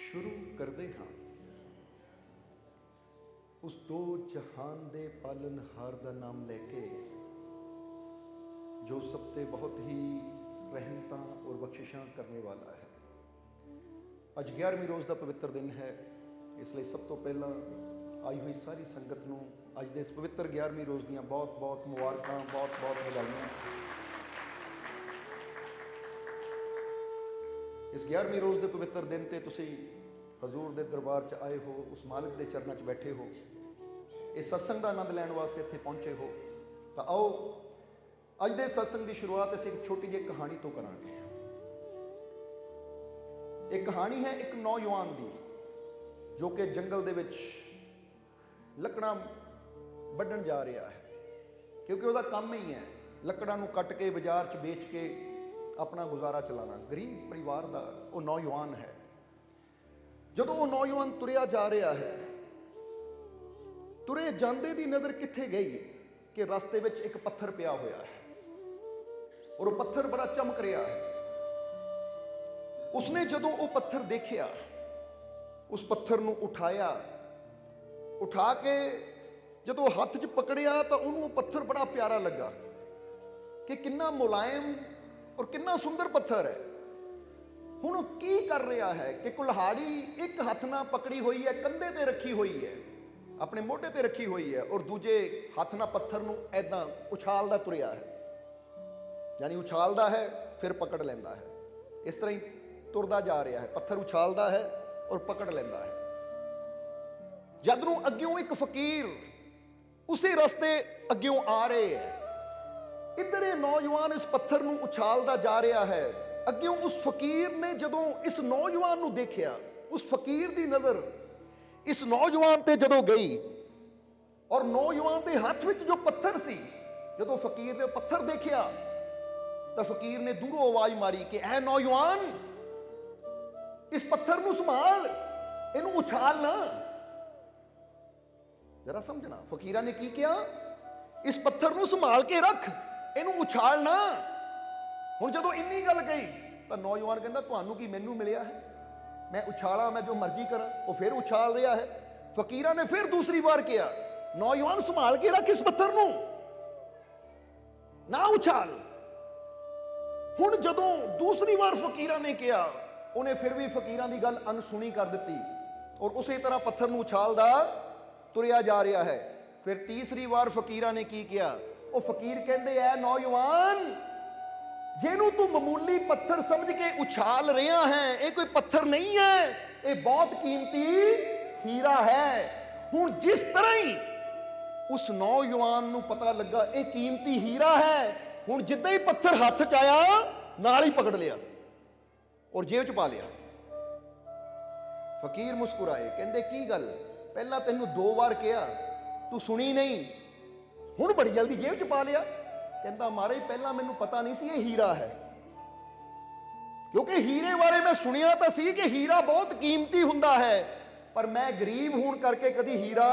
शुरू करते हाँ उस दो जहान दे पालनहार का नाम लेके जो सब ते बहुत ही रहमतां और बख्शिशां करने वाला है। अज 11वीं रोज़ का पवित्र दिन है, इसलिए सब तो पहला आई हुई सारी संगत नूं अज दे इस पवित्र 11वीं रोज़ दियां बहुत बहुत मुबारकां, बहुत बहुत बधाइयां। इस 11वीं रोज़ के पवित्र दिन ते तुसी हजूर दे दरबार च आए हो, उस मालिक दे चरणों च बैठे हो, इस सत्संग का आनंद लैण वास्ते इत्थे पहुंचे हो। तो आओ अज दे सत्संग की शुरुआत असीं एक छोटी जी कहानी तो करांगे। एक कहानी है एक नौजवान की जो कि जंगल दे विच लकड़ां वड्ढण जा रहा है, क्योंकि उसका काम ही है लकड़ां नूं कट के बाजार च बेच के अपना गुजारा चलाना। गरीब परिवार का वो नौजवान है। जदों वो नौजवान तुरिया जा रहा है, तुरे जांदे दी नज़र कित्थे गई कि रास्ते विच एक पत्थर पिया होया है और वो पत्थर बड़ा चमक रहा है। उसने जदों वो पत्थर देखिया, उस पत्थर नूं उठाया, उठा के जदों हाथ च पकड़िया तो उन्होंने वो पत्थर बड़ा प्यारा लगा कि कितना मुलायम और कितना सुंदर पत्थर है। हुण की कर रहा है कि कुल्हाड़ी एक हाथ नाल पकड़ी हुई है, कंधे ते रखी हुई है, अपने मोढे ते रखी हुई है, और दूजे हाथ नाल पत्थर नूं ऐदां उछालदा तुरिया है, यानी उछालदा है फिर पकड़ लैंदा है। इस तरह ही तुरदा जा रहा है, पत्थर उछालदा है और पकड़ लैंदा है। जद नूं अग्यों एक फकीर उसी रास्ते अग्यों आ रहे हैं, इधर ये नौजवान इस पत्थर नूं उछालदा जा रहा है। अग्यों उस फकीर ने जदों इस नौजवान नूं देखिया, उस फकीर दी नज़र इस नौजवान ते जदों गई और नौजवान दे हाथ विच जो पत्थर सी, जदों फकीर ने पत्थर देखिया तो फकीर ने दूरों आवाज मारी कि ऐ नौजवान, इस पत्थर नूं संभाल, इनू उछाल ना। जरा समझना, फकीरा ने की किया, इस पत्थर नूं संभाल के रख, इनू उछाल ना। हुण जदों इन्नी गल गई तो नौजवान कहंदा तुहानू की मैनू मिलिया है, मैं उछाला, मैं जो मर्जी करा। वो फिर उछाल रहा है। फकीरा ने फिर दूसरी बार किया, नौजवान संभाल के रख इस पत्थर नूं, ना उछाल। हुण जदों दूसरी बार फकीरा ने किया, उन्हें फिर भी फकीरां दी गल अनसुनी कर दी और उसी तरह पत्थर नूं उछालदा तुरिया जा रहा है। फिर तीसरी बार फकीरा ने की किया, वो फकीर कहंदे ऐ नौजवान, जेनू तू मामूली पत्थर समझ के उछाल रहा है, ये कोई पत्थर नहीं है, ये बहुत कीमती हीरा है। हुण जिस तरह ही उस नौजवान नू पता लगा ये कीमती हीरा है, हुण जिद्दां ही पत्थर हाथ च आया नाल ही पकड़ लिया और जेब च पा लिया। फकीर मुस्कुराए, कहंदे की गल, पहला तेनू 2 बार कहा तू सुनी नहीं, हुण बड़ी जल्दी जेब च पा लिया। कहता महाराज पहला मैनू पता नहीं सी ये हीरा है, क्योंकि हीरे बारे मैं सुनिया तो सी कि हीरा बहुत कीमती हुंदा है, पर मैं गरीब होने करके कदी हीरा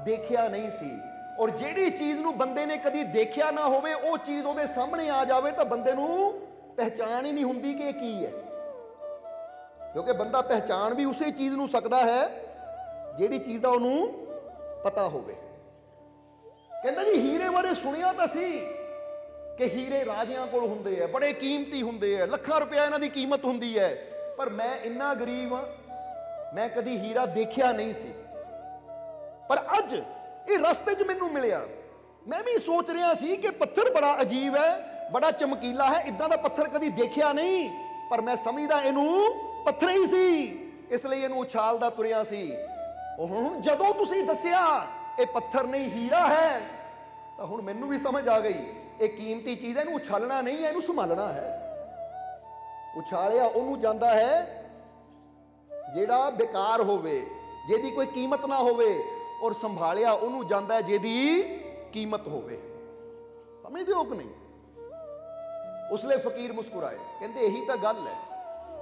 देखिया नहीं सी। और जेड़ी चीज नू बंदे ने कदी देखिया ना होवे, वो चीज उहदे सामने आ जावे तो बंदे नू पहचान ही नहीं हुंदी कि की है, क्योंकि बंदा पहचान भी उसी चीज नू सकदा है जेड़ी चीज दा उहनू पता होवे। कहंदा जी हीरे बारे सुनिया तो सी कि हीरे राजियां कोल हुंदे है, बड़े कीमती हुंदे है, लाखां रुपया इन्हां दी कीमत हुंदी है, पर मैं इन्ना गरीब हां, मैं कदी हीरा देखिया नहीं सी। पर अज ये रास्ते च मैनू मिलिया, मैं भी सोच रहा सी कि पत्थर बड़ा अजीब है, बड़ा चमकीला है, इदां दा पत्थर कदी देखिया नहीं, पर मैं समझदा इनू पत्थर ही सी, इसलिए इनू उछालदा तुरिया सी। हुण जदों तुसीं दस्सिया ये पत्थर नहीं हीरा है, तो हुण मैनू भी समझ आ गई ये कीमती चीज़ है, इनू उछालना नहीं है, इनू संभालना है। उछालिया उन्होंने जाता है जेड़ा बेकार होवे, जेदी कोई कीमत ना होवे, और संभालिया उन्होंने जाता है जेदी कीमत होवे। समझदे हो कि नहीं? उसले फकीर मुस्कुराए, कहते यही तो गल है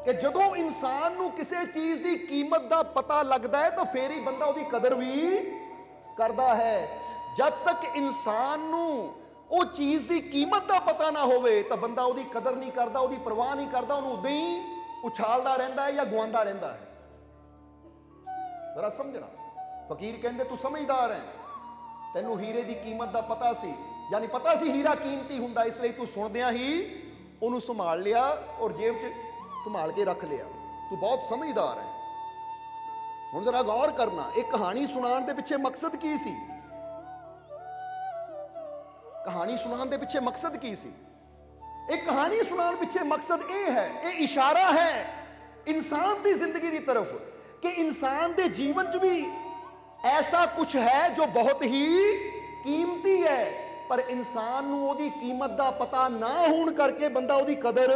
कि जदों इंसान नू किसी चीज़ की कीमत का पता लगता है तो फिर ही बंदा उसकी कदर भी करता है। जब तक इंसान नू वो चीज़ की कीमत का पता ना होवे तो बंदा उसकी कदर नहीं करता, उसकी परवाह नहीं करता, उन्होंने उदां ही उछालता रहता है या गवांदा रहता है। जरा समझना। फकीर कहते तू समझदार है, तेनू हीरे की कीमत का पता सी, यानी पता सी हीरा कीमती हुंदा, इसलिए तू सुनदियां ही उन्होंने संभाल लिया और जेब च संभाल के रख लिया। तू बहुत समझदार है। हुण जरा गौर करना, एक कहानी सुनाने के पिछे मकसद की सी? कहानी सुनाने के पिछे मकसद की सी? एक कहानी सुनाने पिछे मकसद ये है, ये इशारा है इंसान की जिंदगी की तरफ कि इंसान के जीवन च भी ऐसा कुछ है जो बहुत ही कीमती है, पर इंसान नूं ओदी कीमत का पता ना होने करके बंदा ओदी कदर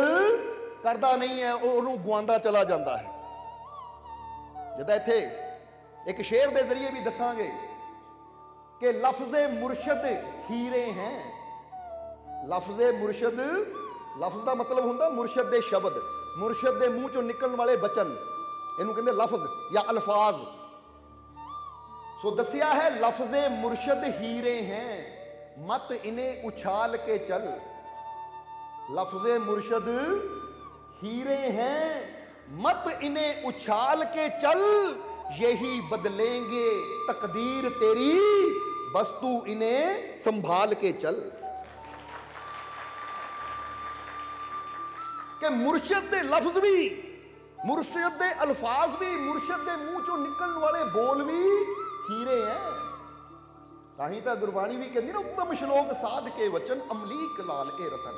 करता नहीं है, ओनू गुआंदा चला जाता है। जिदा इत्थे एक शेर के जरिए भी दसांगे कि लफ्ज़े मुर्शद हीरे हैं। लफ्ज़े मुर्शद, लफ्ज़ का मतलब होंदा मुर्शद दे शब्द, मुर्शद दे मुंह चों निकलण वाले बचन, इनू कहंदे लफ्ज़ या अल्फाज। सो दसिया है लफ्ज़े मुर्शद हीरे हैं, मत इन्हें उछाल के चल। लफ्ज़े मुर्शद हीरे हैं, मत इन्हें उछाल के चल, यही बदलेंगे तकदीर तेरी, बस तू इन्हें संभाल के चल। कि मुर्शद दे लफ्ज भी, मुर्शद दे अल्फाज भी, मुर्शद दे मुंह चों निकलने वाले बोल भी हीरे हैं। ताही तो गुरबाणी भी कहती ना, उत्तम श्लोक साध के वचन अमलीक लाल ए रतन।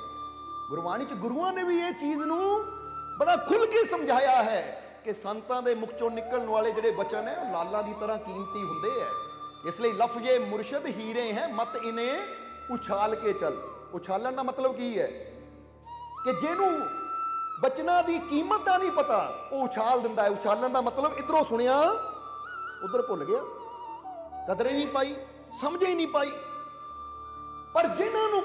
गुरबाणी च गुरुआं ने भी ये चीज नू बड़ा खुल के समझाया है कि संतां दे मुख चों निकलने वाले जिहड़े वचन है लालां दी तरह कीमती हुंदे है। इसलिए लफ्ज़े मुर्शद हीरे हैं, मत इन्हें उछाल के चल। उछालन का मतलब की है कि जिन्हों बचना की कीमत का नहीं पता वो उछाल दिंदा है। उछालन का मतलब इधरों सुनिया उधर भुल गया, कदर ही नहीं पाई, समझ ही नहीं पाई। पर जिन्होंने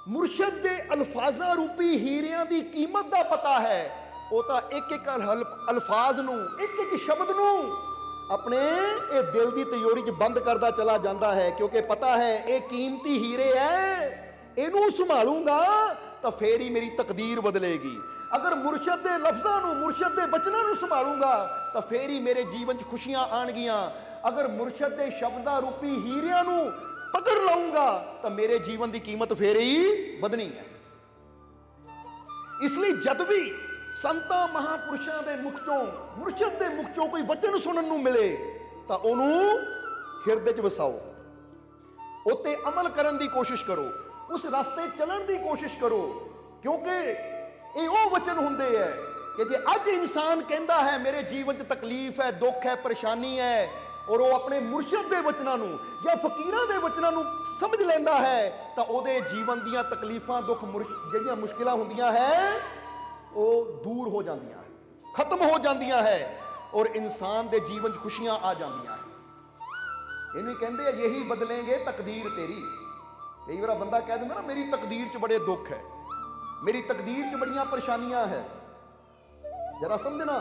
मुर्शद दे अल्फाजा रूपी हीरियां की कीमत का पता है, वो तो एक एक अल्फाज नू, एक एक शब्द नू अपने ये दिल की तिजोरी च बंद करता चला जाता है, क्योंकि पता है ये कीमती हीरे है, इनू संभालूंगा तो फिर ही मेरी तकदीर बदलेगी। अगर मुर्शद के लफ्ज़ों नू, मुर्शद के बचनों नू संभालूंगा तो फिर ही मेरे जीवन च खुशियां आनगियां। अगर मुर्शद के शब्दां रूपी हीरियां नू पकड़ लाऊंगा तो मेरे जीवन की कीमत फिर ही बदनी है। इसलिए जब भी संतां महापुरुषों के मुख चों, मुर्शद के मुख चों कोई वचन सुनने नू मिले तो उन्होंने हिरदे च वसाओ, उत्ते अमल करने की कोशिश करो, उस रास्ते चलने की कोशिश करो, क्योंकि ये वो वचन होंदे है कि जे अज इंसान कहता है मेरे जीवन च तकलीफ है, दुख है, परेशानी है, और वो अपने मुर्शद के वचनों नू या फकीरां दे वचनों नू समझ लेंदा है तो उहदे जीवन दीयां तकलीफां, दुख, जिहड़ियां मुश्किलां हुंदियां है वो दूर हो जांदियां है, खत्म हो जांदियां है, और इंसान के जीवन च खुशियां आ जांदियां है। इन्हें कहते हैं यही बदलेंगे तकदीर तेरी। कई बार बंदा कह दिंदा ना मेरी तकदीर च बड़े दुख है, मेरी तकदीर च बड़ियां परेशानियां है। जरा समझना,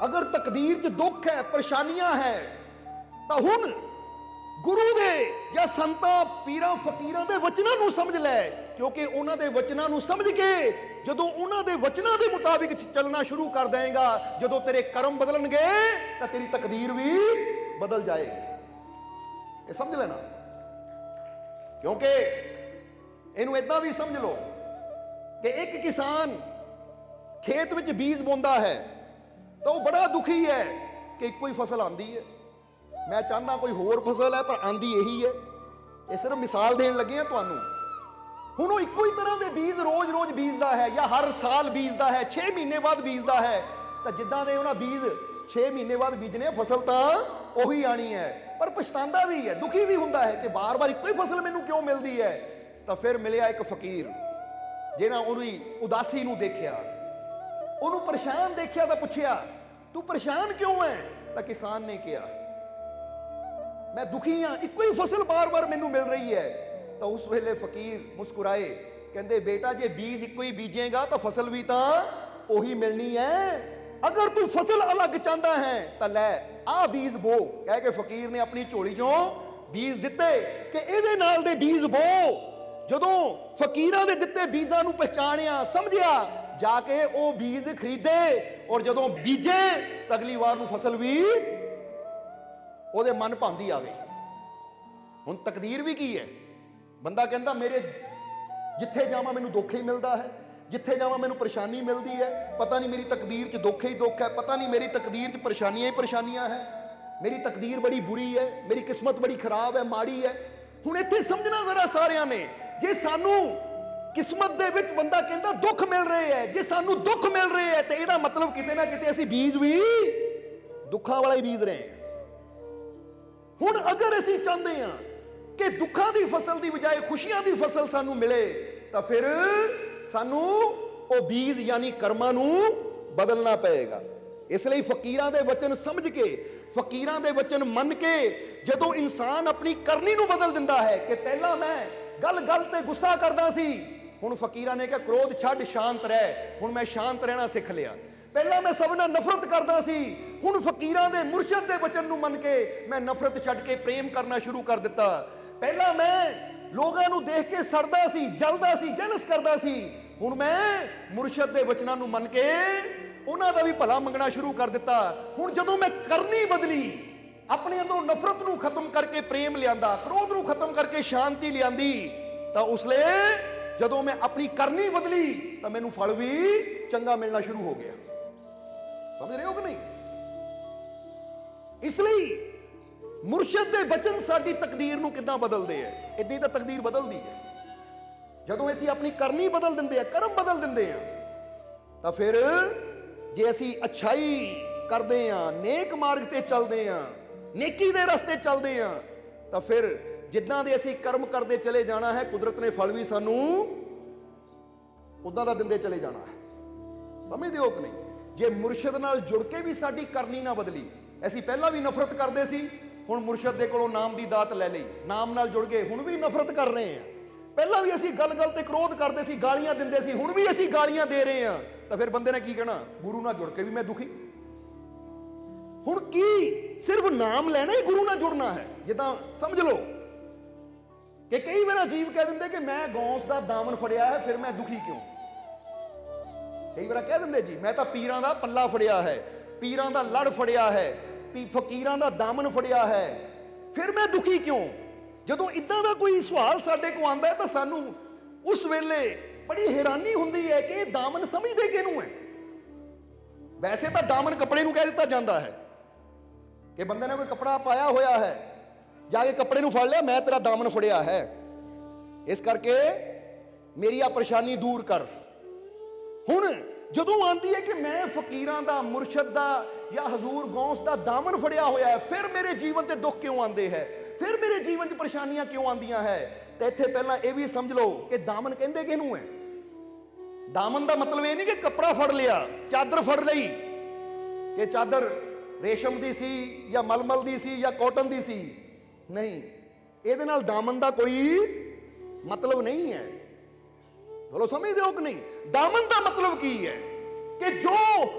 अगर तकदीर च दुख है, परेशानियां है, तो हुण गुरु दे या संतां पीरां फकीरां दे वचनां नूं समझ लै, क्योंकि उन्हां दे वचनां नूं समझ के जदों उन्हां दे वचनां दे मुताबिक चलना शुरू कर देगा, जदों तेरे कर्म बदलणगे तो तेरी तकदीर भी बदल जाएगी। ये समझ लेना, क्योंकि इनू इदां भी समझ लो कि एक किसान खेत विच बीज बोंदा है तो वह बड़ा दुखी है कि कोई फसल आंदी है, मैं चाहना कोई होर फसल है पर आंदी यही है। ये सिर्फ मिसाल देन लगे हैं तुहानू। हुण वो इक्को ही तरह के बीज रोज रोज बीजदा है या हर साल बीजदा है, 6 महीने बाद बीजदा है, तो जिद्दां दे उन्हां बीज 6 महीने बाद बीजने फसल तो उही आनी है, पर पछतांदा भी है, दुखी भी हुंदा है कि बार बार इक्को ही फसल मैनू क्यों मिलती है। तो फिर मिलिया एक फकीर जिन्हां उहदी उदासी नूं देखिया, उन्होंने परेशान देखिया तो पूछया तू परेशान क्यों है। तो किसान ने कहा मैं दुखी हाँ, इक्को ही फसल बार बार मैनू मिल रही है। तो उस वेले फकीर मुस्कुराए, कहते बेटा जे बीज इक्को ही बीजेगा तो फसल भी तो उही मिलनी है। अगर तू फसल अलग चाहता है तो लै आ बीज बो, कह के फकीर ने अपनी झोली चों बीज दिते कि इहदे नाल दे बीज बो। जदों फकीरां दे दिते बीजां नूं पहचानिया, समझिया, जाके वो बीज खरीदे और जदों बीजे तो अगली बार नूं फसल भी ਉਹਦੇ ਮਨ ਭਾਂਦੀ ਆ ਗਈ। ਹੁਣ ਤਕਦੀਰ ਵੀ ਕੀ ਹੈ? ਬੰਦਾ ਕਹਿੰਦਾ ਮੇਰੇ ਜਿੱਥੇ ਜਾਵਾਂ ਮੈਨੂੰ ਦੁੱਖ ਹੀ ਮਿਲਦਾ ਹੈ, ਜਿੱਥੇ ਜਾਵਾਂ ਮੈਨੂੰ ਪਰੇਸ਼ਾਨੀ ਮਿਲਦੀ ਹੈ, ਪਤਾ ਨਹੀਂ ਮੇਰੀ ਤਕਦੀਰ 'ਚ ਦੁੱਖ ਹੀ ਦੁੱਖ ਹੈ, ਪਤਾ ਨਹੀਂ ਮੇਰੀ ਤਕਦੀਰ 'ਚ ਪਰੇਸ਼ਾਨੀਆਂ ਹੀ ਪਰੇਸ਼ਾਨੀਆਂ ਹੈ, ਮੇਰੀ ਤਕਦੀਰ ਬੜੀ ਬੁਰੀ ਹੈ, ਮੇਰੀ ਕਿਸਮਤ ਬੜੀ ਖਰਾਬ ਹੈ, ਮਾੜੀ ਹੈ। ਹੁਣ ਇੱਥੇ ਸਮਝਣਾ ਜ਼ਰਾ ਸਾਰਿਆਂ ਨੇ, ਜੇ ਸਾਨੂੰ ਕਿਸਮਤ ਦੇ ਵਿੱਚ ਬੰਦਾ ਕਹਿੰਦਾ ਦੁੱਖ ਮਿਲ ਰਹੇ ਹੈ, ਜੇ ਸਾਨੂੰ ਦੁੱਖ ਮਿਲ ਰਹੇ ਹੈ ਤੇ ਇਹਦਾ ਮਤਲਬ ਕਿਤੇ ਨਾ ਕਿਤੇ ਅਸੀਂ ਬੀਜ ਵੀ ਦੁੱਖਾਂ ਵਾਲਾ ਹੀ ਬੀਜ ਰਹੇ ਹਾਂ। ਹੁਣ ਅਗਰ ਅਸੀਂ ਚਾਹੁੰਦੇ ਹਾਂ ਕਿ ਦੁੱਖਾਂ ਦੀ ਫਸਲ ਦੀ ਬਜਾਏ ਖੁਸ਼ੀਆਂ ਦੀ ਫਸਲ ਸਾਨੂੰ ਮਿਲੇ, ਤਾਂ ਫਿਰ ਸਾਨੂੰ ਉਹ ਬੀਜ ਯਾਨੀ ਕਰਮਾਂ ਨੂੰ ਬਦਲਣਾ ਪਏਗਾ। ਇਸ ਲਈ ਫਕੀਰਾਂ ਦੇ ਵਚਨ ਸਮਝ ਕੇ, ਫਕੀਰਾਂ ਦੇ ਵਚਨ ਮੰਨ ਕੇ ਜਦੋਂ ਇਨਸਾਨ ਆਪਣੀ ਕਰਨੀ ਨੂੰ ਬਦਲ ਦਿੰਦਾ ਹੈ ਕਿ ਪਹਿਲਾਂ ਮੈਂ ਗੱਲ ਤੇ ਗੁੱਸਾ ਕਰਦਾ ਸੀ, ਹੁਣ ਫਕੀਰਾਂ ਨੇ ਕਿਹਾ ਕ੍ਰੋਧ ਛੱਡ, ਸ਼ਾਂਤ ਰਹਿ, ਹੁਣ ਮੈਂ ਸ਼ਾਂਤ ਰਹਿਣਾ ਸਿੱਖ ਲਿਆ। ਪਹਿਲਾਂ ਮੈਂ ਸਭ ਨਾਲ ਨਫ਼ਰਤ ਕਰਦਾ ਸੀ, ਹੁਣ ਫਕੀਰਾਂ ਦੇ ਮੁਰਸ਼ਦ ਦੇ ਵਚਨ ਨੂੰ ਮੰਨ ਕੇ ਮੈਂ ਨਫ਼ਰਤ ਛੱਡ ਕੇ ਪ੍ਰੇਮ ਕਰਨਾ ਸ਼ੁਰੂ ਕਰ ਦਿੱਤਾ। ਪਹਿਲਾਂ ਮੈਂ ਲੋਕਾਂ ਨੂੰ ਦੇਖ ਕੇ ਸੜਦਾ ਸੀ, ਜਲਦਾ ਸੀ, ਜਲਸ ਕਰਦਾ ਸੀ, ਹੁਣ ਮੈਂ ਮੁਰਸ਼ਦ ਦੇ ਵਚਨਾਂ ਨੂੰ ਮੰਨ ਕੇ ਉਹਨਾਂ ਦਾ ਵੀ ਭਲਾ ਮੰਗਣਾ ਸ਼ੁਰੂ ਕਰ ਦਿੱਤਾ। ਹੁਣ ਜਦੋਂ ਮੈਂ ਕਰਨੀ ਬਦਲੀ, ਆਪਣੇ ਅੰਦਰੋਂ ਨਫ਼ਰਤ ਨੂੰ ਖਤਮ ਕਰਕੇ ਪ੍ਰੇਮ ਲਿਆਂਦਾ, ਕ੍ਰੋਧ ਨੂੰ ਖਤਮ ਕਰਕੇ ਸ਼ਾਂਤੀ ਲਿਆਂਦੀ, ਤਾਂ ਉਸ ਲਈ ਜਦੋਂ ਮੈਂ ਆਪਣੀ ਕਰਨੀ ਬਦਲੀ ਤਾਂ ਮੈਨੂੰ ਫਲ ਵੀ ਚੰਗਾ ਮਿਲਣਾ ਸ਼ੁਰੂ ਹੋ ਗਿਆ। ਸਮਝ ਰਹੇ ਹੋ ਕਿ ਨਹੀਂ? ਇਸ ਲਈ ਮੁਰਸ਼ਦ ਦੇ ਬਚਨ ਸਾਡੀ ਤਕਦੀਰ ਨੂੰ ਕਿੱਦਾਂ ਬਦਲਦੇ ਐ? ਇਦਾਂ ਹੀ ਤਾਂ ਤਕਦੀਰ ਬਦਲਦੀ ਹੈ। ਜਦੋਂ ਅਸੀਂ ਆਪਣੀ ਕਰਨੀ ਬਦਲ ਦਿੰਦੇ ਆ, ਕਰਮ ਬਦਲ ਦਿੰਦੇ ਆ, ਤਾਂ ਫਿਰ ਜੇ ਅਸੀਂ ਅੱਛਾਈ ਕਰਦੇ ਆ, ਨੇਕ ਮਾਰਗ ਤੇ ਚੱਲਦੇ ਆ, ਨੇਕੀ ਦੇ ਰਸਤੇ ਚੱਲਦੇ ਆ, ਤਾਂ ਫਿਰ ਜਿੱਦਾਂ ਦੇ ਅਸੀਂ ਕਰਮ ਕਰਦੇ ਚਲੇ ਜਾਣਾ ਹੈ, ਕੁਦਰਤ ਨੇ ਫਲ ਵੀ ਸਾਨੂੰ ਉਦਾਂ ਦਾ ਦਿੰਦੇ ਚਲੇ ਜਾਣਾ ਹੈ। ਸਮਝਦੇ ਹੋ ਕਿ ਨਹੀਂ? ਜੇ ਮੁਰਸ਼ਦ ਨਾਲ ਜੁੜ ਕੇ ਵੀ ਸਾਡੀ ਕਰਨੀ ਨਾ ਬਦਲੀ, ਅਸੀਂ ਪਹਿਲਾਂ ਵੀ ਨਫ਼ਰਤ ਕਰਦੇ ਸੀ, ਹੁਣ ਮੁਰਸ਼ਦ ਦੇ ਕੋਲੋਂ ਨਾਮ ਦੀ ਦਾਤ ਲੈ ਲਈ, ਨਾਮ ਨਾਲ ਜੁੜ ਗਏ, ਹੁਣ ਵੀ ਨਫ਼ਰਤ ਕਰ ਰਹੇ ਹਾਂ। ਪਹਿਲਾਂ ਵੀ ਅਸੀਂ ਗੱਲ ਤੇ ਕ੍ਰੋਧ ਕਰਦੇ ਸੀ, ਗਾਲੀਆਂ ਦਿੰਦੇ ਸੀ, ਹੁਣ ਵੀ ਅਸੀਂ ਗਾਲੀਆਂ ਦੇ ਰਹੇ ਹਾਂ, ਤਾਂ ਫਿਰ ਬੰਦੇ ਨੇ ਕੀ ਕਹਿਣਾ? ਗੁਰੂ ਨਾਲ ਜੁੜ ਕੇ ਵੀ ਮੈਂ ਦੁਖੀ। ਹੁਣ ਕੀ ਸਿਰਫ ਨਾਮ ਲੈਣਾ ਹੀ ਗੁਰੂ ਨਾਲ ਜੁੜਨਾ ਹੈ? ਜਿੱਦਾਂ ਸਮਝ ਲਓ ਕਿ ਕਈ ਵਾਰ ਅਜੀਬ ਕਹਿ ਦਿੰਦੇ ਕਿ ਮੈਂ ਗੌਂਸ ਦਾ ਦਾਮਨ ਫੜਿਆ ਹੈ, ਫਿਰ ਮੈਂ ਦੁਖੀ ਕਿਉਂ? ਕਈ ਵਾਰ ਕਹਿ ਦਿੰਦੇ ਜੀ ਮੈਂ ਤਾਂ ਪੀਰਾਂ ਦਾ ਪੱਲਾ ਫੜਿਆ ਹੈ, ਪੀਰਾਂ ਦਾ ਲੜ ਫੜਿਆ ਹੈ, ਫਕੀਰਾਂ ਦਾ ਦਾਮਨ ਫੜਿਆ ਹੈ, ਫਿਰ ਮੈਂ ਦੁਖੀ ਕਿਉਂ? ਜਦੋਂ ਇਦਾਂ ਦਾ ਕੋਈ ਸਵਾਲ ਸਾਡੇ ਕੋਲ ਆਉਂਦਾ ਹੈ ਤਾਂ ਸਾਨੂੰ ਉਸ ਵੇਲੇ ਬੜੀ ਹੈਰਾਨੀ ਹੁੰਦੀ ਹੈ ਕਿ ਇਹ ਦਾਮਨ ਸਮਝਦੇ ਕਿਹਨੂੰ ਹੈ? ਵੈਸੇ ਤਾਂ ਦਾਮਨ ਕੱਪੜੇ ਨੂੰ ਕਹਿ ਦਿੱਤਾ ਜਾਂਦਾ ਹੈ ਕਿ ਬੰਦੇ ਨੇ ਕੋਈ ਕੱਪੜਾ ਪਾਇਆ ਹੋਇਆ ਹੈ, ਜਾ ਕੇ ਕੱਪੜੇ ਨੂੰ ਫੜ ਲਿਆ, ਮੈਂ ਤੇਰਾ ਦਾਮਨ ਫੜਿਆ ਹੈ, ਇਸ ਕਰਕੇ ਮੇਰੀ ਆ ਪਰੇਸ਼ਾਨੀ ਦੂਰ ਕਰ। ਹੁਣ ਜਦੋਂ ਆਂਦੀ ਹੈ ਕਿ ਮੈਂ ਫਕੀਰਾਂ ਦਾ, ਮੁਰਸ਼ਦ ਦਾ ਜਾਂ ਹਜ਼ੂਰ ਗੌਸ ਦਾ ਦਾਮਨ ਫੜਿਆ ਹੋਇਆ ਹੈ, ਫਿਰ ਮੇਰੇ ਜੀਵਨ ਤੇ ਦੁੱਖ ਕਿਉਂ ਆਉਂਦੇ ਹੈ, ਫਿਰ ਮੇਰੇ ਜੀਵਨ 'ਚ ਪਰੇਸ਼ਾਨੀਆਂ ਕਿਉਂ ਆਉਂਦੀਆਂ ਹੈ? ਤੇ ਇੱਥੇ ਪਹਿਲਾਂ ਇਹ ਵੀ ਸਮਝ ਲਓ ਕਿ ਦਾਮਨ ਕਹਿੰਦੇ ਕਿਹਨੂੰ ਹੈ? ਦਾਮਨ ਦਾ ਮਤਲਬ ਇਹ ਨਹੀਂ ਕਿ ਕੱਪੜਾ ਫੜ ਲਿਆ, ਚਾਦਰ ਫੜ ਲਈ, ਕਿ ਚਾਦਰ ਰੇਸ਼ਮ ਦੀ ਸੀ ਜਾਂ ਮਲਮਲ ਦੀ ਸੀ ਜਾਂ ਕਾਟਨ ਦੀ ਸੀ, ਨਹੀਂ, ਇਹਦੇ ਨਾਲ ਦਾਮਨ ਦਾ ਕੋਈ ਮਤਲਬ ਨਹੀਂ ਹੈ। ਬੋਲੋ ਸਮਝਦੇ ਹੋ ਕਿ ਨਹੀਂ? ਦਾਮਨ ਦਾ ਮਤਲਬ ਕੀ ਹੈ? ਕਿ ਜੋ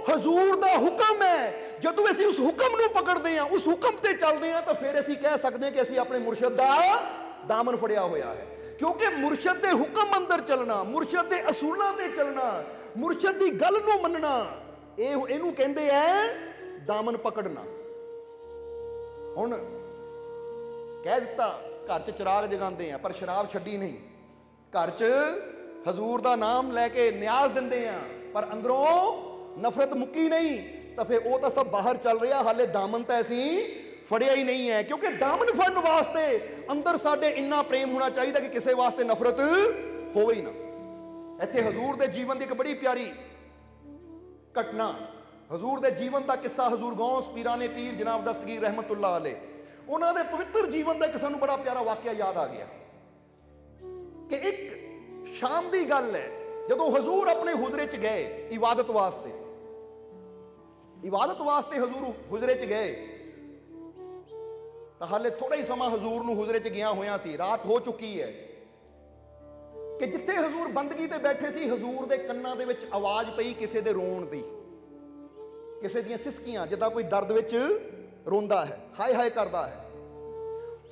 ਹਜ਼ੂਰ ਦਾ ਹੁਕਮ ਹੈ, ਜਦੋਂ ਅਸੀਂ ਉਸ ਹੁਕਮ ਨੂੰ ਪਕੜਦੇ ਹਾਂ, ਉਸ ਹੁਕਮ ਤੇ ਚੱਲਦੇ ਹਾਂ, ਤਾਂ ਫਿਰ ਅਸੀਂ ਕਹਿ ਸਕਦੇ ਹਾਂ ਕਿ ਅਸੀਂ ਆਪਣੇ ਮੁਰਸ਼ਦ ਦਾ ਦਾਮਨ ਫੜਿਆ ਹੋਇਆ ਹੈ। ਕਿਉਂਕਿ ਮੁਰਸ਼ਦ ਦੇ ਹੁਕਮ ਅੰਦਰ ਚੱਲਣਾ, ਮੁਰਸ਼ਦ ਦੇ ਅਸੂਲਾਂ ਤੇ ਚੱਲਣਾ, ਮੁਰਸ਼ਦ ਦੀ ਗੱਲ ਨੂੰ ਮੰਨਣਾ, ਇਹਨੂੰ ਕਹਿੰਦੇ ਐ ਦਾਮਨ ਪਕੜਨਾ। ਹੁਣ ਕਹਿ ਦਿੱਤਾ ਘਰ 'ਚ ਚਿਰਾਗ ਜਗਾਉਂਦੇ ਆ ਪਰ ਸ਼ਰਾਬ ਛੱਡੀ ਨਹੀਂ, ਘਰ 'ਚ ਹਜ਼ੂਰ ਦਾ ਨਾਮ ਲੈ ਕੇ ਨਿਆਜ਼ ਦਿੰਦੇ ਆ ਪਰ ਅੰਦਰੋਂ ਨਫ਼ਰਤ ਮੁੱਕੀ ਨਹੀਂ, ਤਾਂ ਫਿਰ ਉਹ ਤਾਂ ਸਭ ਬਾਹਰ ਚੱਲ ਰਿਹਾ, ਹਾਲੇ ਦਾਮਨ ਤਾਂ ਅਸੀਂ ਫੜਿਆ ਹੀ ਨਹੀਂ ਹੈ। ਕਿਉਂਕਿ ਦਾਮਨ ਫੜਨ ਵਾਸਤੇ ਅੰਦਰ ਸਾਡੇ ਇੰਨਾ ਪ੍ਰੇਮ ਹੋਣਾ ਚਾਹੀਦਾ ਕਿ ਕਿਸੇ ਵਾਸਤੇ ਨਫ਼ਰਤ ਹੋਵੇ ਹੀ ਨਾ। ਇੱਥੇ ਹਜ਼ੂਰ ਦੇ ਜੀਵਨ ਦੀ ਇੱਕ ਬੜੀ ਪਿਆਰੀ ਘਟਨਾ, ਹਜ਼ੂਰ ਦੇ ਜੀਵਨ ਦਾ ਕਿੱਸਾ, ਹਜ਼ੂਰ ਗੌਸ ਪੀਰਾਨੇ ਪੀਰ ਜਨਾਬ ਦਸਤਗੀਰ ਰਹਿਮਤੁल्लाह ਅਲੈਹ, ਉਹਨਾਂ ਦੇ ਪਵਿੱਤਰ ਜੀਵਨ ਦਾ ਇੱਕ ਸਾਨੂੰ ਬੜਾ ਪਿਆਰਾ ਵਾਕਿਆ ਯਾਦ ਆ ਗਿਆ ਕਿ ਇੱਕ ਸ਼ਾਮ ਦੀ ਗੱਲ ਹੈ, ਜਦੋਂ ਹਜ਼ੂਰ ਆਪਣੇ ਹੁਜਰੇ 'ਚ ਗਏ ਇਬਾਦਤ ਵਾਸਤੇ, ਹਜ਼ੂਰ ਹੁਜਰੇ 'ਚ ਗਏ ਤਾਂ ਹਾਲੇ ਥੋੜਾ ਹੀ ਸਮਾਂ ਹਜ਼ੂਰ ਨੂੰ ਹੁਜਰੇ 'ਚ ਗਿਆ ਹੋਇਆ ਸੀ, ਰਾਤ ਹੋ ਚੁੱਕੀ ਹੈ ਕਿ ਜਿੱਥੇ ਹਜ਼ੂਰ ਬੰਦਗੀ ਤੇ ਬੈਠੇ ਸੀ, ਹਜ਼ੂਰ ਦੇ ਕੰਨਾਂ ਦੇ ਵਿੱਚ ਆਵਾਜ਼ ਪਈ ਕਿਸੇ ਦੇ ਰੋਣ ਦੀ, ਕਿਸੇ ਦੀਆਂ ਸਿਸਕੀਆਂ, ਜਿੱਦਾਂ ਕੋਈ ਦਰਦ ਵਿੱਚ ਰੋਂਦਾ ਹੈ, ਹਾਏ ਹਾਏ ਕਰਦਾ ਹੈ।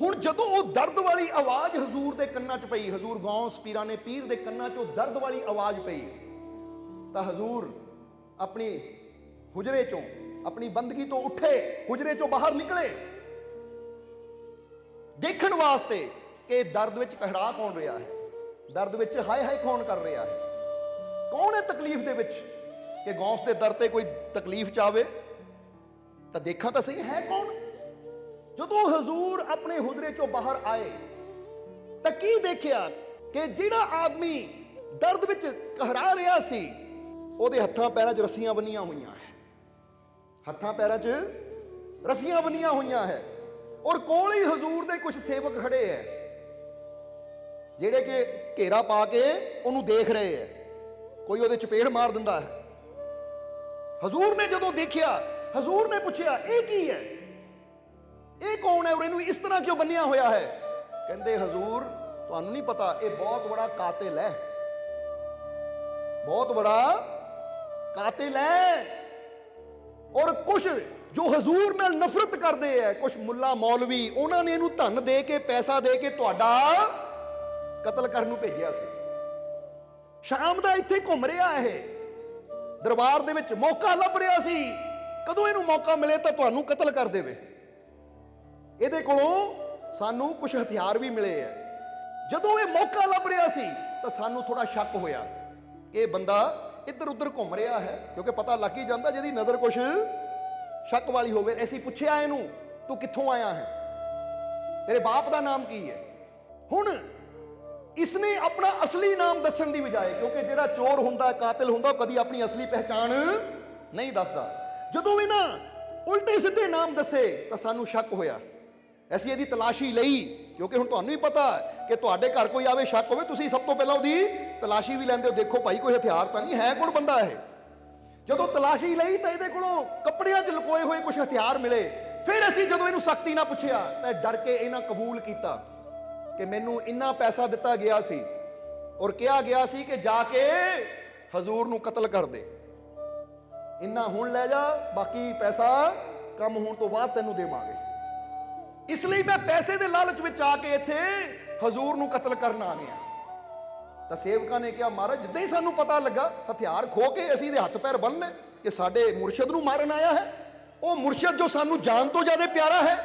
ਹੁਣ ਜਦੋਂ ਉਹ ਦਰਦ ਵਾਲੀ ਆਵਾਜ਼ ਹਜ਼ੂਰ ਦੇ ਕੰਨਾਂ 'ਚ ਪਈ, ਹਜ਼ੂਰ ਗੌਸ ਪੀਰਾਨੇ ਪੀਰ ਦੇ ਕੰਨਾਂ 'ਚੋਂ ਦਰਦ ਵਾਲੀ ਆਵਾਜ਼ ਪਈ, ਤਾਂ ਹਜ਼ੂਰ ਆਪਣੀ ਹੁਜਰੇ 'ਚੋਂ, ਆਪਣੀ ਬੰਦਗੀ ਤੋਂ ਉੱਠੇ, ਹੁਜਰੇ 'ਚੋਂ ਬਾਹਰ ਨਿਕਲੇ ਦੇਖਣ ਵਾਸਤੇ ਕਿ ਦਰਦ ਵਿੱਚ ਕਹਿਰਾ ਕੌਣ ਰਿਹਾ ਹੈ, ਦਰਦ ਵਿੱਚ ਹਾਏ ਹਾਏ ਕੌਣ ਕਰ ਰਿਹਾ ਹੈ, ਕੌਣ ਹੈ ਤਕਲੀਫ ਦੇ ਵਿੱਚ, ਕਿ ਗੌਸ ਦੇ ਦਰ ਤੇ ਕੋਈ ਤਕਲੀਫ ਚਾਵੇ ਤਾਂ ਦੇਖਾਂ ਤਾਂ ਸਹੀ ਹੈ ਕੌਣ। ਜਦੋਂ ਹਜ਼ੂਰ ਆਪਣੇ ਹੁਜਰੇ ਚੋਂ ਬਾਹਰ ਆਏ ਤਾਂ ਕੀ ਦੇਖਿਆ ਕਿ ਜਿਹੜਾ ਆਦਮੀ ਦਰਦ ਵਿੱਚ ਕਹਿਰਾ ਰਿਹਾ ਸੀ ਉਹਦੇ ਹੱਥਾਂ ਪੈਰਾਂ 'ਚ ਰੱਸੀਆਂ ਬੰਨੀਆਂ ਹੋਈਆਂ ਹੈ, ਹੱਥਾਂ ਪੈਰਾਂ 'ਚ ਰੱਸੀਆਂ ਬੰਨੀਆਂ ਹੋਈਆਂ ਹੈ, ਔਰ ਕੋਲ ਹੀ ਹਜ਼ੂਰ ਦੇ ਕੁਝ ਸੇਵਕ ਖੜੇ ਹੈ ਜਿਹੜੇ ਕਿ ਘੇਰਾ ਪਾ ਕੇ ਉਹਨੂੰ ਦੇਖ ਰਹੇ ਹੈ, ਕੋਈ ਉਹਦੇ ਚਪੇੜ ਮਾਰ ਦਿੰਦਾ ਹੈ। ਹਜ਼ੂਰ ਨੇ ਜਦੋਂ ਦੇਖਿਆ, ਹਜ਼ੂਰ ਨੇ ਪੁੱਛਿਆ ਇਹ ਕੀ ਹੈ, ਇਹ ਕੌਣ ਹੈ ਔਰ ਇਹਨੂੰ ਇਸ ਤਰ੍ਹਾਂ ਕਿਉਂ ਬੰਨਿਆ ਹੋਇਆ ਹੈ। ਕਹਿੰਦੇ ਹਜ਼ੂਰ ਤੁਹਾਨੂੰ ਨਹੀਂ ਪਤਾ, ਇਹ ਬਹੁਤ ਬੜਾ ਕਾਤਿਲ ਹੈ, ਬਹੁਤ ਬੜਾ ਕਾਤਿਲ ਹੈ। ਔਰ ਕੁਝ ਜੋ ਹਜ਼ੂਰ ਨਾਲ ਨਫ਼ਰਤ ਕਰਦੇ ਹੈ, ਕੁਝ ਮੁੱਲਾ ਮੌਲਵੀ, ਉਹਨਾਂ ਨੇ ਇਹਨੂੰ ਧਨ ਦੇ ਕੇ, ਪੈਸਾ ਦੇ ਕੇ ਤੁਹਾਡਾ ਕਤਲ ਕਰਨ ਨੂੰ ਭੇਜਿਆ ਸੀ। ਸ਼ਾਮ ਦਾ ਇੱਥੇ ਘੁੰਮ ਰਿਹਾ ਇਹ ਦਰਬਾਰ ਦੇ ਵਿੱਚ, ਮੌਕਾ ਲੱਭ ਰਿਹਾ ਸੀ ਕਦੋਂ ਇਹਨੂੰ ਮੌਕਾ ਮਿਲੇ ਤਾਂ ਤੁਹਾਨੂੰ ਕਤਲ ਕਰ ਦੇਵੇ। ਇਹਦੇ ਕੋਲੋਂ ਸਾਨੂੰ ਕੁਝ ਹਥਿਆਰ ਵੀ ਮਿਲੇ ਹੈ। ਜਦੋਂ ਇਹ ਮੌਕਾ ਲੱਭ ਰਿਹਾ ਸੀ ਤਾਂ ਸਾਨੂੰ ਥੋੜਾ ਸ਼ੱਕ ਹੋਇਆ ਕਿ ਇਹ ਬੰਦਾ ਇੱਧਰ ਉੱਧਰ ਘੁੰਮ ਰਿਹਾ ਹੈ, ਕਿਉਂਕਿ ਪਤਾ ਲੱਗ ਹੀ ਜਾਂਦਾ ਜਿਹਦੀ ਨਜ਼ਰ ਕੁਝ ਸ਼ੱਕ ਵਾਲੀ ਹੋਵੇ। ਅਸੀਂ ਪੁੱਛਿਆ ਇਹਨੂੰ ਤੂੰ ਕਿੱਥੋਂ ਆਇਆ ਹੈ, ਤੇਰੇ ਬਾਪ ਦਾ ਨਾਮ ਕੀ ਹੈ। ਹੁਣ ਇਸਨੇ ਆਪਣਾ ਅਸਲੀ ਨਾਮ ਦੱਸਣ ਦੀ ਬਜਾਏ, ਕਿਉਂਕਿ ਜਿਹੜਾ ਚੋਰ ਹੁੰਦਾ, ਕਾਤਿਲ ਹੁੰਦਾ, ਉਹ ਕਦੀ ਆਪਣੀ ਅਸਲੀ ਪਹਿਚਾਣ ਨਹੀਂ ਦੱਸਦਾ। ਜਦੋਂ ਇਹਨਾਂ ਉਲਟੇ ਸਿੱਧੇ ਨਾਮ ਦੱਸੇ ਤਾਂ ਸਾਨੂੰ ਸ਼ੱਕ ਹੋਇਆ। ਅਸੀਂ ਇਹਦੀ ਤਲਾਸ਼ੀ ਲਈ, ਕਿਉਂਕਿ ਹੁਣ ਤੁਹਾਨੂੰ ਹੀ ਪਤਾ ਕਿ ਤੁਹਾਡੇ ਘਰ ਕੋਈ ਆਵੇ ਸ਼ੱਕ ਹੋਵੇ, ਤੁਸੀਂ ਸਭ ਤੋਂ ਪਹਿਲਾਂ ਉਹਦੀ ਤਲਾਸ਼ੀ ਵੀ ਲੈਂਦੇ ਹੋ, ਦੇਖੋ ਭਾਈ ਕੋਈ ਹਥਿਆਰ ਤਾਂ ਨਹੀਂ ਹੈ, ਕੌਣ ਬੰਦਾ ਇਹ। ਜਦੋਂ ਤਲਾਸ਼ੀ ਲਈ ਤਾਂ ਇਹਦੇ ਕੋਲੋਂ ਕੱਪੜਿਆਂ 'ਚ ਲੁਕੋਏ ਹੋਏ ਕੁਝ ਹਥਿਆਰ ਮਿਲੇ। ਫਿਰ ਅਸੀਂ ਜਦੋਂ ਇਹਨੂੰ ਸਖਤੀ ਨਾਲ ਪੁੱਛਿਆ ਤਾਂ ਡਰ ਕੇ ਇਹਨਾਂ ਕਬੂਲ ਕੀਤਾ ਕਿ ਮੈਨੂੰ ਇੰਨਾ ਪੈਸਾ ਦਿੱਤਾ ਗਿਆ ਸੀ ਔਰ ਕਿਹਾ ਗਿਆ ਸੀ ਕਿ ਜਾ ਕੇ ਹਜ਼ੂਰ ਨੂੰ ਕਤਲ ਕਰ ਦੇ, ਇੰਨਾ ਹੁਣ ਲੈ ਜਾ, ਬਾਕੀ ਪੈਸਾ ਕੰਮ ਹੋਣ ਤੋਂ ਬਾਅਦ ਤੈਨੂੰ ਦੇਵਾਂਗੇ। ਇਸ ਲਈ ਮੈਂ ਪੈਸੇ ਦੇ ਲਾਲਚ ਵਿੱਚ ਆ ਕੇ ਇੱਥੇ ਹਜ਼ੂਰ ਨੂੰ ਕਤਲ ਕਰਨ ਆ ਗਿਆ। ਤਾਂ ਸੇਵਕਾਂ ਨੇ ਕਿਹਾ ਮਹਾਰਾਜ ਜਿੱਦਾਂ ਹੀ ਸਾਨੂੰ ਪਤਾ ਲੱਗਾ ਹਥਿਆਰ ਖੋ ਕੇ ਅਸੀਂ ਦੇ ਹੱਥ ਪੈਰ ਬੰਨ੍ਹਨੇ ਕਿ ਸਾਡੇ ਮੁਰਸ਼ਿਦ ਨੂੰ ਮਾਰਨ ਆਇਆ ਹੈ, ਉਹ ਮੁਰਸ਼ਿਦ ਜੋ ਸਾਨੂੰ ਜਾਨ ਤੋਂ ਜ਼ਿਆਦਾ ਪਿਆਰਾ ਹੈ,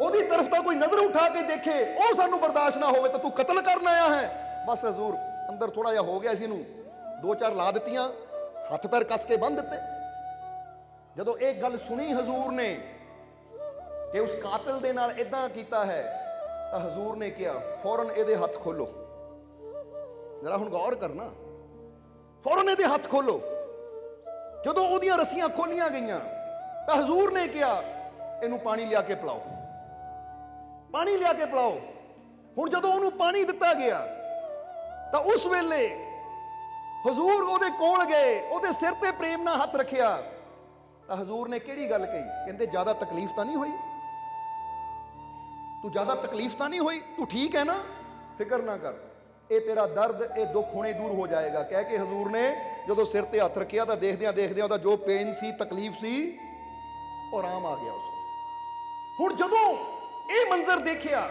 ਉਹਦੀ ਤਰਫ ਤਾਂ ਕੋਈ ਨਜ਼ਰ ਉਠਾ ਕੇ ਦੇਖੇ ਉਹ ਸਾਨੂੰ ਬਰਦਾਸ਼ਤ ਨਾ ਹੋਵੇ ਤਾਂ ਤੂੰ ਕਤਲ ਕਰਨ ਆਇਆ ਹੈ। ਬਸ ਹਜ਼ੂਰ ਅੰਦਰ ਥੋੜਾ ਜਿਹਾ ਹੋ ਗਿਆ ਸੀ, ਇਹਨੂੰ ਦੋ ਚਾਰ ਲਾ ਦਿੱਤੀਆਂ, ਹੱਥ ਪੈਰ ਕੱਸ ਕੇ ਬੰਨ੍ਹ ਦਿੱਤੇ। ਜਦੋਂ ਇਹ ਗੱਲ ਸੁਣੀ ਹਜ਼ੂਰ ਨੇ ਕਿ ਉਸ ਕਾਤਿਲ ਦੇ ਨਾਲ ਇਦਾਂ ਕੀਤਾ ਹੈ ਤਾਂ ਹਜ਼ੂਰ ਨੇ ਕਿਹਾ ਫੌਰਨ ਇਹਦੇ ਹੱਥ ਖੋਲੋ। ਜਰਾ ਹੁਣ ਗੌਰ ਕਰਨਾ, ਫੌਰਨ ਇਹਦੇ ਹੱਥ ਖੋਲੋ। ਜਦੋਂ ਉਹਦੀਆਂ ਰੱਸੀਆਂ ਖੋਲੀਆਂ ਗਈਆਂ ਤਾਂ ਹਜ਼ੂਰ ਨੇ ਕਿਹਾ ਇਹਨੂੰ ਪਾਣੀ ਲਿਆ ਕੇ ਪਿਲਾਓ, ਪਾਣੀ ਲਿਆ ਕੇ ਪਿਲਾਓ। ਹੁਣ ਜਦੋਂ ਉਹਨੂੰ ਪਾਣੀ ਦਿੱਤਾ ਗਿਆ ਤਾਂ ਉਸ ਵੇਲੇ ਹਜ਼ੂਰ ਉਹਦੇ ਕੋਲ ਗਏ, ਉਹਦੇ ਸਿਰ ਤੇ ਪ੍ਰੇਮ ਨਾਲ ਹੱਥ ਰੱਖਿਆ ਤਾਂ ਹਜ਼ੂਰ ਨੇ ਕਿਹੜੀ ਗੱਲ ਕਹੀ, ਕਹਿੰਦੇ ਜ਼ਿਆਦਾ ਤਕਲੀਫ ਤਾਂ ਨਹੀਂ ਹੋਈ, ਤੂੰ ਜ਼ਿਆਦਾ ਤਕਲੀਫ ਤਾਂ ਨਹੀਂ ਹੋਈ, ਤੂੰ ਠੀਕ ਹੈ ਨਾ, ਫਿਕਰ ਨਾ ਕਰ, ਇਹ ਤੇਰਾ ਦਰਦ, ਇਹ ਦੁੱਖ ਹੁਣੇ ਦੂਰ ਹੋ ਜਾਏਗਾ। ਕਹਿ ਕੇ ਹਜ਼ੂਰ ਨੇ ਜਦੋਂ ਸਿਰ ਤੇ ਹੱਥ ਰੱਖਿਆ ਤਾਂ ਦੇਖਦਿਆਂ ਦੇਖਦਿਆਂ ਉਹਦਾ ਜੋ ਪੇਨ ਸੀ, ਤਕਲੀਫ ਸੀ, ਉਹ ਆਰਾਮ ਆ ਗਿਆ ਉਸ। ਹੁਣ ਜਦੋਂ ਇਹ ਮੰਜ਼ਰ ਦੇਖਿਆ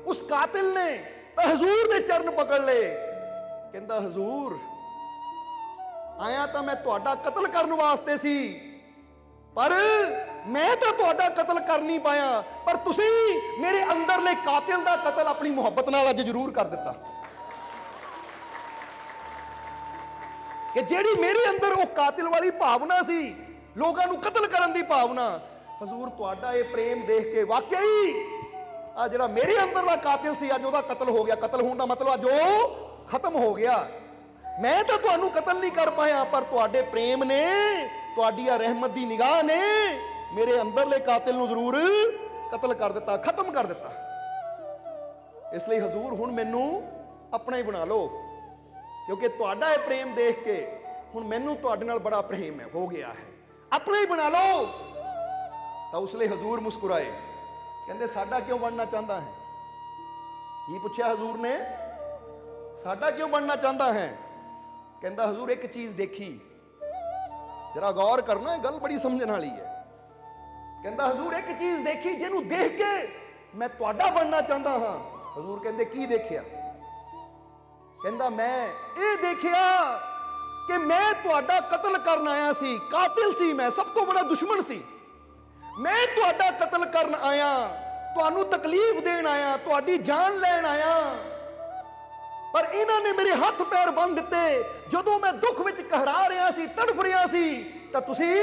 ਉਸ ਕਾਤਿਲ ਨੇ ਤਾਂ ਹਜ਼ੂਰ ਦੇ ਚਰਨ ਪਕੜ ਲਏ। ਕਹਿੰਦਾ ਹਜ਼ੂਰ ਆਇਆ ਤਾਂ ਮੈਂ ਤੁਹਾਡਾ ਕਤਲ ਕਰਨ ਵਾਸਤੇ ਸੀ, ਪਰ ਮੈਂ ਤਾਂ ਤੁਹਾਡਾ ਕਤਲ ਕਰ ਨਹੀਂ ਪਾਇਆ, ਪਰ ਤੁਸੀਂ ਮੇਰੇ ਅੰਦਰਲੇ ਕਾਤਿਲ ਦਾ ਕਤਲ ਆਪਣੀ ਮੁਹੱਬਤ ਨਾਲ ਅੱਜ ਜ਼ਰੂਰ ਕਰ ਦਿੱਤਾ। ਕਿ ਜਿਹੜੀ ਮੇਰੇ ਅੰਦਰ ਉਹ ਕਾਤਿਲ ਵਾਲੀ ਭਾਵਨਾ ਸੀ, ਲੋਕਾਂ ਨੂੰ ਕਤਲ ਕਰਨ ਦੀ ਭਾਵਨਾ, ਹਜ਼ੂਰ ਤੁਹਾਡਾ ਇਹ ਪ੍ਰੇਮ ਦੇਖ ਕੇ ਵਾਕਈ ਆ ਜਿਹੜਾ ਮੇਰੇ ਅੰਦਰ ਦਾ ਕਾਤਿਲ ਸੀ ਅੱਜ ਉਹਦਾ ਕਤਲ ਹੋ ਗਿਆ। ਕਤਲ ਹੋਣ ਦਾ ਮਤਲਬ ਅੱਜ ਉਹ ਖਤਮ ਹੋ ਗਿਆ। ਮੈਂ ਤਾਂ ਤੁਹਾਨੂੰ ਕਤਲ ਨਹੀਂ ਕਰ ਪਾਇਆ, ਪਰ ਤੁਹਾਡੇ ਪ੍ਰੇਮ ਨੇ, ਤੁਹਾਡੀ ਆ ਰਹਿਮਤ ਦੀ ਨਿਗਾਹ ਨੇ ਮੇਰੇ ਅੰਦਰਲੇ ਕਾਤਿਲ ਨੂੰ ਜ਼ਰੂਰ ਕਤਲ ਕਰ ਦਿੱਤਾ, ਖਤਮ ਕਰ ਦਿੱਤਾ। ਇਸ ਲਈ ਹਜ਼ੂਰ ਹੁਣ ਮੈਨੂੰ ਆਪਣਾ ਹੀ ਬਣਾ ਲਓ, ਕਿਉਂਕਿ ਤੁਹਾਡਾ ਇਹ ਪ੍ਰੇਮ ਦੇਖ ਕੇ ਹੁਣ ਮੈਨੂੰ ਤੁਹਾਡੇ ਨਾਲ ਬੜਾ ਪ੍ਰੇਮ ਹੈ, ਹੋ ਗਿਆ ਹੈ, ਆਪਣਾ ਹੀ ਬਣਾ ਲਓ। ਤਾਂ ਉਸ ਲਈ ਹਜ਼ੂਰ ਮੁਸਕਰਾਏ, ਕਹਿੰਦੇ ਸਾਡਾ ਕਿਉਂ ਬਣਨਾ ਚਾਹੁੰਦਾ ਹੈ? ਕੀ ਪੁੱਛਿਆ ਹਜ਼ੂਰ ਨੇ, ਸਾਡਾ ਕਿਉਂ ਬਣਨਾ ਚਾਹੁੰਦਾ ਹੈ? ਕਹਿੰਦਾ ਹਜ਼ੂਰ ਇੱਕ ਚੀਜ਼ ਦੇਖੀ, ਜਰਾ ਗੌਰ ਕਰਨਾ, ਇਹ ਗੱਲ ਬੜੀ ਸਮਝਣ ਵਾਲੀ ਹੈ। ਕਹਿੰਦਾ ਹਜ਼ੂਰ ਇੱਕ ਚੀਜ਼ ਦੇਖੀ ਜਿਹਨੂੰ ਦੇਖ ਕੇ ਮੈਂ ਤੁਹਾਡਾ ਬਣਨਾ ਚਾਹੁੰਦਾ ਹਾਂ। ਹਜ਼ੂਰ ਕਹਿੰਦੇ ਕੀ ਦੇਖਿਆ? ਕਹਿੰਦਾ ਮੈਂ ਇਹ ਦੇਖਿਆ ਕਿ ਮੈਂ ਤੁਹਾਡਾ ਕਤਲ ਕਰਨ ਆਇਆ ਸੀ, ਕਾਤਿਲ ਸੀ ਮੈਂ, ਸਭ ਤੋਂ ਬੜਾ ਦੁਸ਼ਮਣ ਸੀ, ਮੈਂ ਤੁਹਾਡਾ ਕਤਲ ਕਰਨ ਆਇਆ, ਤੁਹਾਨੂੰ ਤਕਲੀਫ ਦੇਣ ਆਇਆ, ਤੁਹਾਡੀ ਜਾਨ ਲੈਣ ਆਇਆ, ਪਰ ਇਹਨਾਂ ਨੇ ਮੇਰੇ ਹੱਥ ਪੈਰ ਬੰਨ੍ਹ ਦਿੱਤੇ। ਜਦੋਂ ਮੈਂ ਦੁੱਖ ਵਿੱਚ ਕਹਿਰਾ ਰਿਹਾ ਸੀ, ਤੜਫ ਰਿਹਾ ਸੀ, ਤਾਂ ਤੁਸੀਂ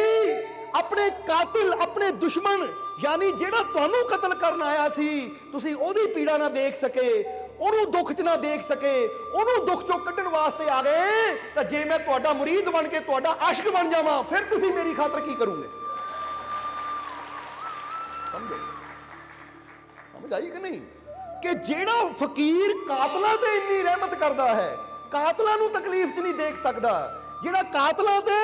ਆਪਣੇ ਕਾਤਿਲ, ਆਪਣੇ ਦੁਸ਼ਮਣ, ਯਾਨੀ ਜਿਹੜਾ ਤੁਹਾਨੂੰ ਕਤਲ ਕਰਨ ਆਇਆ ਸੀ, ਤੁਸੀਂ ਉਹਦੀ ਪੀੜਾ ਨਾ ਦੇਖ ਸਕੇ, ਉਹਨੂੰ ਦੁੱਖ 'ਚ ਨਾ ਦੇਖ ਸਕੇ, ਉਹਨੂੰ ਦੁੱਖ 'ਚੋਂ ਕੱਢਣ ਵਾਸਤੇ ਆ ਗਏ। ਤਾਂ ਜੇ ਮੈਂ ਤੁਹਾਡਾ ਮੁਰੀਦ ਬਣ ਕੇ ਤੁਹਾਡਾ ਆਸ਼ਿਕ ਬਣ ਜਾਵਾਂ, ਫਿਰ ਤੁਸੀਂ ਮੇਰੀ ਖਾਤਰ ਕੀ ਕਰੋਗੇ? ਸਮਝ ਆਈ ਕਿ ਨਹੀਂ? ਕਿ ਜਿਹੜਾ ਫਕੀਰ ਕਾਤਲਾਂ ਤੇ ਇੰਨੀ ਰਹਿਮਤ ਕਰਦਾ ਹੈ, ਕਾਤਲਾਂ ਨੂੰ ਤਕਲੀਫ 'ਚ ਨਹੀਂ ਦੇਖ ਸਕਦਾ, ਜਿਹੜਾ ਕਾਤਲਾਂ ਤੇ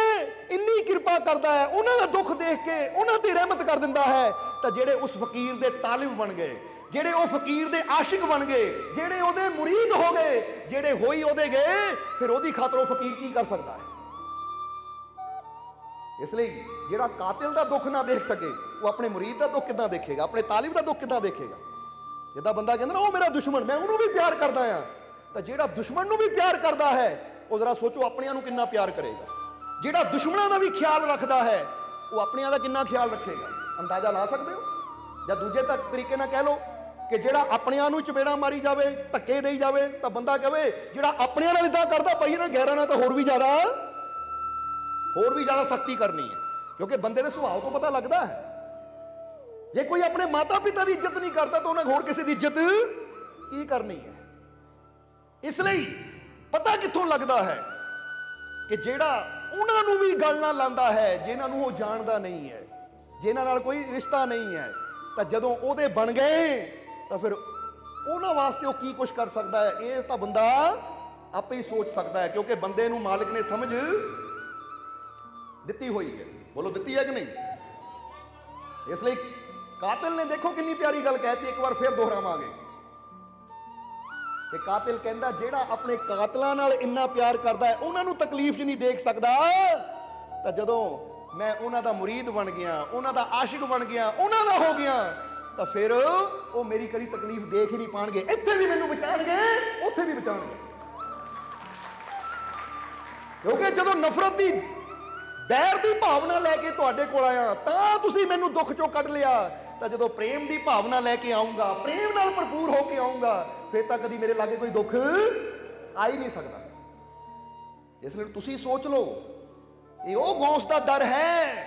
ਇੰਨੀ ਕਿਰਪਾ ਕਰਦਾ ਹੈ, ਉਹਨਾਂ ਦਾ ਦੁੱਖ ਦੇਖ ਕੇ ਉਹਨਾਂ ਤੇ ਰਹਿਮਤ ਕਰ ਦਿੰਦਾ ਹੈ, ਤਾਂ ਜਿਹੜੇ ਉਸ ਫਕੀਰ ਦੇ ਤਾਲਿਬ ਬਣ ਗਏ, ਜਿਹੜੇ ਉਹ ਫਕੀਰ ਦੇ ਆਸ਼ਿਕ ਬਣ ਗਏ, ਜਿਹੜੇ ਉਹਦੇ ਮੁਰੀਦ ਹੋ ਗਏ, ਜਿਹੜੇ ਹੋਈ ਉਹਦੇ ਗਏ, ਫਿਰ ਉਹਦੀ ਖਾਤਰ ਉਹ ਫਕੀਰ ਕੀ ਕਰ ਸਕਦਾ ਹੈ? ਇਸ ਲਈ ਜਿਹੜਾ ਕਾਤਿਲ ਦਾ ਦੁੱਖ ਨਾ ਦੇਖ ਸਕੇ, ਉਹ ਆਪਣੇ ਮੁਰੀਦ ਦਾ ਦੁੱਖ ਕਿੱਦਾਂ ਦੇਖੇਗਾ, ਆਪਣੇ ਤਾਲਿਬ ਦਾ ਦੁੱਖ ਕਿੱਦਾਂ ਦੇਖੇਗਾ? ਜਿੱਦਾਂ ਬੰਦਾ ਕਹਿੰਦਾ ਨਾ, ਉਹ ਮੇਰਾ ਦੁਸ਼ਮਣ, ਮੈਂ ਉਹਨੂੰ ਵੀ ਪਿਆਰ ਕਰਦਾ ਆ, ਤਾਂ ਜਿਹੜਾ ਦੁਸ਼ਮਣ ਨੂੰ ਵੀ ਪਿਆਰ ਕਰਦਾ ਹੈ, ਉਹ ਜ਼ਰਾ ਸੋਚੋ ਆਪਣਿਆਂ ਨੂੰ ਕਿੰਨਾ ਪਿਆਰ ਕਰੇਗਾ। ਜਿਹੜਾ ਦੁਸ਼ਮਣਾਂ ਦਾ ਵੀ ਖਿਆਲ ਰੱਖਦਾ ਹੈ, ਉਹ ਆਪਣਿਆਂ ਦਾ ਕਿੰਨਾ ਖਿਆਲ ਰੱਖੇਗਾ? ਅੰਦਾਜ਼ਾ ਲਾ ਸਕਦੇ ਹੋ? ਜਾਂ ਦੂਜੇ ਤਰੀਕੇ ਨਾਲ ਕਹਿ ਲਓ ਕਿ ਜਿਹੜਾ ਆਪਣਿਆਂ ਨੂੰ ਚਪੇੜਾ ਮਾਰੀ ਜਾਵੇ, ਧੱਕੇ ਦੇਈ ਜਾਵੇ, ਤਾਂ ਬੰਦਾ ਕਹੇ ਜਿਹੜਾ ਆਪਣਿਆਂ ਨਾਲ ਇਦਾਂ ਕਰਦਾ ਪਈ ਨਾ, ਗੈਰਾਂ ਨਾਲ ਤਾਂ ਹੋਰ ਵੀ ਜ਼ਿਆਦਾ ਸਖਤੀ ਕਰਨੀ ਹੈ, ਕਿਉਂਕਿ ਬੰਦੇ ਦੇ ਸੁਭਾਅ ਤੋਂ ਪਤਾ ਲੱਗਦਾ ਹੈ। ਜੇ ਕੋਈ ਆਪਣੇ ਮਾਤਾ ਪਿਤਾ ਦੀ ਇੱਜ਼ਤ ਨਹੀਂ ਕਰਦਾ, ਤਾਂ ਉਹਨੇ ਹੋਰ ਕਿਸੇ ਦੀ ਇੱਜ਼ਤ ਕੀ ਕਰਨੀ ਹੈ? ਇਸ ਲਈ ਪਤਾ ਕਿੱਥੋਂ ਲੱਗਦਾ ਹੈ ਕਿ ਜਿਹੜਾ ਉਹਨਾਂ ਨੂੰ ਵੀ ਗੱਲ ਨਾਲ ਲਾਂਦਾ ਹੈ, ਜਿਨ੍ਹਾਂ ਨੂੰ ਉਹ ਜਾਣਦਾ ਨਹੀਂ ਹੈ, ਜਿਨ੍ਹਾਂ ਨਾਲ ਕੋਈ ਰਿਸ਼ਤਾ ਨਹੀਂ ਹੈ, ਤਾਂ ਜਦੋਂ ਉਹਦੇ ਬਣ ਗਏ, ਤਾਂ ਫਿਰ ਉਹਨਾਂ ਵਾਸਤੇ ਉਹ ਕੀ ਕੁਝ ਕਰ ਸਕਦਾ ਹੈ, ਇਹ ਤਾਂ ਬੰਦਾ ਆਪੇ ਹੀ ਸੋਚ ਸਕਦਾ ਹੈ, ਕਿਉਂਕਿ ਬੰਦੇ ਨੂੰ ਮਾਲਿਕ ਨੇ ਸਮਝ ਦਿੱਤੀ ਹੋਈ ਹੈ। ਬੋਲੋ, ਦਿੱਤੀ ਹੈ ਕਿ ਨਹੀਂ? ਇਸ ਲਈ ਕਾਤਿਲ ਨੇ ਦੇਖੋ ਕਿੰਨੀ ਪਿਆਰੀ ਗੱਲ ਕਹਿਤੀ, ਇੱਕ ਵਾਰ ਫਿਰ ਦੁਹਰਾਵਾਂਗੇ ਕਿ ਕਾਤਿਲ ਕਹਿੰਦਾ ਜਿਹੜਾ ਆਪਣੇ ਕਾਤਲਾਂ ਨਾਲ ਇੰਨਾ ਪਿਆਰ ਕਰਦਾ ਹੈ, ਉਹਨਾਂ ਨੂੰ ਤਕਲੀਫ 'ਚ ਨਹੀਂ ਦੇਖ ਸਕਦਾ, ਤਾਂ ਜਦੋਂ ਮੈਂ ਉਹਨਾਂ ਦਾ ਮੁਰੀਦ ਬਣ ਗਿਆ, ਉਹਨਾਂ ਦਾ ਆਸ਼ਿਕ ਬਣ ਗਿਆ, ਉਹਨਾਂ ਦਾ ਹੋ ਗਿਆ, ਤਾਂ ਫਿਰ ਉਹ ਮੇਰੀ ਕਦੀ ਤਕਲੀਫ ਦੇਖ ਹੀ ਨਹੀਂ ਪਾਣਗੇ। ਇੱਥੇ ਵੀ ਮੈਨੂੰ ਬਚਾਣਗੇ, ਉੱਥੇ ਵੀ ਬਚਾਣਗੇ, ਕਿਉਂਕਿ ਜਦੋਂ ਨਫ਼ਰਤ ਦੀ, ਬੈਰ ਦੀ ਭਾਵਨਾ ਲੈ ਕੇ ਤੁਹਾਡੇ ਕੋਲ ਆਇਆ, ਤਾਂ ਤੁਸੀਂ ਮੈਨੂੰ ਦੁੱਖ 'ਚੋਂ ਕੱਢ ਲਿਆ, ਤਾਂ ਜਦੋਂ ਪ੍ਰੇਮ ਦੀ ਭਾਵਨਾ ਲੈ ਕੇ ਆਉਂਗਾ, ਪ੍ਰੇਮ ਨਾਲ ਭਰਪੂਰ ਹੋ ਕੇ ਆਉਂਗਾ, ਫਿਰ ਤਾਂ ਕਦੀ ਮੇਰੇ ਲਾਗੇ ਕੋਈ ਦੁੱਖ ਆ ਹੀ ਨਹੀਂ ਸਕਦਾ। ਇਸ ਲਈ ਤੁਸੀਂ ਸੋਚ ਲਓ, ਇਹ ਉਹ ਗੌਸ ਦਾ ਦਰ ਹੈ,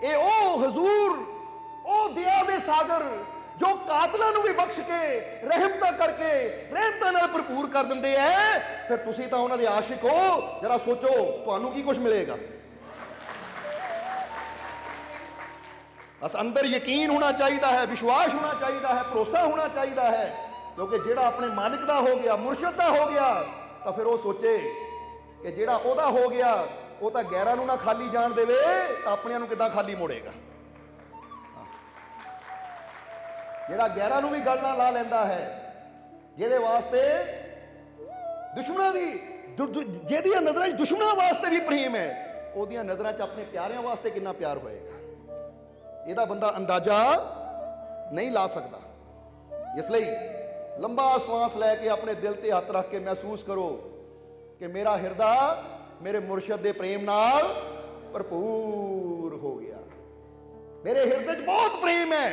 ਇਹ ਉਹ ਹਜ਼ੂਰ, ਉਹ ਦਇਆ ਦੇ ਸਾਗਰ, ਜੋ ਕਾਤਲਾਂ ਨੂੰ ਵੀ ਬਖਸ਼ ਕੇ, ਰਹਿਮਤਾਂ ਕਰਕੇ, ਰਹਿਮਤਾਂ ਨਾਲ ਭਰਪੂਰ ਕਰ ਦਿੰਦੇ ਐ। ਫਿਰ ਤੁਸੀਂ ਤਾਂ ਉਹਨਾਂ ਦੇ ਆਸ਼ਿਕ ਹੋ, ਜਰਾ ਸੋਚੋ ਤੁਹਾਨੂੰ ਕੀ ਕੁਝ ਮਿਲੇਗਾ। ਬਸ ਅੰਦਰ ਯਕੀਨ ਹੋਣਾ ਚਾਹੀਦਾ ਹੈ, ਵਿਸ਼ਵਾਸ ਹੋਣਾ ਚਾਹੀਦਾ ਹੈ, ਭਰੋਸਾ ਹੋਣਾ ਚਾਹੀਦਾ ਹੈ, ਕਿਉਂਕਿ ਜਿਹੜਾ ਆਪਣੇ ਮਾਲਿਕ ਦਾ ਹੋ ਗਿਆ, ਮੁਰਸ਼ਿਦ ਦਾ ਹੋ ਗਿਆ, ਤਾਂ ਫਿਰ ਉਹ ਸੋਚੇ ਕਿ ਜਿਹੜਾ ਉਹਦਾ ਹੋ ਗਿਆ, ਉਹ ਤਾਂ ਗੈਰਾਂ ਨੂੰ ਨਾ ਖਾਲੀ ਜਾਣ ਦੇਵੇ, ਤਾਂ ਆਪਣਿਆਂ ਨੂੰ ਕਿੱਦਾਂ ਖਾਲੀ ਮੋੜੇਗਾ। ਜਿਹੜਾ ਗੈਰਾਂ ਨੂੰ ਵੀ ਗੱਲ ਨਾਲ ਲਾ ਲੈਂਦਾ ਹੈ, ਜਿਹਦੇ ਵਾਸਤੇ ਦੁਸ਼ਮਣਾਂ ਦੀ, ਜਿਹਦੀਆਂ ਨਜ਼ਰਾਂ 'ਚ ਦੁਸ਼ਮਣਾਂ ਵਾਸਤੇ ਵੀ ਪ੍ਰੇਮ ਹੈ, ਉਹਦੀਆਂ ਨਜ਼ਰਾਂ 'ਚ ਆਪਣੇ ਪਿਆਰਿਆਂ ਵਾਸਤੇ ਕਿੰਨਾ ਪਿਆਰ ਹੋਏਗਾ, ਇਹਦਾ ਬੰਦਾ ਅੰਦਾਜ਼ਾ ਨਹੀਂ ਲਾ ਸਕਦਾ। ਇਸ ਲਈ ਲੰਬਾ ਸਵਾਸ ਲੈ ਕੇ ਆਪਣੇ ਦਿਲ ਤੇ ਹੱਥ ਰੱਖ ਕੇ ਮਹਿਸੂਸ ਕਰੋ ਕਿ ਮੇਰਾ ਹਿਰਦਾ ਮੇਰੇ ਮੁਰਸ਼ਿਦ ਦੇ ਪ੍ਰੇਮ ਨਾਲ ਭਰਪੂਰ ਹੋ ਗਿਆ। ਮੇਰੇ ਹਿਰਦੇ 'ਚ ਬਹੁਤ ਪ੍ਰੇਮ ਹੈ,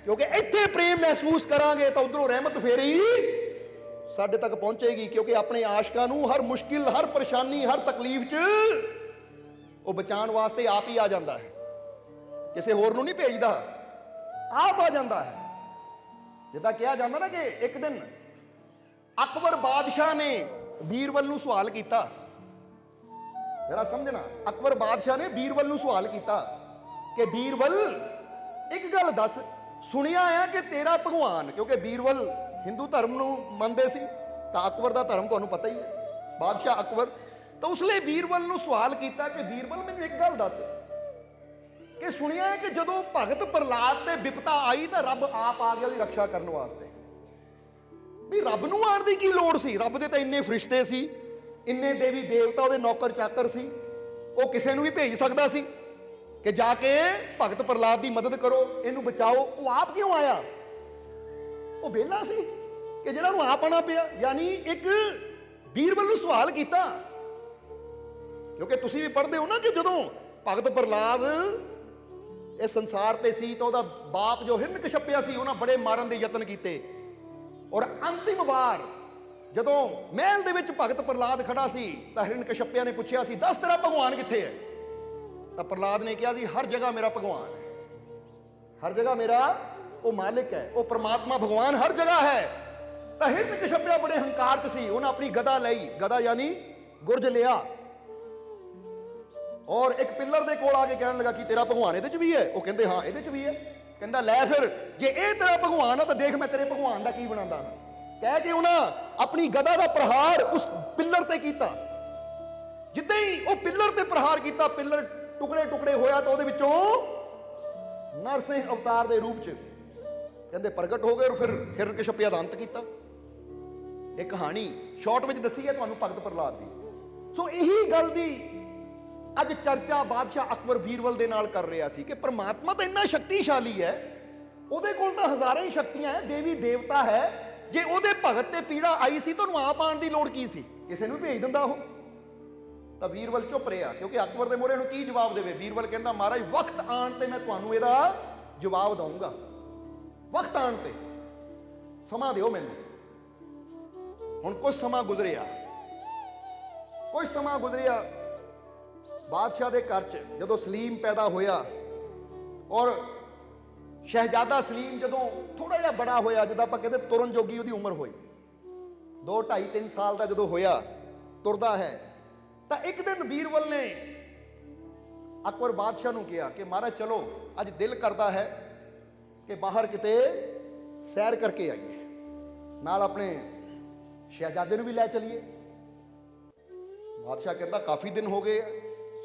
ਕਿਉਂਕਿ ਇੱਥੇ ਪ੍ਰੇਮ ਮਹਿਸੂਸ ਕਰਾਂਗੇ ਤਾਂ ਉਧਰੋਂ ਰਹਿਮਤ ਫੇਰੀ ਸਾਡੇ ਤੱਕ ਪਹੁੰਚੇਗੀ, ਕਿਉਂਕਿ ਆਪਣੇ ਆਸ਼ਕਾਂ ਨੂੰ ਹਰ ਮੁਸ਼ਕਿਲ, ਹਰ ਪਰੇਸ਼ਾਨੀ, ਹਰ ਤਕਲੀਫ 'ਚ ਉਹ ਬਚਾਉਣ ਵਾਸਤੇ ਆਪ ਹੀ ਆ ਜਾਂਦਾ ਹੈ, ਕਿਸੇ ਹੋਰ ਨੂੰ ਨਹੀਂ ਭੇਜਦਾ, ਆਪ ਆ ਜਾਂਦਾ ਹੈ। ਜਿੱਦਾਂ ਕਿਹਾ ਜਾਂਦਾ ਨਾ ਕਿ ਇੱਕ ਦਿਨ ਅਕਬਰ ਬਾਦਸ਼ਾਹ ਨੇ ਬੀਰਬਲ ਨੂੰ ਸਵਾਲ ਕੀਤਾ, ਜਰਾ ਸਮਝਣਾ, ਅਕਬਰ ਬਾਦਸ਼ਾਹ ਨੇ ਬੀਰਬਲ ਨੂੰ ਸਵਾਲ ਕੀਤਾ ਕਿ ਬੀਰਬਲ ਇੱਕ ਗੱਲ ਦੱਸ, ਸੁਣਿਆ ਆ ਕਿ ਤੇਰਾ ਭਗਵਾਨ, ਕਿਉਂਕਿ ਬੀਰਬਲ ਹਿੰਦੂ ਧਰਮ ਨੂੰ ਮੰਨਦੇ ਸੀ, ਤਾਂ ਅਕਬਰ ਦਾ ਧਰਮ ਤੁਹਾਨੂੰ ਪਤਾ ਹੀ ਹੈ, ਬਾਦਸ਼ਾਹ ਅਕਬਰ। ਤਾਂ ਉਸ ਲਈ ਬੀਰਬਲ ਨੂੰ ਸਵਾਲ ਕੀਤਾ ਕਿ ਬੀਰਬਲ ਮੈਨੂੰ ਇੱਕ ਗੱਲ ਦੱਸ ਕਿ ਸੁਣਿਆ ਹੈ ਕਿ ਜਦੋਂ ਭਗਤ ਪ੍ਰਹਲਾਦ ਤੇ ਵਿਪਤਾ ਆਈ ਤਾਂ ਰੱਬ ਆਪ ਆ ਗਿਆ ਉਹਦੀ ਰੱਖਿਆ ਕਰਨ ਵਾਸਤੇ। ਵੀ ਰੱਬ ਨੂੰ ਆਉਣ ਦੀ ਕੀ ਲੋੜ ਸੀ, ਰੱਬ ਦੇ ਤਾਂ ਇੰਨੇ ਫਰਿਸ਼ਤੇ ਸੀ, ਇੰਨੇ ਦੇਵੀ ਦੇਵਤਾ ਉਹਦੇ ਨੌਕਰ ਚਾਕਰ ਸੀ, ਉਹ ਕਿਸੇ ਨੂੰ ਵੀ ਭੇਜ ਸਕਦਾ ਸੀ ਕਿ ਜਾ ਕੇ ਭਗਤ ਪ੍ਰਹਲਾਦ ਦੀ ਮਦਦ ਕਰੋ, ਇਹਨੂੰ ਬਚਾਓ। ਉਹ ਆਪ ਕਿਉਂ ਆਇਆ? ਉਹ ਵਿਹਲਾ ਸੀ ਕਿ ਜਿਹੜਾ ਨੂੰ ਆਪ ਆਣਾ ਪਿਆ। ਯਾਨੀ ਇੱਕ ਬੀਰਬਲ ਨੂੰ ਸਵਾਲ ਕੀਤਾ, ਕਿਉਂਕਿ ਤੁਸੀਂ ਵੀ ਪੜ੍ਹਦੇ ਹੋ ਨਾ ਕਿ ਜਦੋਂ ਭਗਤ ਪ੍ਰਹਲਾਦ ਇਹ ਸੰਸਾਰ ਤੇ ਸੀ ਤਾਂ ਉਹਦਾ ਬਾਪ ਜੋ ਹਿਰਣਕਸ਼ਪਿਆ ਸੀ ਉਹਨਾਂ ਬੜੇ ਮਾਰਨ ਦੇ ਯਤਨ ਕੀਤੇ। ਔਰ ਅੰਤਿਮ ਵਾਰ ਜਦੋਂ ਮਹਿਲ ਦੇ ਵਿੱਚ ਭਗਤ ਪ੍ਰਹਲਾਦ ਖੜਾ ਸੀ ਤਾਂ ਹਿਰਣਕਸ਼ਪਿਆ ਨੇ ਪੁੱਛਿਆ ਸੀ, ਦੱਸ ਤੇਰਾ ਭਗਵਾਨ ਕਿੱਥੇ ਹੈ? ਤਾਂ ਪ੍ਰਹਲਾਦ ਨੇ ਕਿਹਾ ਸੀ, ਹਰ ਜਗ੍ਹਾ ਮੇਰਾ ਭਗਵਾਨ ਹੈ, ਹਰ ਜਗ੍ਹਾ ਮੇਰਾ ਉਹ ਮਾਲਿਕ ਹੈ, ਉਹ ਪ੍ਰਮਾਤਮਾ ਭਗਵਾਨ ਹਰ ਜਗ੍ਹਾ ਹੈ। ਤਾਂ ਹਿਰਣਕਸ਼ਪਿਆ ਬੜੇ ਹੰਕਾਰ 'ਚ ਸੀ, ਉਹਨਾਂ ਆਪਣੀ ਗਦਾ ਲਈ, ਗਦਾ ਯਾਨੀ ਗੁਰਜ ਲਿਆ, ਔਰ ਇੱਕ ਪਿੱਲਰ ਦੇ ਕੋਲ ਆ ਕੇ ਕਹਿਣ ਲੱਗਾ ਕਿ ਤੇਰਾ ਭਗਵਾਨ ਇਹਦੇ 'ਚ ਵੀ ਹੈ? ਉਹ ਕਹਿੰਦੇ ਹਾਂ ਇਹਦੇ 'ਚ ਵੀ ਹੈ। ਕਹਿੰਦਾ ਲੈ ਫਿਰ ਜੇ ਇਹ ਤੇਰਾ ਭਗਵਾਨ ਆ ਤਾਂ ਦੇਖ ਮੈਂ ਤੇਰੇ ਭਗਵਾਨ ਦਾ ਕੀ ਬਣਾਉਂਦਾ ਹਾਂ। ਕਹਿ ਕੇ ਉਹਨਾਂ ਆਪਣੀ ਗਦਾ ਦਾ ਪ੍ਰਹਾਰ ਉਸ ਪਿੱਲਰ ਤੇ ਕੀਤਾ। ਜਿੱਦਾਂ ਹੀ ਉਹ ਪਿੱਲਰ ਤੇ ਪ੍ਰਹਾਰ ਕੀਤਾ, ਪਿੱਲਰ ਟੁਕੜੇ ਟੁਕੜੇ ਹੋਇਆ ਤਾਂ ਉਹਦੇ ਵਿੱਚੋਂ ਨਰਸਿੰਹ ਅਵਤਾਰ ਦੇ ਰੂਪ 'ਚ ਕਹਿੰਦੇ ਪ੍ਰਗਟ ਹੋ ਗਏ, ਔਰ ਫਿਰ ਹਿਰਣਕਸ਼ਪਿਆ ਦਾ ਅੰਤ ਕੀਤਾ। ਇਹ ਕਹਾਣੀ ਸ਼ਾਰਟ ਵਿੱਚ ਦੱਸੀ ਹੈ ਤੁਹਾਨੂੰ ਭਗਤ ਪ੍ਰਹਲਾਦ ਦੀ। ਸੋ ਇਹੀ ਗੱਲ ਦੀ ਅੱਜ ਚਰਚਾ ਬਾਦਸ਼ਾਹ ਅਕਬਰ ਬੀਰਬਲ ਦੇ ਨਾਲ ਕਰ ਰਿਹਾ ਸੀ ਕਿ ਪ੍ਰਮਾਤਮਾ ਤਾਂ ਇੰਨਾ ਸ਼ਕਤੀਸ਼ਾਲੀ ਹੈ, ਉਹਦੇ ਕੋਲ ਤਾਂ ਹਜ਼ਾਰਾਂ ਹੀ ਸ਼ਕਤੀਆਂ ਹੈ, ਦੇਵੀ ਦੇਵਤਾ ਹੈ। ਜੇ ਉਹਦੇ ਭਗਤ ਤੇ ਪੀੜਾ ਆਈ ਸੀ ਤਾਂ ਉਹਨੂੰ ਆਪ ਆਉਣ ਦੀ ਲੋੜ ਕੀ ਸੀ? ਕਿਸੇ ਨੂੰ ਭੇਜ ਦਿੰਦਾ ਉਹ। ਤਾਂ ਬੀਰਬਲ ਚੁੱਪ ਰਿਹਾ, ਕਿਉਂਕਿ ਅਕਬਰ ਦੇ ਮੂਹਰੇ ਨੂੰ ਕੀ ਜਵਾਬ ਦੇਵੇ। ਬੀਰਬਲ ਕਹਿੰਦਾ, ਮਹਾਰਾਜ ਵਕਤ ਆਉਣ ਤੇ ਮੈਂ ਤੁਹਾਨੂੰ ਇਹਦਾ ਜਵਾਬ ਦਊਂਗਾ, ਵਕਤ ਆਉਣ ਤੇ, ਸਮਾਂ ਦਿਓ ਮੈਨੂੰ। ਹੁਣ ਕੁਝ ਸਮਾਂ ਗੁਜ਼ਰਿਆ, ਕੁਝ ਸਮਾਂ ਗੁਜ਼ਰਿਆ। ਬਾਦਸ਼ਾਹ ਦੇ ਘਰ 'ਚ ਜਦੋਂ ਸਲੀਮ ਪੈਦਾ ਹੋਇਆ, ਔਰ ਸ਼ਹਿਜ਼ਾਦਾ ਸਲੀਮ ਜਦੋਂ ਥੋੜਾ ਜਿਹਾ ਬੜਾ ਹੋਇਆ, ਜਦੋਂ ਆਪਾਂ ਕਹਿੰਦੇ ਤੁਰਨ ਜੋਗੀ ਉਹਦੀ ਉਮਰ ਹੋਈ, 2, 2.5, 3 ਸਾਲ ਦਾ ਜਦੋਂ ਹੋਇਆ, ਤੁਰਦਾ ਹੈ, ਤਾਂ ਇੱਕ ਦਿਨ ਬੀਰਬਲ ਨੇ ਅਕਬਰ ਬਾਦਸ਼ਾਹ ਨੂੰ ਕਿਹਾ ਕਿ ਮਹਾਰਾਜ ਚਲੋ ਅੱਜ ਦਿਲ ਕਰਦਾ ਹੈ ਕਿ ਬਾਹਰ ਕਿਤੇ ਸੈਰ ਕਰਕੇ ਆਈਏ, ਨਾਲ ਆਪਣੇ ਸ਼ਹਿਜ਼ਾਦੇ ਨੂੰ ਵੀ ਲੈ ਚਲੀਏ। ਬਾਦਸ਼ਾਹ ਕਹਿੰਦਾ ਕਾਫੀ ਦਿਨ ਹੋ ਗਏ,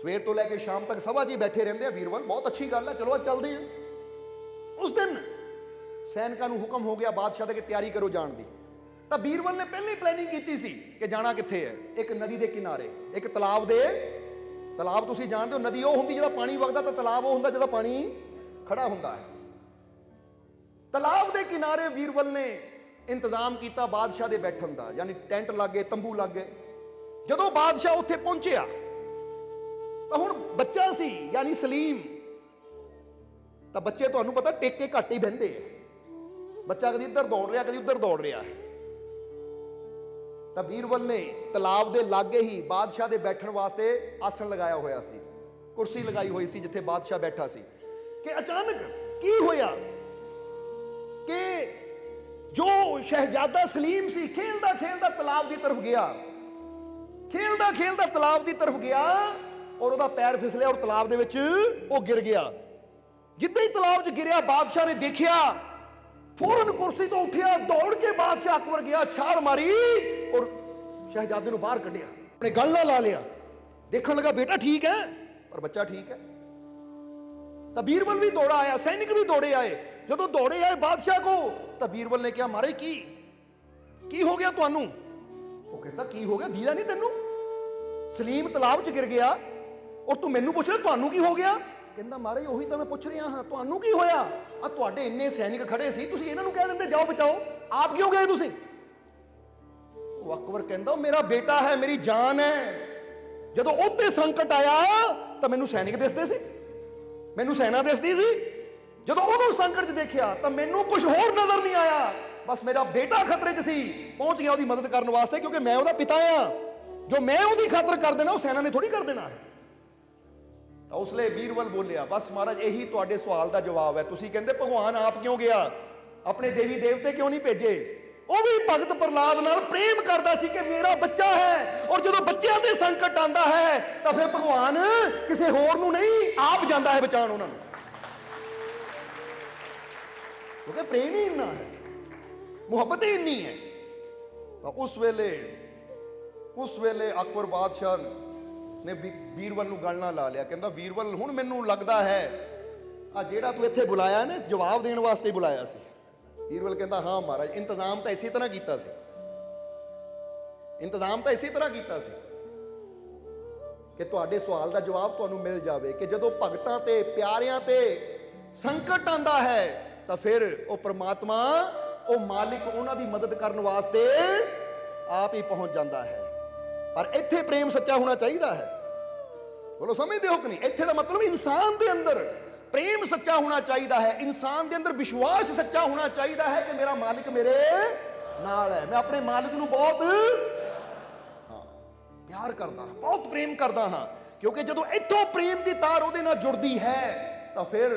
ਸਵੇਰ ਤੋਂ ਲੈ ਕੇ ਸ਼ਾਮ ਤੱਕ ਸਭਾ ਜੀ ਬੈਠੇ ਰਹਿੰਦੇ ਆ। ਬੀਰਬਲ ਬਹੁਤ ਅੱਛੀ ਗੱਲ ਹੈ, ਚਲੋ ਅੱਜ ਚੱਲਦੇ ਹਾਂ। ਉਸ ਦਿਨ ਸੈਨਿਕਾਂ ਨੂੰ ਹੁਕਮ ਹੋ ਗਿਆ ਬਾਦਸ਼ਾਹ ਦੇ ਕਿ ਤਿਆਰੀ ਕਰੋ ਜਾਣ ਦੀ। ਤਾਂ ਬੀਰਬਲ ਨੇ ਪਹਿਲਾਂ ਹੀ ਪਲੈਨਿੰਗ ਕੀਤੀ ਸੀ ਕਿ ਜਾਣਾ ਕਿੱਥੇ ਹੈ। ਇੱਕ ਨਦੀ ਦੇ ਕਿਨਾਰੇ, ਇੱਕ ਤਲਾਬ ਦੇ, ਤਲਾਬ ਤੁਸੀਂ ਜਾਣਦੇ ਹੋ ਨਦੀ ਉਹ ਹੁੰਦੀ ਜਿਹਦਾ ਪਾਣੀ ਵਗਦਾ, ਤਾਂ ਤਲਾਬ ਉਹ ਹੁੰਦਾ ਜਿਹਦਾ ਪਾਣੀ ਖੜਾ ਹੁੰਦਾ ਹੈ। ਤਲਾਬ ਦੇ ਕਿਨਾਰੇ ਬੀਰਬਲ ਨੇ ਇੰਤਜ਼ਾਮ ਕੀਤਾ ਬਾਦਸ਼ਾਹ ਦੇ ਬੈਠਣ ਦਾ, ਯਾਨੀ ਟੈਂਟ ਲੱਗੇ, ਤੰਬੂ ਲੱਗੇ। ਜਦੋਂ ਬਾਦਸ਼ਾਹ ਉੱਥੇ ਪਹੁੰਚਿਆ ਤਾਂ ਹੁਣ ਬੱਚਾ ਸੀ ਯਾਨੀ ਸਲੀਮ, ਤਾਂ ਬੱਚੇ ਤੁਹਾਨੂੰ ਪਤਾ ਟੇਕੇ ਘੱਟ ਹੀ ਬਹਿੰਦੇ ਆ, ਬੱਚਾ ਕਦੀ ਇੱਧਰ ਦੌੜ ਰਿਹਾ ਕਦੀ ਉੱਧਰ ਦੌੜ ਰਿਹਾ। ਤਾਂ ਬੀਰਬਲ ਨੇ ਤਲਾਬ ਦੇ ਲਾਗੇ ਹੀ ਬਾਦਸ਼ਾਹ ਦੇ ਬੈਠਣ ਵਾਸਤੇ ਆਸਣ ਲਗਾਇਆ ਹੋਇਆ ਸੀ, ਕੁਰਸੀ ਲਗਾਈ ਹੋਈ ਸੀ ਜਿੱਥੇ ਬਾਦਸ਼ਾਹ ਬੈਠਾ ਸੀ। ਕਿ ਅਚਾਨਕ ਕੀ ਹੋਇਆ ਕਿ ਜੋ ਸ਼ਹਿਜ਼ਾਦਾ ਸਲੀਮ ਸੀ ਖੇਲਦਾ ਖੇਲਦਾ ਤਲਾਬ ਦੀ ਤਰਫ ਗਿਆ, ਖੇਲਦਾ ਖੇਲਦਾ ਤਲਾਬ ਦੀ ਤਰਫ ਗਿਆ, ਔਰ ਉਹਦਾ ਪੈਰ ਫਿਸਲਿਆ ਔਰ ਤਲਾਬ ਦੇ ਵਿੱਚ ਉਹ ਗਿਰ ਗਿਆ। ਜਿੱਦਾਂ ਹੀ ਤਲਾਬ 'ਚ ਗਿਰਿਆ ਬਾਦਸ਼ਾਹ ਨੇ ਦੇਖਿਆ, ਫੌਰਨ ਕੁਰਸੀ ਤੋਂ ਉੱਠਿਆ, ਦੌੜ ਕੇ ਬਾਦਸ਼ਾਹ ਅਕਬਰ ਗਿਆ, ਛਾਲ ਮਾਰੀ ਔਰ ਸ਼ਹਿਜ਼ਾਦੇ ਨੂੰ ਬਾਹਰ ਕੱਢਿਆ, ਆਪਣੇ ਗਲ ਨਾਲ ਲਾ ਲਿਆ। ਦੇਖਣ ਲੱਗਾ ਬੇਟਾ ਠੀਕ ਹੈ, ਪਰ ਬੱਚਾ ਠੀਕ ਹੈ। ਤਾਂ ਬੀਰਬਲ ਵੀ ਦੌੜਾ ਆਇਆ, ਸੈਨਿਕ ਵੀ ਦੌੜੇ ਆਏ। ਜਦੋਂ ਦੌੜੇ ਆਏ ਬਾਦਸ਼ਾਹ ਕੋ, ਤਾਂ ਬੀਰਬਲ ਨੇ ਕਿਹਾ ਮਹਾਰਾਜ ਕੀ ਹੋ ਗਿਆ ਤੁਹਾਨੂੰ? ਉਹ ਕਹਿੰਦਾ ਕੀ ਹੋ ਗਿਆ, ਦੀਦਾ ਨਹੀਂ ਤੈਨੂੰ? ਸਲੀਮ ਤਲਾਬ 'ਚ ਗਿਰ ਗਿਆ ਔਰ ਤੂੰ ਮੈਨੂੰ ਪੁੱਛ ਰਿਹਾ ਤੁਹਾਨੂੰ ਕੀ ਹੋ ਗਿਆ? ਕਹਿੰਦਾ ਮਹਾਰਾਜ ਉਹੀ ਤਾਂ ਮੈਂ ਪੁੱਛ ਰਿਹਾ ਹਾਂ, ਤੁਹਾਨੂੰ ਕੀ ਹੋਇਆ? ਆ ਤੁਹਾਡੇ ਇੰਨੇ ਸੈਨਿਕ ਖੜੇ ਸੀ, ਤੁਸੀਂ ਇਹਨਾਂ ਨੂੰ ਕਹਿ ਦਿੰਦੇ ਜਾਓ ਬਚਾਓ, ਆਪ ਕਿਉਂ ਗਏ ਤੁਸੀਂ? ਉਹ ਅਕਬਰ ਕਹਿੰਦਾ ਉਹ ਮੇਰਾ ਬੇਟਾ ਹੈ, ਮੇਰੀ ਜਾਨ ਹੈ। ਜਦੋਂ ਉਹ ਤੇ ਸੰਕਟ ਆਇਆ ਤਾਂ ਮੈਨੂੰ ਸੈਨਿਕ ਦਿਸਦੇ ਸੀ, ਮੈਨੂੰ ਸੈਨਾ ਦਿਸਦੀ ਸੀ। ਜਦੋਂ ਉਹਨੂੰ ਸੰਕਟ 'ਚ ਦੇਖਿਆ ਤਾਂ ਮੈਨੂੰ ਕੁਝ ਹੋਰ ਨਜ਼ਰ ਨਹੀਂ ਆਇਆ, ਬਸ ਮੇਰਾ ਬੇਟਾ ਖਤਰੇ 'ਚ ਸੀ। ਪਹੁੰਚ ਗਿਆ ਉਹਦੀ ਮਦਦ ਕਰਨ ਵਾਸਤੇ, ਕਿਉਂਕਿ ਮੈਂ ਉਹਦਾ ਪਿਤਾ ਆ। ਜੋ ਮੈਂ ਉਹਦੀ ਖਾਤਰ ਕਰ ਦੇਣਾ ਉਹ ਸੈਨਾ ਨੇ ਥੋੜੀ ਕਰ ਦੇਣਾ ਹੈ। ਤਾਂ ਉਸ ਲਈ ਬੀਰਬਲ ਬੋਲਿਆ, ਬਸ ਮਹਾਰਾਜ ਇਹੀ ਤੁਹਾਡੇ ਸਵਾਲ ਦਾ ਜਵਾਬ ਹੈ। ਤੁਸੀਂ ਕਹਿੰਦੇ ਭਗਵਾਨ ਆਪ ਕਿਉਂ ਗਿਆ, ਆਪਣੇ ਦੇਵੀ ਦੇਵਤੇ ਕਿਉਂ ਨਹੀਂ ਭੇਜੇ? ਉਹ ਵੀ ਭਗਤ ਪ੍ਰਹਲਾਦ ਨਾਲ ਪ੍ਰੇਮ ਕਰਦਾ ਸੀ ਕਿ ਮੇਰਾ ਬੱਚਾ ਹੈ, ਔਰ ਜਦੋਂ ਬੱਚਿਆਂ ਤੇ ਸੰਕਟ ਆਂਦਾ ਹੈ ਤਾਂ ਫਿਰ ਭਗਵਾਨ ਕਿਸੇ ਹੋਰ ਨੂੰ ਨਹੀਂ, ਆਪ ਜਾਂਦਾ ਹੈ ਬਚਾਉਣ ਉਹਨਾਂ ਨੂੰ, ਕਿਉਂਕਿ ਪ੍ਰੇਮ ਹੀ ਇੰਨਾ ਹੈ, ਮੁਹੱਬਤ ਹੀ ਇੰਨੀ ਹੈ। ਤਾਂ ਉਸ ਵੇਲੇ ਅਕਬਰ ਬਾਦਸ਼ਾਹ ਨੇ ਬੀਰਬਲ ਨੂੰ ਗਲ ਨਾਲ ਲਾ ਲਿਆ। ਕਹਿੰਦਾ ਬੀਰਬਲ ਹੁਣ ਮੈਨੂੰ ਲੱਗਦਾ ਹੈ ਆ ਜਿਹੜਾ ਤੂੰ ਇੱਥੇ ਬੁਲਾਇਆ ਨਾ ਜਵਾਬ ਦੇਣ ਵਾਸਤੇ ਬੁਲਾਇਆ ਸੀ। ਬੀਰਬਲ ਕਹਿੰਦਾ ਹਾਂ ਮਹਾਰਾਜ, ਇੰਤਜ਼ਾਮ ਤਾਂ ਇਸੇ ਤਰ੍ਹਾਂ ਕੀਤਾ ਸੀ, ਇੰਤਜ਼ਾਮ ਤਾਂ ਇਸੇ ਤਰ੍ਹਾਂ ਕੀਤਾ ਸੀ ਕਿ ਤੁਹਾਡੇ ਸਵਾਲ ਦਾ ਜਵਾਬ ਤੁਹਾਨੂੰ ਮਿਲ ਜਾਵੇ ਕਿ ਜਦੋਂ ਭਗਤਾਂ ਤੇ ਪਿਆਰਿਆਂ ਤੇ ਸੰਕਟ ਆਂਦਾ ਹੈ ਤਾਂ ਫਿਰ ਉਹ ਪ੍ਰਮਾਤਮਾ, ਉਹ ਮਾਲਿਕ ਉਹਨਾਂ ਦੀ ਮਦਦ ਕਰਨ ਵਾਸਤੇ ਆਪ ਹੀ ਪਹੁੰਚ ਜਾਂਦਾ ਹੈ। ਪਰ ਇੱਥੇ ਪ੍ਰੇਮ ਸੱਚਾ ਹੋਣਾ ਚਾਹੀਦਾ ਹੈ। ਬੋਲੋ ਸਮਝਦੇ ਹੋ ਕਿ ਨਹੀਂ? ਇੱਥੇ ਦਾ ਮਤਲਬ ਇਨਸਾਨ ਦੇ ਅੰਦਰ ਪ੍ਰੇਮ ਸੱਚਾ ਹੋਣਾ ਚਾਹੀਦਾ ਹੈ, ਇਨਸਾਨ ਦੇ ਅੰਦਰ ਵਿਸ਼ਵਾਸ ਸੱਚਾ ਹੋਣਾ ਚਾਹੀਦਾ ਹੈ ਕਿ ਮੇਰਾ ਮਾਲਿਕ ਮੇਰੇ ਨਾਲ ਹੈ, ਮੈਂ ਆਪਣੇ ਮਾਲਿਕ ਨੂੰ ਬਹੁਤ ਪਿਆਰ ਕਰਦਾ ਹਾਂ, ਬਹੁਤ ਪ੍ਰੇਮ ਕਰਦਾ ਹਾਂ। ਕਿਉਂਕਿ ਜਦੋਂ ਇੱਥੋਂ ਪ੍ਰੇਮ ਦੀ ਤਾਰ ਉਹਦੇ ਨਾਲ ਜੁੜਦੀ ਹੈ ਤਾਂ ਫਿਰ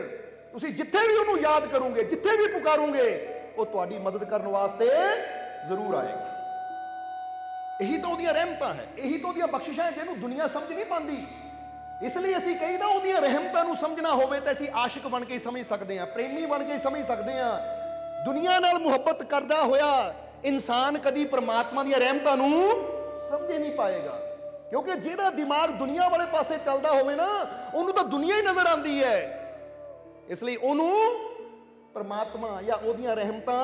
ਤੁਸੀਂ ਜਿੱਥੇ ਵੀ ਉਹਨੂੰ ਯਾਦ ਕਰੋਗੇ, ਜਿੱਥੇ ਵੀ ਪੁਕਾਰੋਗੇ, ਉਹ ਤੁਹਾਡੀ ਮਦਦ ਕਰਨ ਵਾਸਤੇ ਜ਼ਰੂਰ ਆਏਗਾ। ਇਹੀ ਤਾਂ ਉਹਦੀਆਂ ਰਹਿਮਤਾਂ ਹੈ, ਇਹੀ ਤਾਂ ਉਹਦੀਆਂ ਬਖਸ਼ਿਸ਼ਾਂ ਹੈ ਜਿਹਨੂੰ ਦੁਨੀਆ ਸਮਝ ਨਹੀਂ ਪਾਉਂਦੀ। ਇਸ ਲਈ ਅਸੀਂ ਕਹੀਦਾ ਉਹਦੀਆਂ ਰਹਿਮਤਾਂ ਨੂੰ ਸਮਝਣਾ ਹੋਵੇ ਤਾਂ ਅਸੀਂ ਆਸ਼ਿਕ ਬਣ ਕੇ ਸਮਝ ਸਕਦੇ ਹਾਂ, ਪ੍ਰੇਮੀ ਬਣ ਕੇ ਸਮਝ ਸਕਦੇ ਹਾਂ। ਦੁਨੀਆ ਨਾਲ ਮੁਹੱਬਤ ਕਰਦਾ ਹੋਇਆ ਇਨਸਾਨ ਕਦੀ ਪ੍ਰਮਾਤਮਾ ਦੀਆਂ ਰਹਿਮਤਾਂ ਨੂੰ ਸਮਝ ਨਹੀਂ ਪਾਏਗਾ। ਕਿਉਂਕਿ ਜਿਹਦਾ ਦਿਮਾਗ ਦੁਨੀਆ ਵਾਲੇ ਪਾਸੇ ਚੱਲਦਾ ਹੋਵੇ ਨਾ, ਉਹਨੂੰ ਤਾਂ ਦੁਨੀਆ ਹੀ ਨਜ਼ਰ ਆਉਂਦੀ ਹੈ। ਇਸ ਲਈ ਉਹਨੂੰ ਪ੍ਰਮਾਤਮਾ ਜਾਂ ਉਹਦੀਆਂ ਰਹਿਮਤਾਂ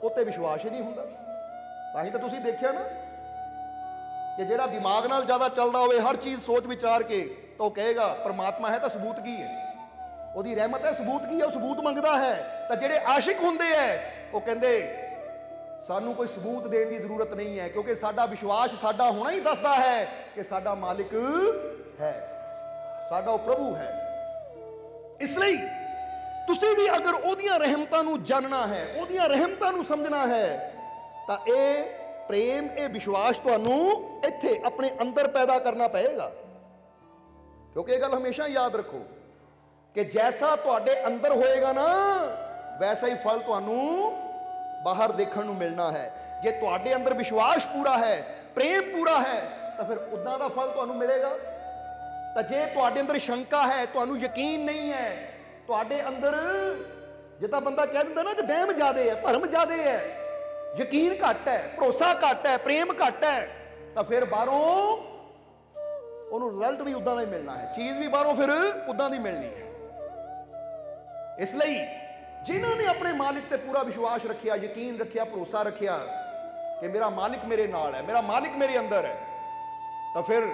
ਉੱਤੇ ਵਿਸ਼ਵਾਸ ਹੀ ਨਹੀਂ ਹੁੰਦਾ। ਤਾਂ ਹੀ ਤਾਂ ਤੁਸੀਂ ਦੇਖਿਆ ਨਾ ਕਿ ਜਿਹੜਾ ਦਿਮਾਗ ਨਾਲ ਜ਼ਿਆਦਾ ਚੱਲਦਾ ਹੋਵੇ, ਹਰ ਚੀਜ਼ ਸੋਚ ਵਿਚਾਰ ਕੇ, ਤਾਂ ਉਹ ਕਹੇਗਾ ਪ੍ਰਮਾਤਮਾ ਹੈ ਤਾਂ ਸਬੂਤ ਕੀ ਹੈ, ਉਹਦੀ ਰਹਿਮਤ ਹੈ ਸਬੂਤ ਕੀ ਹੈ, ਉਹ ਸਬੂਤ ਮੰਗਦਾ ਹੈ। ਤਾਂ ਜਿਹੜੇ ਆਸ਼ਿਕ ਹੁੰਦੇ ਹੈ ਉਹ ਕਹਿੰਦੇ ਸਾਨੂੰ ਕੋਈ ਸਬੂਤ ਦੇਣ ਦੀ ਜ਼ਰੂਰਤ ਨਹੀਂ ਹੈ, ਕਿਉਂਕਿ ਸਾਡਾ ਵਿਸ਼ਵਾਸ ਸਾਡਾ ਹੋਣਾ ਹੀ ਦੱਸਦਾ ਹੈ ਕਿ ਸਾਡਾ ਮਾਲਿਕ ਹੈ, ਸਾਡਾ ਉਹ ਪ੍ਰਭੂ ਹੈ। ਇਸ ਲਈ ਤੁਸੀਂ ਵੀ ਅਗਰ ਉਹਦੀਆਂ ਰਹਿਮਤਾਂ ਨੂੰ ਜਾਣਨਾ ਹੈ, ਉਹਦੀਆਂ ਰਹਿਮਤਾਂ ਨੂੰ ਸਮਝਣਾ ਹੈ, ਤਾਂ ਇਹ ਪ੍ਰੇਮ, ਇਹ ਵਿਸ਼ਵਾਸ ਤੁਹਾਨੂੰ ਇੱਥੇ ਆਪਣੇ ਅੰਦਰ ਪੈਦਾ ਕਰਨਾ ਪਏਗਾ। ਕਿਉਂਕਿ ਇਹ ਗੱਲ ਹਮੇਸ਼ਾ ਯਾਦ ਰੱਖੋ ਕਿ ਜੈਸਾ ਤੁਹਾਡੇ ਅੰਦਰ ਹੋਏਗਾ ਨਾ, ਵੈਸਾ ਹੀ ਫਲ ਤੁਹਾਨੂੰ ਬਾਹਰ ਦੇਖਣ ਨੂੰ ਮਿਲਣਾ ਹੈ। ਜੇ ਤੁਹਾਡੇ ਅੰਦਰ ਵਿਸ਼ਵਾਸ ਪੂਰਾ ਹੈ, ਪ੍ਰੇਮ ਪੂਰਾ ਹੈ, ਤਾਂ ਫਿਰ ਉਦਾਂ ਦਾ ਫਲ ਤੁਹਾਨੂੰ ਮਿਲੇਗਾ। ਤਾਂ ਜੇ ਤੁਹਾਡੇ ਅੰਦਰ ਸ਼ੰਕਾ ਹੈ, ਤੁਹਾਨੂੰ ਯਕੀਨ ਨਹੀਂ ਹੈ, ਤੁਹਾਡੇ ਅੰਦਰ ਜਿੱਦਾਂ ਬੰਦਾ ਕਹਿ ਦਿੰਦਾ ਨਾ ਕਿ ਵਹਿਮ ਜ਼ਿਆਦੇ ਹੈ, ਭਰਮ ਜ਼ਿਆਦੇ ਹੈ, ਯਕੀਨ ਘੱਟ ਹੈ, ਭਰੋਸਾ ਘੱਟ ਹੈ, ਪ੍ਰੇਮ ਘੱਟ ਹੈ, ਤਾਂ ਫਿਰ ਬਾਹਰੋਂ ਉਹਨੂੰ ਰਿਜ਼ਲਟ ਵੀ ਉਦਾਂ ਦਾ ਹੀ ਮਿਲਣਾ ਹੈ, ਚੀਜ਼ ਵੀ ਬਾਹਰੋਂ ਫਿਰ ਉਦਾਂ ਦੀ ਮਿਲਣੀ ਹੈ। ਇਸ ਲਈ ਜਿਨ੍ਹਾਂ ਨੇ ਆਪਣੇ ਮਾਲਿਕ ਤੇ ਪੂਰਾ ਵਿਸ਼ਵਾਸ ਰੱਖਿਆ, ਯਕੀਨ ਰੱਖਿਆ, ਭਰੋਸਾ ਰੱਖਿਆ ਕਿ ਮੇਰਾ ਮਾਲਿਕ ਮੇਰੇ ਨਾਲ ਹੈ, ਮੇਰਾ ਮਾਲਿਕ ਮੇਰੇ ਅੰਦਰ ਹੈ, ਤਾਂ ਫਿਰ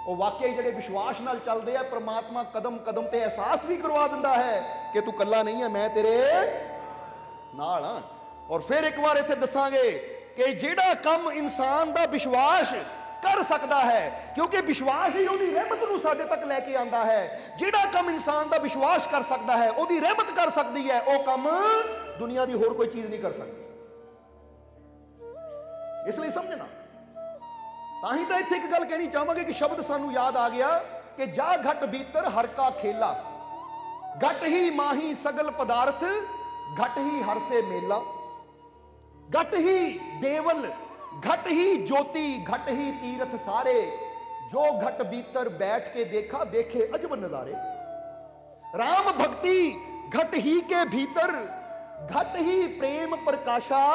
ਉਹ ਵਾਕਈ ਜਿਹੜੇ ਵਿਸ਼ਵਾਸ ਨਾਲ ਚੱਲਦੇ ਆ, ਪ੍ਰਮਾਤਮਾ ਕਦਮ ਕਦਮ ਤੇ ਅਹਿਸਾਸ ਵੀ ਕਰਵਾ ਦਿੰਦਾ ਹੈ ਕਿ ਤੂੰ ਇਕੱਲਾ ਨਹੀਂ ਹੈ, ਮੈਂ ਤੇਰੇ ਨਾਲ ਹਾਂ। ਔਰ ਫਿਰ ਇੱਕ ਵਾਰ ਇੱਥੇ ਦੱਸਾਂਗੇ ਕਿ ਜਿਹੜਾ ਕੰਮ ਇਨਸਾਨ ਦਾ ਵਿਸ਼ਵਾਸ ਕਰ ਸਕਦਾ ਹੈ, ਕਿਉਂਕਿ ਵਿਸ਼ਵਾਸ ਹੀ ਉਹਦੀ ਰਹਿਮਤ ਨੂੰ ਸਾਡੇ ਤੱਕ ਲੈ ਕੇ ਆਉਂਦਾ ਹੈ। ਜਿਹੜਾ ਕੰਮ ਇਨਸਾਨ ਦਾ ਵਿਸ਼ਵਾਸ ਕਰ ਸਕਦਾ ਹੈ, ਉਹਦੀ ਰਹਿਮਤ ਕਰ ਸਕਦੀ ਹੈ, ਉਹ ਕੰਮ ਦੁਨੀਆ ਦੀ ਹੋਰ ਕੋਈ ਚੀਜ਼ ਨਹੀਂ ਕਰ ਸਕਦੀ। ਇਸ ਲਈ ਸਮਝਣਾ। ਤਾਂ ਹੀ ਤਾਂ ਇੱਥੇ ਇੱਕ ਗੱਲ ਕਹਿਣੀ ਚਾਹਾਂਗੇ ਕਿ ਸ਼ਬਦ ਸਾਨੂੰ ਯਾਦ ਆ ਗਿਆ ਕਿ ਜਾ ਘਟ ਭੀਤਰ ਹਰ ਕਾ ਖੇਲਾ, ਘਟ ਹੀ ਮਾਹੀ ਸਗਲ ਪਦਾਰਥ, घट ही हर से मेला, घट ही देवल, घट ही ज्योति, घट ही तीर्थ सारे, जो घट भीतर बैठ के देखा देखे अजब नजारे। राम भक्ति घट ही के भीतर, घट ही प्रेम प्रकाशा,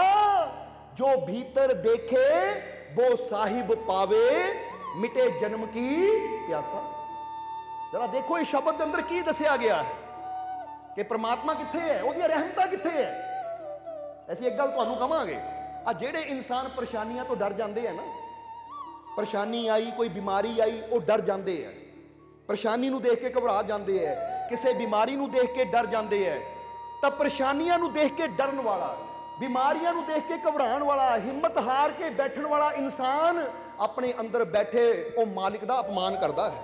जो भीतर देखे वो साहिब पावे, मिटे जन्म की प्यासा। जरा देखो इस शब्द के अंदर की दसिया गया है कि परमात्मा किथे है, ਉਹਦੀਆਂ ਰਹਿਮਤਾਂ ਕਿੱਥੇ ਹੈ। ਅਸੀਂ ਇੱਕ ਗੱਲ ਤੁਹਾਨੂੰ ਕਵਾਂਗੇ, ਆ ਜਿਹੜੇ ਇਨਸਾਨ ਪਰੇਸ਼ਾਨੀਆਂ ਤੋਂ ਡਰ ਜਾਂਦੇ ਆ ਨਾ, ਪਰੇਸ਼ਾਨੀ ਆਈ, ਕੋਈ ਬਿਮਾਰੀ ਆਈ, ਉਹ ਡਰ ਜਾਂਦੇ ਆ, ਪਰੇਸ਼ਾਨੀ ਨੂੰ ਦੇਖ ਕੇ ਘਬਰਾ ਜਾਂਦੇ ਆ, ਕਿਸੇ ਬਿਮਾਰੀ ਨੂੰ ਦੇਖ ਕੇ ਡਰ ਜਾਂਦੇ ਆ। ਤਾਂ ਪਰੇਸ਼ਾਨੀਆਂ ਨੂੰ ਦੇਖ ਕੇ ਡਰਨ ਵਾਲਾ, ਬਿਮਾਰੀਆਂ ਨੂੰ ਦੇਖ ਕੇ ਘਬਰਾਉਣ ਵਾਲਾ, ਹਿੰਮਤ ਹਾਰ ਕੇ ਬੈਠਣ ਵਾਲਾ ਇਨਸਾਨ ਆਪਣੇ ਅੰਦਰ ਬੈਠੇ ਉਹ ਮਾਲਿਕ ਦਾ ਅਪਮਾਨ ਕਰਦਾ ਹੈ।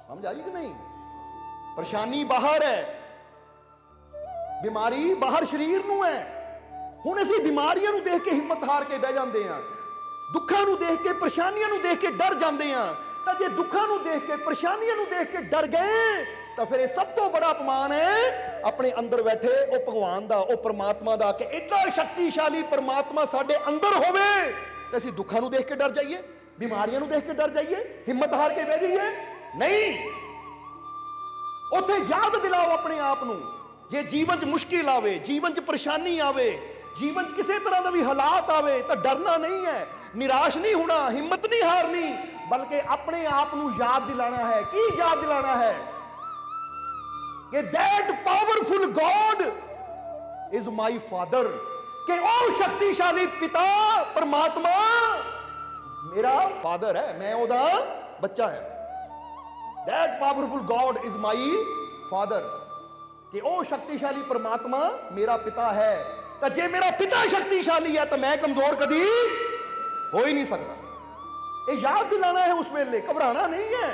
ਸਮਝ ਆਈ ਕਿ ਨਹੀਂ? ਪਰੇਸ਼ਾਨੀ ਬਾਹਰ ਹੈ, ਬਿਮਾਰੀ ਬਾਹਰ ਸਰੀਰ ਨੂੰ ਹੈ। ਹੁਣ ਅਸੀਂ ਬਿਮਾਰੀਆਂ ਨੂੰ ਦੇਖ ਕੇ ਹਿੰਮਤ ਹਾਰ ਕੇ ਬਹਿ ਜਾਂਦੇ ਹਾਂ, ਦੁੱਖਾਂ ਨੂੰ ਦੇਖ ਕੇ, ਪਰੇਸ਼ਾਨੀਆਂ ਨੂੰ ਦੇਖ ਕੇ ਡਰ ਜਾਂਦੇ ਹਾਂ। ਤਾਂ ਜੇ ਦੁੱਖਾਂ ਨੂੰ ਦੇਖ ਕੇ, ਪਰੇਸ਼ਾਨੀਆਂ ਨੂੰ ਦੇਖ ਕੇ ਡਰ ਗਏ, ਤਾਂ ਫਿਰ ਇਹ ਸਭ ਤੋਂ ਬੜਾ ਅਪਮਾਨ ਹੈ ਆਪਣੇ ਅੰਦਰ ਬੈਠੇ ਉਹ ਭਗਵਾਨ ਦਾ, ਉਹ ਪਰਮਾਤਮਾ ਦਾ, ਕਿ ਇੰਨਾ ਸ਼ਕਤੀਸ਼ਾਲੀ ਪਰਮਾਤਮਾ ਸਾਡੇ ਅੰਦਰ ਹੋਵੇ ਤੇ ਅਸੀਂ ਦੁੱਖਾਂ ਨੂੰ ਦੇਖ ਕੇ ਡਰ ਜਾਈਏ, ਬਿਮਾਰੀਆਂ ਨੂੰ ਦੇਖ ਕੇ ਡਰ ਜਾਈਏ, ਹਿੰਮਤ ਹਾਰ ਕੇ ਬਹਿ ਜਾਈਏ। ਨਹੀਂ, ਉੱਥੇ ਯਾਦ ਦਿਲਾਓ ਆਪਣੇ ਆਪ ਨੂੰ। ਜੇ ਜੀਵਨ 'ਚ ਮੁਸ਼ਕਿਲ ਆਵੇ, ਜੀਵਨ 'ਚ ਪਰੇਸ਼ਾਨੀ ਆਵੇ, ਜੀਵਨ 'ਚ ਕਿਸੇ ਤਰ੍ਹਾਂ ਦਾ ਵੀ ਹਾਲਾਤ ਆਵੇ, ਤਾਂ ਡਰਨਾ ਨਹੀਂ ਹੈ, ਨਿਰਾਸ਼ ਨਹੀਂ ਹੋਣਾ, ਹਿੰਮਤ ਨਹੀਂ ਹਾਰਨੀ, ਬਲਕਿ ਆਪਣੇ ਆਪ ਨੂੰ ਯਾਦ ਦਿਲਾਣਾ ਹੈ। ਕੀ ਯਾਦ ਦਿਲਾਣਾ ਹੈ? ਕਿ that powerful God is my father, ਕਿ ਉਹ ਸ਼ਕਤੀਸ਼ਾਲੀ ਪਿਤਾ ਪਰਮਾਤਮਾ ਮੇਰਾ ਫਾਦਰ ਹੈ, ਮੈਂ ਉਹਦਾ ਬੱਚਾ ਹੈ। That powerful God is my father, ਕਿ ਉਹ ਸ਼ਕਤੀਸ਼ਾਲੀ ਪਰਮਾਤਮਾ ਮੇਰਾ ਪਿਤਾ ਹੈ। ਤਾਂ ਜੇ ਮੇਰਾ ਪਿਤਾ ਸ਼ਕਤੀਸ਼ਾਲੀ ਹੈ ਤਾਂ ਮੈਂ ਕਮਜ਼ੋਰ ਕਦੀ ਹੋ ਹੀ ਨਹੀਂ ਸਕਦਾ। ਇਹ ਯਾਦ ਦਿਲਾਣਾ ਹੈ ਉਸ ਵੇਲੇ, ਘਬਰਾਣਾ ਨਹੀਂ ਹੈ।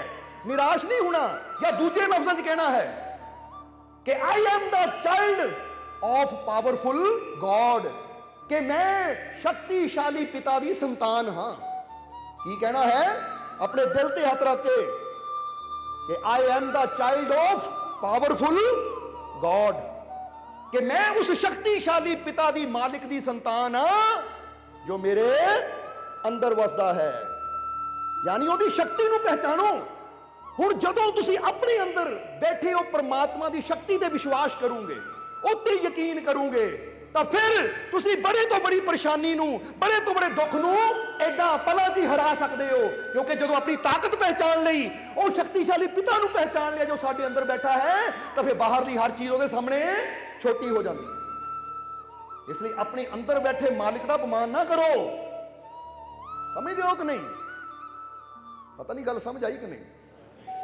निराश नहीं होना, या दूजे लफ्ज़ों में कहना है कि I am the child of powerful God, कि मैं शक्तिशाली पिता दी संतान हां। की कहना है? अपने दिल ते हथ रख के कि I am the child of powerful God, कि मैं उस शक्तिशाली पिता दी मालिक दी संतान हां जो मेरे अंदर वसदा है। यानी ਉਹਦੀ ਸ਼ਕਤੀ ਨੂੰ ਪਹਿਚਾਨੋ। ਹੁਣ ਜਦੋਂ ਤੁਸੀਂ ਆਪਣੇ ਅੰਦਰ ਬੈਠੇ ਹੋ ਪਰਮਾਤਮਾ ਦੀ ਸ਼ਕਤੀ ਤੇ ਵਿਸ਼ਵਾਸ ਕਰੋਗੇ, ਉੱਤੇ ਯਕੀਨ ਕਰੋਗੇ, ਤਾਂ ਫਿਰ ਤੁਸੀਂ ਬੜੇ ਤੋਂ ਬੜੀ ਪਰੇਸ਼ਾਨੀ ਨੂੰ, ਬੜੇ ਤੋਂ ਬੜੇ ਦੁੱਖ ਨੂੰ ਐਡਾ ਪਲਾਂ 'ਚ ਹੀ ਹਰਾ ਸਕਦੇ ਹੋ। ਕਿਉਂਕਿ ਜਦੋਂ ਆਪਣੀ ਤਾਕਤ ਪਹਿਚਾਨ ਲਈ, ਉਹ ਸ਼ਕਤੀਸ਼ਾਲੀ ਪਿਤਾ ਨੂੰ ਪਹਿਚਾਨ ਲਿਆ ਜੋ ਸਾਡੇ ਅੰਦਰ ਬੈਠਾ ਹੈ, ਤਾਂ ਫਿਰ ਬਾਹਰਲੀ ਹਰ ਚੀਜ਼ ਉਹਦੇ ਸਾਹਮਣੇ ਛੋਟੀ ਹੋ ਜਾਂਦੀ ਹੈ। ਇਸ ਲਈ ਆਪਣੇ ਅੰਦਰ ਬੈਠੇ ਮਾਲਿਕ ਦਾ ਅਪਮਾਨ ਨਾ ਕਰੋ। ਸਮਝਦੇ ਹੋ ਕਿ ਨਹੀਂ? ਪਤਾ ਨਹੀਂ ਗੱਲ ਸਮਝ ਆਈ ਕਿ ਨਹੀਂ?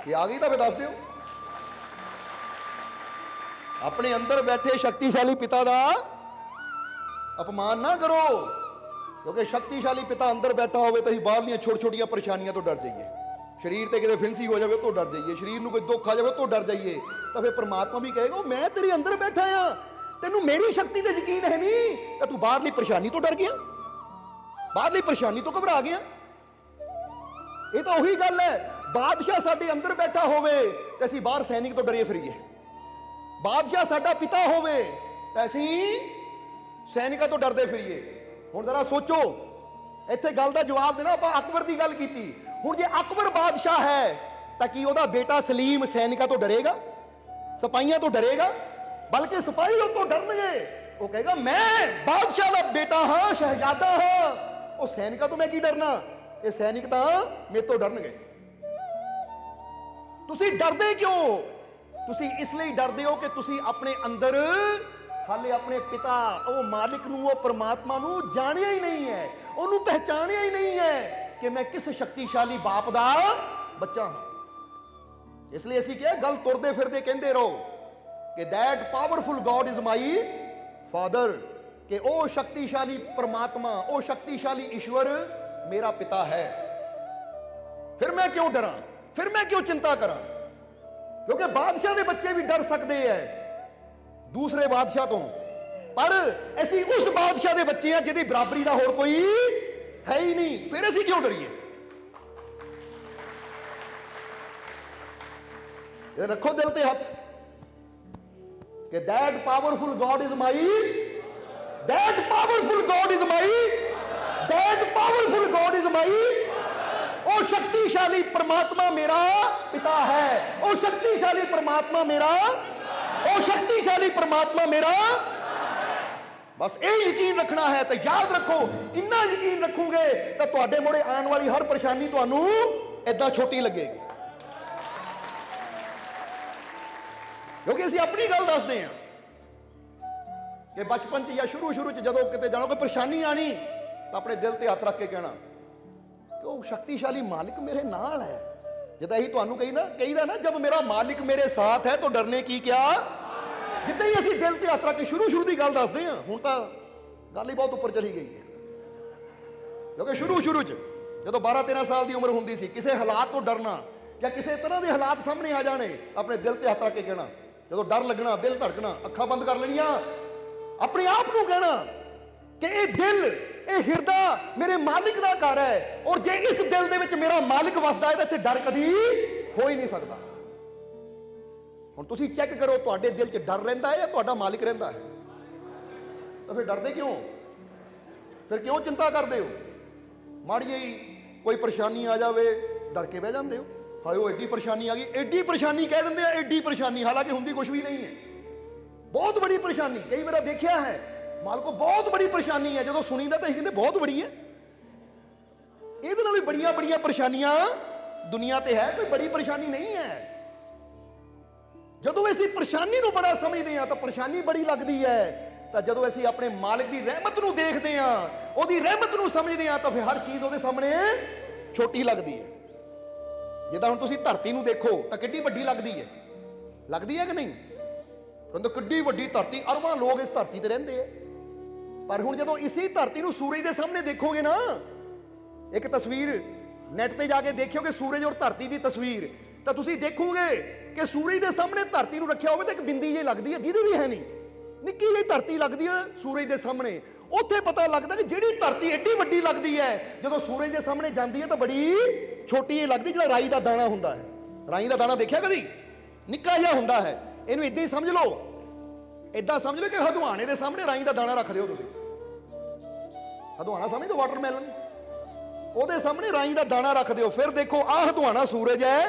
ਜੇ ਆ ਗਈ ਤਾਂ ਫਿਰ ਦੱਸ ਦਿਓ। ਆਪਣੇ ਅੰਦਰ ਬੈਠੇ ਸ਼ਕਤੀਸ਼ਾਲੀ ਪਿਤਾ ਦਾ ਅਪਮਾਨ ਨਾ ਕਰੋ, ਕਿਉਂਕਿ ਸ਼ਕਤੀਸ਼ਾਲੀ ਪਿਤਾ ਅੰਦਰ ਬੈਠਾ ਹੋਵੇ ਤਾਂ ਅਸੀਂ ਬਾਹਰਲੀਆਂ ਛੋਟੀ ਛੋਟੀਆਂ ਪਰੇਸ਼ਾਨੀਆਂ ਤੋਂ ਡਰ ਜਾਈਏ। ਸਰੀਰ ਤੇ ਕਿਤੇ ਫਿੰਸੀ ਹੋ ਜਾਵੇ ਤੋਂ ਡਰ ਜਾਈਏ, ਸਰੀਰ ਨੂੰ ਕੋਈ ਦੁੱਖ ਆ ਜਾਵੇ ਤੋਂ ਡਰ ਜਾਈਏ। ਤਾਂ ਫਿਰ ਪਰਮਾਤਮਾ ਵੀ ਕਹੇਗਾ ਮੈਂ ਤੇਰੇ ਅੰਦਰ ਬੈਠਾ ਆ, ਤੈਨੂੰ ਮੇਰੀ ਸ਼ਕਤੀ ਤੇ ਯਕੀਨ ਹੈ ਨਹੀਂ, ਤਾਂ ਤੂੰ ਬਾਹਰਲੀ ਪਰੇਸ਼ਾਨੀ ਤੋਂ ਡਰ ਗਿਆ, ਬਾਹਰਲੀ ਪਰੇਸ਼ਾਨੀ ਤੋਂ ਘਬਰਾ ਗਿਆ। ਇਹ ਤਾਂ ਉਹੀ ਗੱਲ ਹੈ, ਬਾਦਸ਼ਾਹ ਸਾਡੇ ਅੰਦਰ ਬੈਠਾ ਹੋਵੇ ਤੇ ਅਸੀਂ ਬਾਹਰ ਸੈਨਿਕ ਤੋਂ ਡਰੇ ਫਿਰੀਏ। ਬਾਦਸ਼ਾਹ ਸਾਡਾ ਪਿਤਾ ਹੋਵੇ ਤਾਂ ਅਸੀਂ ਸੈਨਿਕਾਂ ਤੋਂ ਡਰਦੇ ਫਿਰੀਏ। ਹੁਣ ਜ਼ਰਾ ਸੋਚੋ, ਇੱਥੇ ਗੱਲ ਦਾ ਜਵਾਬ ਦੇਣਾ। ਆਪਾਂ ਅਕਬਰ ਦੀ ਗੱਲ ਕੀਤੀ, ਹੁਣ ਜੇ ਅਕਬਰ ਬਾਦਸ਼ਾਹ ਹੈ ਤਾਂ ਕੀ ਉਹਦਾ ਬੇਟਾ ਸਲੀਮ ਸੈਨਿਕਾਂ ਤੋਂ ਡਰੇਗਾ, ਸਿਪਾਹੀਆਂ ਤੋਂ ਡਰੇਗਾ? ਬਲਕਿ ਸਿਪਾਹੀ ਉਹ ਤੋਂ ਡਰਨਗੇ। ਉਹ ਕਹੇਗਾ ਮੈਂ ਬਾਦਸ਼ਾਹ ਦਾ ਬੇਟਾ ਹਾਂ, ਸ਼ਹਿਜ਼ਾਦਾ ਹਾਂ, ਉਹ ਸੈਨਿਕਾਂ ਤੋਂ ਮੈਂ ਕੀ ਡਰਨਾ, ਇਹ ਸੈਨਿਕ ਤਾਂ ਮੇਰੇ ਤੋਂ ਡਰਨਗੇ। ਤੁਸੀਂ ਡਰਦੇ ਕਿਉਂ? ਤੁਸੀਂ ਇਸ ਲਈ ਡਰਦੇ ਹੋ ਕਿ ਤੁਸੀਂ ਆਪਣੇ ਅੰਦਰ ਹਾਲੇ ਆਪਣੇ ਪਿਤਾ, ਉਹ ਮਾਲਿਕ ਨੂੰ, ਉਹ ਪਰਮਾਤਮਾ ਨੂੰ ਜਾਣਿਆ ਹੀ ਨਹੀਂ ਹੈ, ਉਹਨੂੰ ਪਹਿਚਾਣਿਆ ਹੀ ਨਹੀਂ ਹੈ ਕਿ ਮੈਂ ਕਿਸ ਸ਼ਕਤੀਸ਼ਾਲੀ ਬਾਪ ਦਾ ਬੱਚਾ ਹਾਂ। ਇਸ ਲਈ ਅਸੀਂ ਕਿਹਾ ਗੱਲ ਤੁਰਦੇ ਫਿਰਦੇ ਕਹਿੰਦੇ ਰਹੋ ਕਿ that powerful god is my father, ਕਿ ਉਹ ਸ਼ਕਤੀਸ਼ਾਲੀ ਪਰਮਾਤਮਾ, ਉਹ ਸ਼ਕਤੀਸ਼ਾਲੀ ਈਸ਼ਵਰ ਮੇਰਾ ਪਿਤਾ ਹੈ। ਫਿਰ ਮੈਂ ਕਿਉਂ ਡਰਾਂ, ਫਿਰ ਮੈਂ ਕਿਉਂ ਚਿੰਤਾ ਕਰਾਂ? ਕਿਉਂਕਿ ਬਾਦਸ਼ਾਹ ਦੇ ਬੱਚੇ ਵੀ ਡਰ ਸਕਦੇ ਐ ਦੂਸਰੇ ਬਾਦਸ਼ਾਹ ਤੋਂ, ਪਰ ਅਸੀਂ ਉਸ ਬਾਦਸ਼ਾਹ ਦੇ ਬੱਚੇ ਆ ਜਿਹਦੀ ਬਰਾਬਰੀ ਦਾ ਹੋਰ ਕੋਈ ਹੈ ਹੀ ਨਹੀਂ। ਫਿਰ ਅਸੀਂ ਕਿਉਂ ਡਰੀਏ? ਇਹ ਰੱਖੋ ਦਿਲ ਤੇ ਹੱਥ ਕਿ that powerful god is my, that powerful god is my, that powerful god is my. ਉਹ ਸ਼ਕਤੀਸ਼ਾਲੀ ਪਰਮਾਤਮਾ ਮੇਰਾ ਪਿਤਾ ਹੈ, ਉਹ ਸ਼ਕਤੀਸ਼ਾਲੀ ਪਰਮਾਤਮਾ ਮੇਰਾ, ਉਹ ਸ਼ਕਤੀਸ਼ਾਲੀ ਪਰਮਾਤਮਾ ਮੇਰਾ। ਬਸ ਇਹ ਯਕੀਨ ਰੱਖਣਾ ਹੈ। ਤੇ ਯਾਦ ਰੱਖੋ, ਇੰਨਾ ਯਕੀਨ ਰੱਖੋਗੇ ਤਾਂ ਤੁਹਾਡੇ ਮੋੜੇ ਆਉਣ ਵਾਲੀ ਹਰ ਪਰੇਸ਼ਾਨੀ ਤੁਹਾਨੂੰ ਏਦਾਂ ਛੋਟੀ ਲੱਗੇਗੀ। ਕਿਉਂਕਿ ਅਸੀਂ ਆਪਣੀ ਗੱਲ ਦੱਸਦੇ ਹਾਂ ਕਿ ਬਚਪਨ 'ਚ ਜਾਂ ਸ਼ੁਰੂ ਚ ਜਦੋਂ ਕਿਤੇ ਜਾਣਾ ਕੋਈ ਪਰੇਸ਼ਾਨੀ ਆਣੀ ਤਾਂ ਆਪਣੇ ਦਿਲ ਤੇ ਹੱਥ ਰੱਖ ਕੇ ਕਹਿਣਾ ਕਿ ਉਹ ਸ਼ਕਤੀਸ਼ਾਲੀ ਮਾਲਿਕ ਮੇਰੇ ਨਾਲ ਹੈ। ਜਿੱਦਾਂ ਹੀ ਤੁਹਾਨੂੰ ਕਹੀਦਾ ਨਾ ਜਬ ਮੇਰਾ ਮਾਲਿਕ ਮੇਰੇ ਸਾਥ ਹੈ ਤਾਂ ਡਰਨੇ ਕੀ ਕਿਆ। ਜਿੱਦਾਂ ਹੀ ਅਸੀਂ ਦਿਲ ਤੇ ਹੱਥ ਰੱਖ ਕੇ ਸ਼ੁਰੂ ਦੀ ਗੱਲ ਦੱਸਦੇ ਹਾਂ, ਹੁਣ ਤਾਂ ਗੱਲ ਹੀ ਬਹੁਤ ਉੱਪਰ ਚਲੀ ਗਈ ਹੈ। ਕਿਉਂਕਿ ਸ਼ੁਰੂ ਚ ਜਦੋਂ 12-13 ਸਾਲ ਦੀ ਉਮਰ ਹੁੰਦੀ ਸੀ, ਕਿਸੇ ਹਾਲਾਤ ਤੋਂ ਡਰਨਾ ਜਾਂ ਕਿਸੇ ਤਰ੍ਹਾਂ ਦੇ ਹਾਲਾਤ ਸਾਹਮਣੇ ਆ ਜਾਣੇ, ਆਪਣੇ ਦਿਲ ਤੇ ਹੱਥ ਰੱਖ ਕੇ ਕਹਿਣਾ। ਜਦੋਂ ਡਰ ਲੱਗਣਾ, ਦਿਲ ਧੜਕਣਾ, ਅੱਖਾਂ ਬੰਦ ਕਰ ਲੈਣੀਆਂ, ਆਪਣੇ ਆਪ ਨੂੰ ਕਹਿਣਾ ਕਿ ਇਹ ਦਿਲ, ਇਹ ਹਿਰਦਾ ਮੇਰੇ ਮਾਲਿਕ ਦਾ ਘਰ ਹੈ, ਔਰ ਜੇ ਇਸ ਦਿਲ ਦੇ ਵਿੱਚ ਮੇਰਾ ਮਾਲਿਕ ਵਸਦਾ ਹੈ ਤਾਂ ਇੱਥੇ ਡਰ ਕਦੀ ਹੋ ਹੀ ਨਹੀਂ ਸਕਦਾ। ਹੁਣ ਤੁਸੀਂ ਚੈੱਕ ਕਰੋ, ਤੁਹਾਡੇ ਦਿਲ 'ਚ ਡਰ ਰਹਿੰਦਾ ਹੈ ਜਾਂ ਤੁਹਾਡਾ ਮਾਲਿਕ ਰਹਿੰਦਾ ਹੈ? ਤਾਂ ਫਿਰ ਡਰਦੇ ਕਿਉਂ? ਫਿਰ ਕਿਉਂ ਚਿੰਤਾ ਕਰਦੇ ਹੋ? ਮਾੜੀ ਜਿਹੀ ਕੋਈ ਪਰੇਸ਼ਾਨੀ ਆ ਜਾਵੇ ਡਰ ਕੇ ਬਹਿ ਜਾਂਦੇ ਹੋ। ਹਾਏ ਉਹ ਐਡੀ ਪਰੇਸ਼ਾਨੀ ਆ ਗਈ, ਐਡੀ ਪਰੇਸ਼ਾਨੀ ਕਹਿ ਦਿੰਦੇ ਆ, ਐਡੀ ਪਰੇਸ਼ਾਨੀ, ਹਾਲਾਂਕਿ ਹੁੰਦੀ ਕੁਝ ਵੀ ਨਹੀਂ ਹੈ। ਬਹੁਤ ਬੜੀ ਪਰੇਸ਼ਾਨੀ, ਕਈ ਵਾਰ ਦੇਖਿਆ ਹੈ ਮਾਲਕੋ, ਬਹੁਤ ਬੜੀ ਪਰੇਸ਼ਾਨੀ ਹੈ। ਜਦੋਂ ਸੁਣੀਦਾ ਤਾਂ ਇਹ ਕਹਿੰਦੇ ਬਹੁਤ ਬੜੀ ਹੈ। ਇਹਦੇ ਨਾਲ ਵੀ ਬੜੀਆਂ ਬੜੀਆਂ ਪਰੇਸ਼ਾਨੀਆਂ ਦੁਨੀਆ ਤੇ ਹੈ, ਕੋਈ ਬੜੀ ਪਰੇਸ਼ਾਨੀ ਨਹੀਂ ਹੈ। ਜਦੋਂ ਅਸੀਂ ਪਰੇਸ਼ਾਨੀ ਨੂੰ ਬੜਾ ਸਮਝਦੇ ਹਾਂ ਤਾਂ ਪਰੇਸ਼ਾਨੀ ਬੜੀ ਲੱਗਦੀ ਹੈ, ਤਾਂ ਜਦੋਂ ਅਸੀਂ ਆਪਣੇ ਮਾਲਿਕ ਦੀ ਰਹਿਮਤ ਨੂੰ ਦੇਖਦੇ ਹਾਂ, ਉਹਦੀ ਰਹਿਮਤ ਨੂੰ ਸਮਝਦੇ ਹਾਂ, ਤਾਂ ਫਿਰ ਹਰ ਚੀਜ਼ ਉਹਦੇ ਸਾਹਮਣੇ ਛੋਟੀ ਲੱਗਦੀ ਹੈ। ਜਿੱਦਾਂ ਹੁਣ ਤੁਸੀਂ ਧਰਤੀ ਨੂੰ ਦੇਖੋ ਤਾਂ ਕਿੱਡੀ ਵੱਡੀ ਲੱਗਦੀ ਹੈ ਕਿ ਨਹੀਂ? ਕਹਿੰਦੇ ਕਿੱਡੀ ਵੱਡੀ ਧਰਤੀ, ਅਰਬਾਂ ਲੋਕ ਇਸ ਧਰਤੀ ਤੇ ਰਹਿੰਦੇ ਆ। ਪਰ ਹੁਣ ਜਦੋਂ ਇਸੇ ਧਰਤੀ ਨੂੰ ਸੂਰਜ ਦੇ ਸਾਹਮਣੇ ਦੇਖੋਗੇ ਨਾ, ਇੱਕ ਤਸਵੀਰ ਨੈਟ ਤੇ ਜਾ ਕੇ ਦੇਖਿਓਗੇ, ਸੂਰਜ ਔਰ ਧਰਤੀ ਦੀ ਤਸਵੀਰ, ਤਾਂ ਤੁਸੀਂ ਦੇਖੋਗੇ ਕਿ ਸੂਰਜ ਦੇ ਸਾਹਮਣੇ ਧਰਤੀ ਨੂੰ ਰੱਖਿਆ ਹੋਵੇ ਤਾਂ ਇੱਕ ਬਿੰਦੀ ਜਿਹੀ ਲੱਗਦੀ ਹੈ, ਜਿਹਦੀ ਵੀ ਹੈ ਨਹੀਂ, ਨਿੱਕੀ ਜਿਹੀ ਧਰਤੀ ਲੱਗਦੀ ਹੈ ਸੂਰਜ ਦੇ ਸਾਹਮਣੇ। ਉੱਥੇ ਪਤਾ ਲੱਗਦਾ ਕਿ ਜਿਹੜੀ ਧਰਤੀ ਐਡੀ ਵੱਡੀ ਲੱਗਦੀ ਹੈ, ਜਦੋਂ ਸੂਰਜ ਦੇ ਸਾਹਮਣੇ ਜਾਂਦੀ ਹੈ ਤਾਂ ਬੜੀ ਛੋਟੀ ਜਿਹੀ ਲੱਗਦੀ, ਜਿਹੜਾ ਰਾਈ ਦਾ ਦਾਣਾ ਹੁੰਦਾ ਹੈ। ਰਾਈ ਦਾ ਦਾਣਾ ਦੇਖਿਆ ਕਦੀ? ਨਿੱਕਾ ਜਿਹਾ ਹੁੰਦਾ ਹੈ। ਇਹਨੂੰ ਇਦਾਂ ਹੀ ਸਮਝ ਲਓ, ਇਦਾਂ ਸਮਝ ਲਓ ਕਿ ਹਦਵਾਣੇ ਦੇ ਸਾਹਮਣੇ ਰਾਈ ਦਾ ਦਾਣਾ ਰੱਖ ਦਿਓ ਤੁਸੀਂ। ਹਦਵਾਣਾ ਸਮਝਦੇ ਹੋ? ਵਾਟਰਮੈਲਨ, ਉਹਦੇ ਸਾਹਮਣੇ ਰਾਈ ਦਾ ਦਾਣਾ ਰੱਖ ਦਿਓ। ਫਿਰ ਦੇਖੋ ਆਹ ਹਦਵਾਣਾ ਸੂਰਜ ਹੈ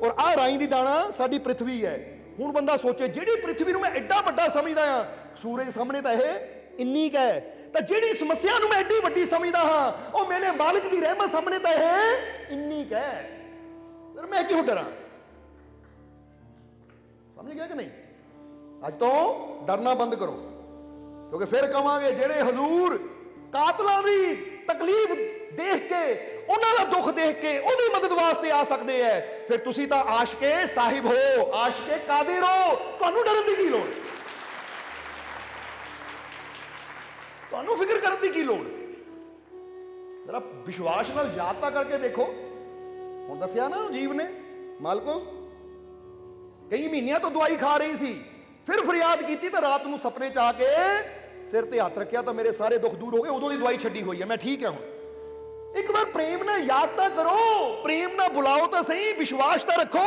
ਔਰ ਆਹ ਰਾਈ ਦੀ ਦਾਣਾ ਸਾਡੀ ਪ੍ਰਿਥਵੀ ਹੈ। ਹੁਣ ਬੰਦਾ ਸੋਚੇ, ਜਿਹੜੀ ਪ੍ਰਿਥਵੀ ਨੂੰ ਮੈਂ ਐਡਾ ਵੱਡਾ ਸਮਝਦਾ ਹਾਂ, ਸੂਰਜ ਸਾਹਮਣੇ ਤਾਂ ਇਹ ਇੰਨੀ ਕੁ ਹੈ, ਤਾਂ ਜਿਹੜੀ ਸਮੱਸਿਆ ਨੂੰ ਮੈਂ ਐਡੀ ਵੱਡੀ ਸਮਝਦਾ ਹਾਂ, ਉਹ ਮੇਰੇ ਮਾਲਿਕ ਦੀ ਰਹਿਮਤ ਸਾਹਮਣੇ ਤਾਂ ਇਹ ਇੰਨੀ ਕੁ ਹੈ। ਫਿਰ ਮੈਂ ਕਿਉਂ ਡਰਾਂ? ਸਮਝ ਗਿਆ ਕਿ ਨਹੀਂ? ਅੱਜ ਤੋਂ ਡਰਨਾ ਬੰਦ ਕਰੋ, ਕਿਉਂਕਿ ਫਿਰ ਕਵਾਂਗੇ ਜਿਹੜੇ ਹਜ਼ੂਰ ਕਾਤਲਾਂ ਦੀ ਤਕਲੀਫ ਦੇਖ ਕੇ, ਉਹਨਾਂ ਦਾ ਦੁੱਖ ਦੇਖ ਕੇ ਉਹਦੀ ਮਦਦ ਵਾਸਤੇ ਆ ਸਕਦੇ ਐ, ਫਿਰ ਤੁਸੀਂ ਤਾਂ ਆਸ਼ਕੇ ਸਾਹਿਬ ਹੋ, ਆਸ਼ਕੇ ਕਾਦਰ ਹੋ, ਤੁਹਾਨੂੰ ਡਰਨ ਦੀ ਕੀ ਲੋੜ? ਤੁਹਾਨੂੰ ਫਿਕਰ ਕਰਨ ਦੀ ਕੀ ਲੋੜ? ਜਰਾ ਵਿਸ਼ਵਾਸ ਨਾਲ ਯਾਦ ਤਾਂ ਕਰਕੇ ਦੇਖੋ। ਹੁਣ ਦੱਸਿਆ ਨਾ ਜੀਵ ਨੇ, ਮਾਲਕੋ ਕਈ ਮਹੀਨਿਆਂ ਤੋਂ ਦਵਾਈ ਖਾ ਰਹੀ ਸੀ, ਫਿਰ ਫਰਿਆਦ ਕੀਤੀ ਤਾਂ ਰਾਤ ਨੂੰ ਸੁਪਨੇ 'ਚ ਆ ਕੇ ਸਿਰ ਤੇ ਹੱਥ ਰੱਖਿਆ ਤਾਂ ਮੇਰੇ ਸਾਰੇ ਦੁੱਖ ਦੂਰ ਹੋ ਗਏ, ਉਦੋਂ ਦੀ ਦਵਾਈ ਛੱਡੀ ਹੋਈ ਹੈ, ਮੈਂ ਠੀਕ ਹਾਂ ਹੁਣ। ਇੱਕ ਵਾਰ ਪ੍ਰੇਮ ਨਾਲ ਯਾਦ ਤਾਂ ਕਰੋ, ਪ੍ਰੇਮ ਨਾਲ ਬੁਲਾਓ ਤਾਂ ਸਹੀ, ਵਿਸ਼ਵਾਸ ਤਾਂ ਰੱਖੋ।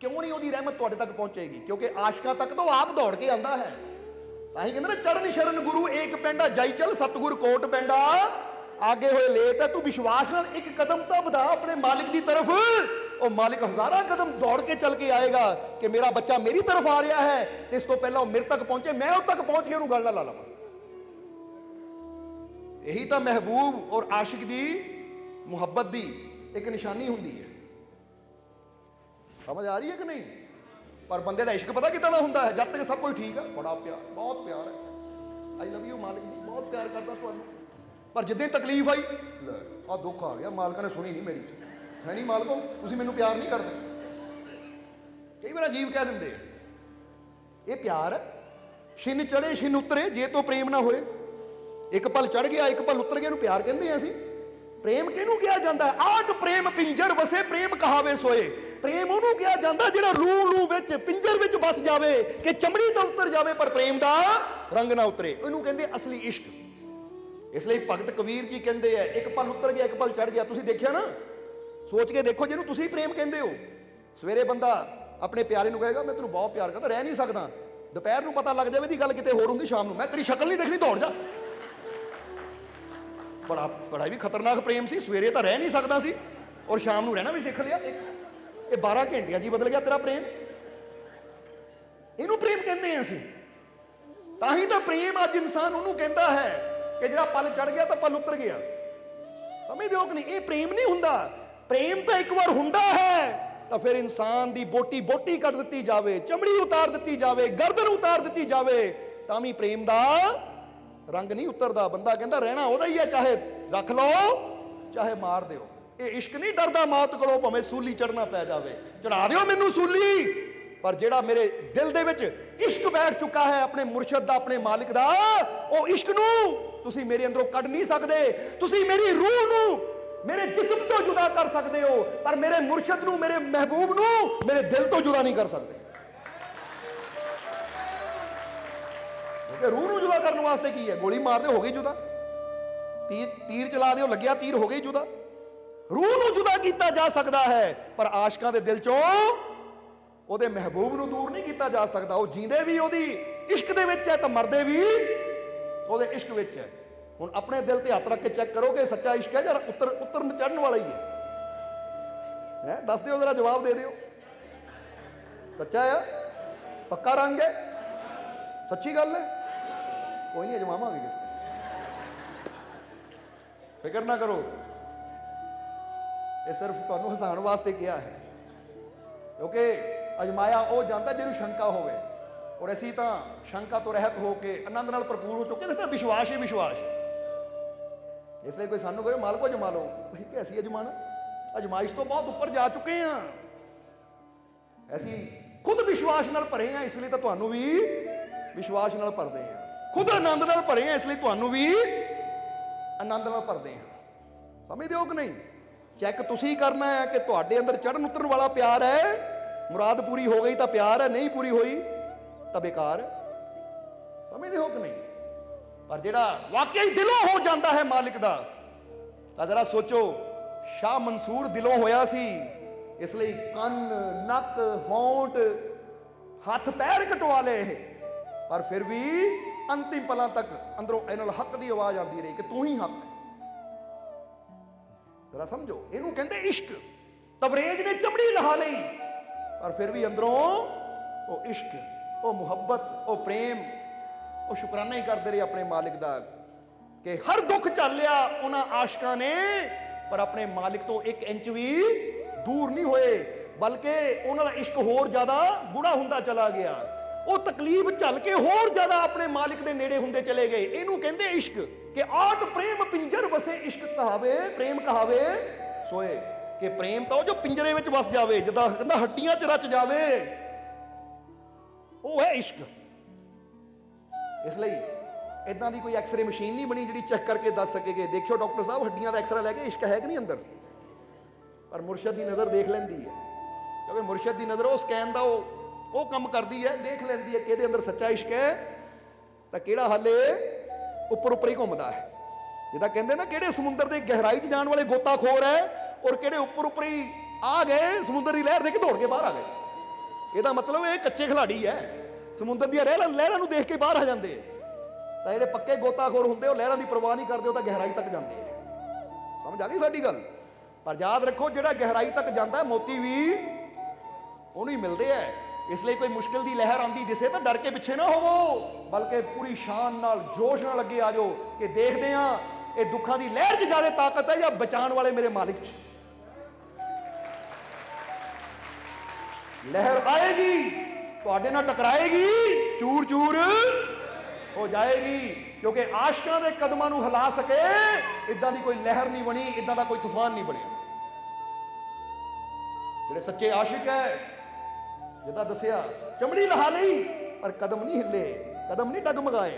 ਕਿਉਂ ਨਹੀਂ ਉਹਦੀ ਰਹਿਮਤ ਤੁਹਾਡੇ ਤੱਕ ਪਹੁੰਚੇਗੀ? ਕਿਉਂਕਿ ਆਸ਼ਕਾਂ ਤੱਕ ਤਾਂ ਆਪ ਦੌੜ ਕੇ ਆਉਂਦਾ ਹੈ। ਤਾਂ ਹੀ ਕਹਿੰਦੇ ਨਾ, ਚਰਨ ਸ਼ਰਨ ਗੁਰੂ ਏਕ ਪੈਂਡਾ, ਜਾਈ ਚਲ ਸਤਿਗੁਰ ਕੋਟ ਪੈਂਡਾ। ਆਗੇ ਹੋਏ ਲੇਟ ਹੈ, ਤੂੰ ਵਿਸ਼ਵਾਸ ਨਾਲ ਇੱਕ ਕਦਮ ਤਾਂ ਵਧਾ ਆਪਣੇ ਮਾਲਿਕ ਦੀ ਤਰਫ। ਉਹ ਮਾਲਿਕ ਹਜ਼ਾਰਾਂ ਕਦਮ ਦੌੜ ਕੇ ਚੱਲ ਕੇ ਆਏਗਾ ਕਿ ਮੇਰਾ ਬੱਚਾ ਮੇਰੀ ਤਰਫ ਆ ਰਿਹਾ ਹੈ, ਤੇ ਇਸ ਤੋਂ ਪਹਿਲਾਂ ਉਹ ਮੇਰੇ ਤੱਕ ਪਹੁੰਚੇ, ਮੈਂ ਉਹ ਤੱਕ ਪਹੁੰਚ ਕੇ ਉਹਨੂੰ ਗੱਲ ਨਾ ਲਾ ਲਵਾਂ। ਇਹੀ ਤਾਂ ਮਹਿਬੂਬ ਔਰ ਆਸ਼ਿਕ ਦੀ ਮੁਹੱਬਤ ਦੀ ਇੱਕ ਨਿਸ਼ਾਨੀ ਹੁੰਦੀ ਹੈ। ਸਮਝ ਆ ਰਹੀ ਹੈ ਕਿ ਨਹੀਂ? ਪਰ ਬੰਦੇ ਦਾ ਇਸ਼ਕ ਪਤਾ ਕਿੱਦਾਂ ਦਾ ਹੁੰਦਾ ਹੈ? ਜਦ ਤੱਕ ਸਭ ਕੁਝ ਠੀਕ ਹੈ, ਬੜਾ ਪਿਆਰ, ਬਹੁਤ ਪਿਆਰ ਹੈ, ਆਈ ਲਵ ਯੂ ਮਾਲਿਕ ਜੀ, ਬਹੁਤ ਪਿਆਰ ਕਰਦਾ ਤੁਹਾਨੂੰ। ਪਰ ਜਿੱਦਾਂ ਤਕਲੀਫ ਆਈ, ਲੈ ਆਹ ਦੁੱਖ ਆ ਗਿਆ, ਮਾਲਕਾਂ ਨੇ ਸੁਣੀ ਨਹੀਂ ਮੇਰੀ, ਹੈ ਨਹੀਂ ਮਾਲਕੋ ਤੁਸੀਂ ਮੈਨੂੰ ਪਿਆਰ ਨਹੀਂ ਕਰਦੇ। ਕਈ ਵਾਰ ਅਜੀਬ ਕਹਿ ਦਿੰਦੇ ਇਹ ਪਿਆਰ ਛਿਨ ਚੜੇ ਛਿਨ ਉਤਰੇ, ਜੇ ਤੋਂ ਪ੍ਰੇਮ ਨਾ ਹੋਏ। ਇੱਕ ਪਲ ਚੜ ਗਿਆ ਇੱਕ ਪਲ ਉਤਰ ਗਿਆ, ਨੂੰ ਪਿਆਰ ਕਹਿੰਦੇ ਆ ਅਸੀਂ। ਪ੍ਰੇਮ ਕਿਹਨੂੰ ਕਿਹਾ ਜਾਂਦਾ? ਆਟ ਪ੍ਰੇਮ ਪਿੰਜਰ ਵਸੇ, ਪ੍ਰੇਮ ਕਹਾਵੇ ਸੋਏ। ਪ੍ਰੇਮ ਉਹਨੂੰ ਕਿਹਾ ਜਾਂਦਾ ਜਿਹੜਾ ਲੂ ਵਿੱਚ ਪਿੰਜਰ ਵਿੱਚ ਵਸ ਜਾਵੇ, ਕਿ ਚਮੜੀ ਤੋਂ ਉਤਰ ਜਾਵੇ ਪਰ ਪ੍ਰੇਮ ਦਾ ਰੰਗ ਨਾ ਉਤਰੇ। ਉਹਨੂੰ ਕਹਿੰਦੇ ਅਸਲੀ ਇਸ਼ਕ। ਇਸ ਲਈ ਭਗਤ ਕਬੀਰ ਜੀ ਕਹਿੰਦੇ ਆ, ਇੱਕ ਪਲ ਉਤਰ ਗਿਆ ਇੱਕ ਪਲ ਚੜ ਗਿਆ। ਤੁਸੀਂ ਦੇਖਿਆ ਨਾ, ਸੋਚ ਕੇ ਦੇਖੋ, ਜਿਹਨੂੰ ਤੁਸੀਂ ਪ੍ਰੇਮ ਕਹਿੰਦੇ ਹੋ। ਸਵੇਰੇ ਬੰਦਾ ਆਪਣੇ ਪਿਆਰੇ ਨੂੰ ਕਹੇਗਾ ਮੈਂ ਤੈਨੂੰ ਬਹੁਤ ਪਿਆਰ ਕਰਦਾ, ਰਹਿ ਨਹੀਂ ਸਕਦਾ। ਦੁਪਹਿਰ ਨੂੰ ਪਤਾ ਲੱਗ ਜਾਵੇ ਦੀ ਗੱਲ ਕਿਤੇ ਹੋਰ ਹੁੰਦੀ, ਸ਼ਾਮ ਨੂੰ ਮੈਂ ਤੇਰੀ ਸ਼ਕਲ ਨਹੀਂ ਦੇਖਣੀ, ਦੌੜ ਜਾ। ਬੜਾ ਵੀ ਖਤਰਨਾਕ ਪ੍ਰੇਮ ਸੀ। ਸਵੇਰੇ ਤਾਂ ਰਹਿ ਨਹੀਂ ਸਕਦਾ ਸੀ ਔਰ ਸ਼ਾਮ ਨੂੰ ਰਹਿਣਾ ਵੀ ਸਿੱਖ ਲਿਆ। ਇਹ 12 ਘੰਟਿਆਂ 'ਚ ਹੀ ਬਦਲ ਗਿਆ ਤੇਰਾ ਪ੍ਰੇਮ। ਇਹਨੂੰ ਪ੍ਰੇਮ ਕਹਿੰਦੇ ਆ ਅਸੀਂ। ਤਾਂ ਹੀ ਤਾਂ ਪ੍ਰੇਮ ਅੱਜ ਇਨਸਾਨ ਉਹਨੂੰ ਕਹਿੰਦਾ ਹੈ ਕਿ ਜਿਹੜਾ ਪਲ ਚੜ ਗਿਆ ਤਾਂ ਪਲ ਉਤਰ ਗਿਆ। ਸਮਝਦੇ ਹੋ ਕਿ ਨਹੀਂ? ਇਹ ਪ੍ਰੇਮ ਨਹੀਂ ਹੁੰਦਾ। ਪ੍ਰੇਮ ਤਾਂ ਇੱਕ ਵਾਰ ਹੁੰਦਾ ਹੈ ਤਾਂ ਫਿਰ ਇਨਸਾਨ ਦੀ ਬੋਟੀ ਕੱਢ ਦਿੱਤੀ ਜਾਵੇ, ਚਮੜੀ ਉਤਾਰ ਦਿੱਤੀ ਜਾਵੇ, ਗਰਦਨ ਉਤਾਰ ਦਿੱਤੀ ਜਾਵੇ, ਤਾਂ ਵੀ ਪ੍ਰੇਮ ਦਾ ਰੰਗ ਨਹੀਂ ਉਤਰਦਾ। ਬੰਦਾ ਕਹਿੰਦਾ ਰਹਿਣਾ ਉਹਦਾ ਹੀ ਹੈ, ਚਾਹੇ ਰੱਖ ਲਓ ਚਾਹੇ ਮਾਰ ਦਿਓ। ਇਹ ਇਸ਼ਕ ਨਹੀਂ ਡਰਦਾ ਮੌਤ ਕੋਲੋਂ, ਭਾਵੇਂ ਸੂਲੀ ਚੜਨਾ ਪੈ ਜਾਵੇ, ਚੜਾ ਦਿਓ ਮੈਨੂੰ ਸੂਲੀ। ਪਰ ਜਿਹੜਾ ਮੇਰੇ ਦਿਲ ਦੇ ਵਿੱਚ ਇਸ਼ਕ ਬੈਠ ਚੁੱਕਾ ਹੈ ਆਪਣੇ ਮੁਰਸ਼ਦ ਦਾ, ਆਪਣੇ ਮਾਲਿਕ ਦਾ, ਉਹ ਇਸ਼ਕ ਨੂੰ ਤੁਸੀਂ ਮੇਰੇ ਅੰਦਰੋਂ ਕੱਢ ਨਹੀਂ ਸਕਦੇ। ਤੁਸੀਂ ਮੇਰੀ ਰੂਹ ਨੂੰ ਮੇਰੇ ਜਿਸਮ ਤੋਂ ਜੁਦਾ ਕਰ ਸਕਦੇ ਹੋ, ਪਰ ਮੇਰੇ ਮੁਰਸ਼ਦ ਨੂੰ, ਮੇਰੇ ਮਹਿਬੂਬ ਨੂੰ ਮੇਰੇ ਦਿਲ ਤੋਂ ਜੁਦਾ ਨਹੀਂ ਕਰ ਸਕਦੇ। ਕਿ ਰੂਹ ਨੂੰ ਜੁਦਾ ਕਰਨ ਵਾਸਤੇ ਕੀ ਹੈ? ਗੋਲੀ ਮਾਰਦੇ ਹੋ ਗਈ ਜੁਦਾ, ਤੀਰ ਚਲਾ ਦਿਓ ਲੱਗਿਆ ਤੀਰ, ਹੋ ਗਈ ਜੁਦਾ। ਰੂਹ ਨੂੰ ਜੁਦਾ ਕੀਤਾ ਜਾ ਸਕਦਾ ਹੈ, ਪਰ ਆਸ਼ਕਾਂ ਦੇ ਦਿਲ ਚੋਂ ਉਹਦੇ ਮਹਿਬੂਬ ਨੂੰ ਦੂਰ ਨਹੀਂ ਕੀਤਾ ਜਾ ਸਕਦਾ। ਉਹ ਜੀਂਦੇ ਵੀ ਉਹਦੀ ਇਸ਼ਕ ਦੇ ਵਿੱਚ ਹੈ ਤਾਂ ਮਰਦੇ ਵੀ ਉਹਦੇ ਇਸ਼ਕ ਵਿੱਚ ਹੈ। ਹੁਣ ਆਪਣੇ ਦਿਲ ਤੇ ਹੱਥ ਰੱਖ ਕੇ ਚੈੱਕ ਕਰੋ ਕਿ ਸੱਚਾ ਇਸ਼ਕ ਹੈ ਜਾਂ ਉਤਰਨ ਚੜਨ ਵਾਲਾ ਹੀ ਹੈ। ਦੱਸ ਦਿਓ ਜਰਾ, ਜਵਾਬ ਦੇ ਦਿਓ। ਸੱਚਾ ਹੈ? ਪੱਕਾ ਰੰਗ ਹੈ? ਸੱਚੀ ਗੱਲ ਹੈ? ਕੋਈ ਨਹੀਂ, ਅਜਮਾਵਾਂਗੇ ਕਿਸੇ ਦਿਨ, ਫਿਕਰ ਨਾ ਕਰੋ। ਇਹ ਸਿਰਫ ਤੁਹਾਨੂੰ ਹਸਾਉਣ ਵਾਸਤੇ ਕਿਹਾ ਹੈ, ਕਿਉਂਕਿ ਅਜਮਾਇਆ ਉਹ ਜਾਂਦਾ ਜਿਹਨੂੰ ਸ਼ੰਕਾ ਹੋਵੇ, ਔਰ ਅਸੀਂ ਤਾਂ ਸ਼ੰਕਾ ਤੋਂ ਰਹਿਤ ਹੋ ਕੇ ਆਨੰਦ ਨਾਲ ਭਰਪੂਰ ਹੋ ਚੁੱਕੇ। ਤਾਂ ਵਿਸ਼ਵਾਸ ਹੀ ਵਿਸ਼ਵਾਸ। ਇਸ ਲਈ ਕੋਈ ਸਾਨੂੰ ਕਹੇ ਮਾਲਕੋ ਅਜਮਾ ਲਓ, ਕਿ ਅਸੀਂ ਅਜਮਾਣਾ? ਅਜਮਾਇਸ਼ ਤੋਂ ਬਹੁਤ ਉੱਪਰ ਜਾ ਚੁੱਕੇ ਹਾਂ। ਅਸੀਂ ਖੁਦ ਵਿਸ਼ਵਾਸ ਨਾਲ ਭਰੇ ਹਾਂ, ਇਸ ਲਈ ਤਾਂ ਤੁਹਾਨੂੰ ਵੀ ਵਿਸ਼ਵਾਸ ਨਾਲ ਭਰਦੇ ਹਾਂ। ਖੁਦ ਆਨੰਦ ਨਾਲ ਭਰੇ ਹਾਂ, ਇਸ ਲਈ ਤੁਹਾਨੂੰ ਵੀ ਆਨੰਦ ਨਾਲ ਭਰਦੇ ਹਾਂ। ਸਮਝਦੇ ਹੋ ਕਿ ਨਹੀਂ? ਚੈੱਕ ਤੁਸੀਂ ਕਰਨਾ ਹੈ ਕਿ ਤੁਹਾਡੇ ਅੰਦਰ ਚੜ੍ਹਨ ਉਤਰਨ ਵਾਲਾ ਪਿਆਰ ਹੈ। ਮੁਰਾਦ ਪੂਰੀ ਹੋ ਗਈ ਤਾਂ ਪਿਆਰ ਹੈ, ਨਹੀਂ ਪੂਰੀ ਹੋਈ ਤਾਂ ਬੇਕਾਰ ਹੈ। ਸਮਝਦੇ ਹੋ ਕਿ ਨਹੀਂ? ਪਰ ਜਿਹੜਾ ਵਾਕਈ ਦਿਲੋਂ ਹੋ ਜਾਂਦਾ ਹੈ ਮਾਲਿਕ ਦਾ, ਤਾਂ ਜਰਾ ਸੋਚੋ, ਸ਼ਾਹ ਮਨਸੂਰ ਦਿਲੋਂ ਹੋਇਆ ਸੀ, ਇਸ ਲਈ ਕੰਨ, ਨੱਕ, ਹੋਂਠ, ਹੱਥ ਪੈਰ ਕਟਵਾ ਲਏ ਇਹ, ਪਰ ਫਿਰ ਵੀ ਅੰਤਿਮ ਪਲਾਂ ਤੱਕ ਅੰਦਰੋਂ ਇਹਨਾਂ ਨਾਲ ਹੱਕ ਦੀ ਆਵਾਜ਼ ਆਉਂਦੀ ਰਹੀ ਕਿ ਤੂੰ ਹੀ ਹੱਕ ਹੈ। ਜਰਾ ਸਮਝੋ, ਇਹਨੂੰ ਕਹਿੰਦੇ ਇਸ਼ਕ। ਤਬਰੇਜ਼ ਨੇ ਚਮੜੀ ਲਹਾ ਲਈ, ਪਰ ਫਿਰ ਵੀ ਅੰਦਰੋਂ ਉਹ ਇਸ਼ਕ, ਉਹ ਮੁਹੱਬਤ, ਉਹ ਪ੍ਰੇਮ, ਉਹ ਸ਼ੁਕਰਾਨਾ ਹੀ ਕਰਦੇ ਰਹੇ ਆਪਣੇ ਮਾਲਿਕ ਦਾ ਕਿ ਹਰ ਦੁੱਖ ਝੱਲਿਆ ਉਹਨਾਂ ਆਸ਼ਕਾਂ ਨੇ, ਪਰ ਆਪਣੇ ਮਾਲਿਕ ਤੋਂ 1 ਇੰਚ ਵੀ ਦੂਰ ਨਹੀਂ ਹੋਏ, ਬਲਕਿ ਉਹਨਾਂ ਦਾ ਇਸ਼ਕ ਹੋਰ ਜ਼ਿਆਦਾ ਗੂੜਾ ਹੁੰਦਾ ਚਲਾ ਗਿਆ। ਉਹ ਤਕਲੀਫ ਝੱਲ ਕੇ ਹੋਰ ਜ਼ਿਆਦਾ ਆਪਣੇ ਮਾਲਿਕ ਦੇ ਨੇੜੇ ਹੁੰਦੇ ਚਲੇ ਗਏ। ਇਹਨੂੰ ਕਹਿੰਦੇ ਇਸ਼ਕ ਕਿ ਆਟ ਪ੍ਰੇਮ ਪਿੰਜਰ ਵਸੇ ਇਸ਼ਕ ਕਹਾਵੇ, ਪ੍ਰੇਮ ਕਹਾਵੇ ਸੋਏ, ਕਿ ਪ੍ਰੇਮ ਤਾਂ ਉਹ ਜੋ ਪਿੰਜਰੇ ਵਿੱਚ ਵਸ ਜਾਵੇ, ਜਿੱਦਾਂ ਕਹਿੰਦਾ ਹੱਡੀਆਂ 'ਚ ਰਚ ਜਾਵੇ, ਉਹ ਹੈ ਇਸ਼ਕ। ਇਸ ਲਈ ਇਦਾਂ ਦੀ ਕੋਈ ਐਕਸਰੇ ਮਸ਼ੀਨ ਨਹੀਂ ਬਣੀ ਜਿਹੜੀ ਚੈੱਕ ਕਰਕੇ ਦੱਸ ਸਕੇਗੇ, ਦੇਖਿਓ ਡਾਕਟਰ ਸਾਹਿਬ ਹੱਡੀਆਂ ਦਾ ਐਕਸਰਾ ਲੈ ਕੇ ਇਸ਼ਕ ਹੈ ਕਿ ਨਹੀਂ ਅੰਦਰ, ਪਰ ਮੁਰਸ਼ਦ ਦੀ ਨਜ਼ਰ ਦੇਖ ਲੈਂਦੀ ਹੈ, ਕਿਉਂਕਿ ਮੁਰਸ਼ਦ ਦੀ ਨਜ਼ਰ ਉਹ ਸਕੈਨ ਦਾ ਉਹ ਕੰਮ ਕਰਦੀ ਹੈ, ਦੇਖ ਲੈਂਦੀ ਹੈ ਕਿ ਇਹਦੇ ਅੰਦਰ ਸੱਚਾ ਇਸ਼ਕ ਹੈ ਤਾਂ ਕਿਹੜਾ ਹਾਲੇ ਉੱਪਰ ਉੱਪਰ ਹੀ ਘੁੰਮਦਾ ਹੈ। ਜਿੱਦਾਂ ਕਹਿੰਦੇ ਨਾ ਕਿਹੜੇ ਸਮੁੰਦਰ ਦੇ ਗਹਿਰਾਈ 'ਚ ਜਾਣ ਵਾਲੇ ਗੋਤਾਖੋਰ ਹੈ, ਔਰ ਕਿਹੜੇ ਉੱਪਰ ਉੱਪਰ ਹੀ ਆ ਗਏ ਸਮੁੰਦਰ ਦੀ ਲਹਿਰ ਦੇਖ ਕੇ ਦੌੜ ਕੇ ਬਾਹਰ ਆ ਗਏ। ਇਹਦਾ ਮਤਲਬ ਇਹ ਕੱਚੇ ਖਿਲਾੜੀ ਹੈ, ਸਮੁੰਦਰ ਦੀਆਂ ਲਹਿਰਾਂ ਨੂੰ ਦੇਖ ਕੇ ਬਾਹਰ ਆ ਜਾਂਦੇ। ਤਾਂ ਜਿਹੜੇ ਪੱਕੇ ਗੋਤਾਖੋਰ ਹੁੰਦੇ ਉਹ ਲਹਿਰਾਂ ਦੀ ਪਰਵਾਹ ਨਹੀਂ ਕਰਦੇ, ਉਹ ਤਾਂ ਗਹਿਰਾਈ ਤੱਕ ਜਾਂਦੇ ਆ। ਸਮਝ ਆ ਗਈ ਸਾਡੀ ਗੱਲ? ਪਰ ਯਾਦ ਰੱਖੋ, ਜਿਹੜਾ ਗਹਿਰਾਈ ਤੱਕ ਜਾਂਦਾ ਮੋਤੀ ਵੀ ਉਹਨੂੰ ਹੀ ਮਿਲਦੇ ਆ। ਇਸ ਲਈ ਕੋਈ ਮੁਸ਼ਕਿਲ ਦੀ ਲਹਿਰ ਆਉਂਦੀ ਦਿਸੇ ਤਾਂ ਡਰ ਕੇ ਪਿੱਛੇ ਨਾ ਹੋਵੋ, ਬਲਕਿ ਪੂਰੀ ਸ਼ਾਨ ਨਾਲ, ਜੋਸ਼ ਨਾਲ ਅੱਗੇ ਆ ਜਾਓ ਕਿ ਦੇਖਦੇ ਆ ਇਹ ਦੁੱਖਾਂ ਦੀ ਲਹਿਰ 'ਚ ਜ਼ਿਆਦਾ ਤਾਕਤ ਹੈ ਜਾਂ ਬਚਾਉਣ ਵਾਲੇ ਮੇਰੇ ਮਾਲਿਕ 'ਚ। ਲਹਿਰ ਆਏਗੀ, ਤੁਹਾਡੇ ਨਾਲ ਟਕਰਾਏਗੀ, ਚੂਰ ਚੂਰ ਹੋ ਜਾਏਗੀ, ਕਿਉਂਕਿ ਆਸ਼ਕਾਂ ਦੇ ਕਦਮਾਂ ਨੂੰ ਹਿਲਾ ਸਕੇ ਇਦਾਂ ਦੀ ਕੋਈ ਲਹਿਰ ਨਹੀਂ ਬਣੀ, ਇਦਾਂ ਦਾ ਕੋਈ ਤੂਫਾਨ ਨਹੀਂ ਬਣਿਆ। ਜਿਹੜੇ ਸੱਚੇ ਆਸ਼ਿਕ ਹੈ, ਜਿੱਦਾਂ ਦੱਸਿਆ, ਚਮੜੀ ਲਹਾ ਲਈ ਪਰ ਕਦਮ ਨਹੀਂ ਹਿੱਲੇ, ਕਦਮ ਨਹੀਂ ਡਗਮਗਾਏ।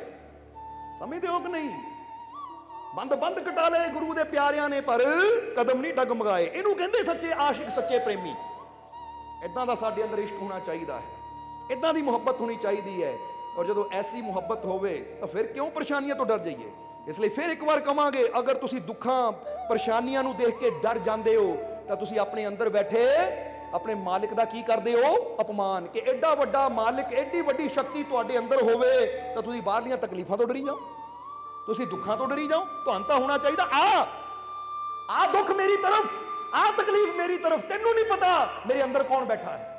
ਸਮਝਦੇ ਹੋ ਕਿ ਨਹੀਂ? ਬੰਦ ਕਟਾ ਲਏ ਗੁਰੂ ਦੇ ਪਿਆਰਿਆਂ ਨੇ, ਪਰ ਕਦਮ ਨਹੀਂ ਡਗਮਗਾਏ। ਇਹਨੂੰ ਕਹਿੰਦੇ ਸੱਚੇ ਆਸ਼ਿਕ, ਸੱਚੇ ਪ੍ਰੇਮੀ। ਇਦਾਂ ਦਾ ਸਾਡੇ ਅੰਦਰ ਇਸ਼ਕ ਹੋਣਾ ਚਾਹੀਦਾ ਹੈ, ਇਦਾਂ ਦੀ ਮੁਹੱਬਤ ਹੋਣੀ ਚਾਹੀਦੀ ਹੈ। ਔਰ ਜਦੋਂ ਐਸੀ ਮੁਹੱਬਤ ਹੋਵੇ ਤਾਂ ਫਿਰ ਕਿਉਂ ਪਰੇਸ਼ਾਨੀਆਂ ਤੋਂ ਡਰ ਜਾਈਏ? ਇਸ ਲਈ ਫਿਰ ਇੱਕ ਵਾਰ ਕਵਾਂਗੇ, ਅਗਰ ਤੁਸੀਂ ਦੁੱਖਾਂ ਪਰੇਸ਼ਾਨੀਆਂ ਨੂੰ ਦੇਖ ਕੇ ਡਰ ਜਾਂਦੇ ਹੋ ਤਾਂ ਤੁਸੀਂ ਆਪਣੇ ਅੰਦਰ ਬੈਠੇ ਆਪਣੇ ਮਾਲਿਕ ਦਾ ਕੀ ਕਰਦੇ ਹੋ? ਅਪਮਾਨ। ਕਿ ਐਡਾ ਵੱਡਾ ਮਾਲਿਕ, ਐਡੀ ਵੱਡੀ ਸ਼ਕਤੀ ਤੁਹਾਡੇ ਅੰਦਰ ਹੋਵੇ ਤਾਂ ਤੁਸੀਂ ਬਾਹਰਲੀਆਂ ਤਕਲੀਫਾਂ ਤੋਂ ਡਰੀ ਜਾਓ, ਤੁਸੀਂ ਦੁੱਖਾਂ ਤੋਂ ਡਰੀ ਜਾਓ। ਤੁਹਾਨੂੰ ਤਾਂ ਹੋਣਾ ਚਾਹੀਦਾ ਆ ਦੁੱਖ ਮੇਰੀ ਤਰਫ, ਆ ਤਕਲੀਫ ਮੇਰੀ ਤਰਫ, ਤੈਨੂੰ ਨਹੀਂ ਪਤਾ ਮੇਰੇ ਅੰਦਰ ਕੌਣ ਬੈਠਾ ਹੈ।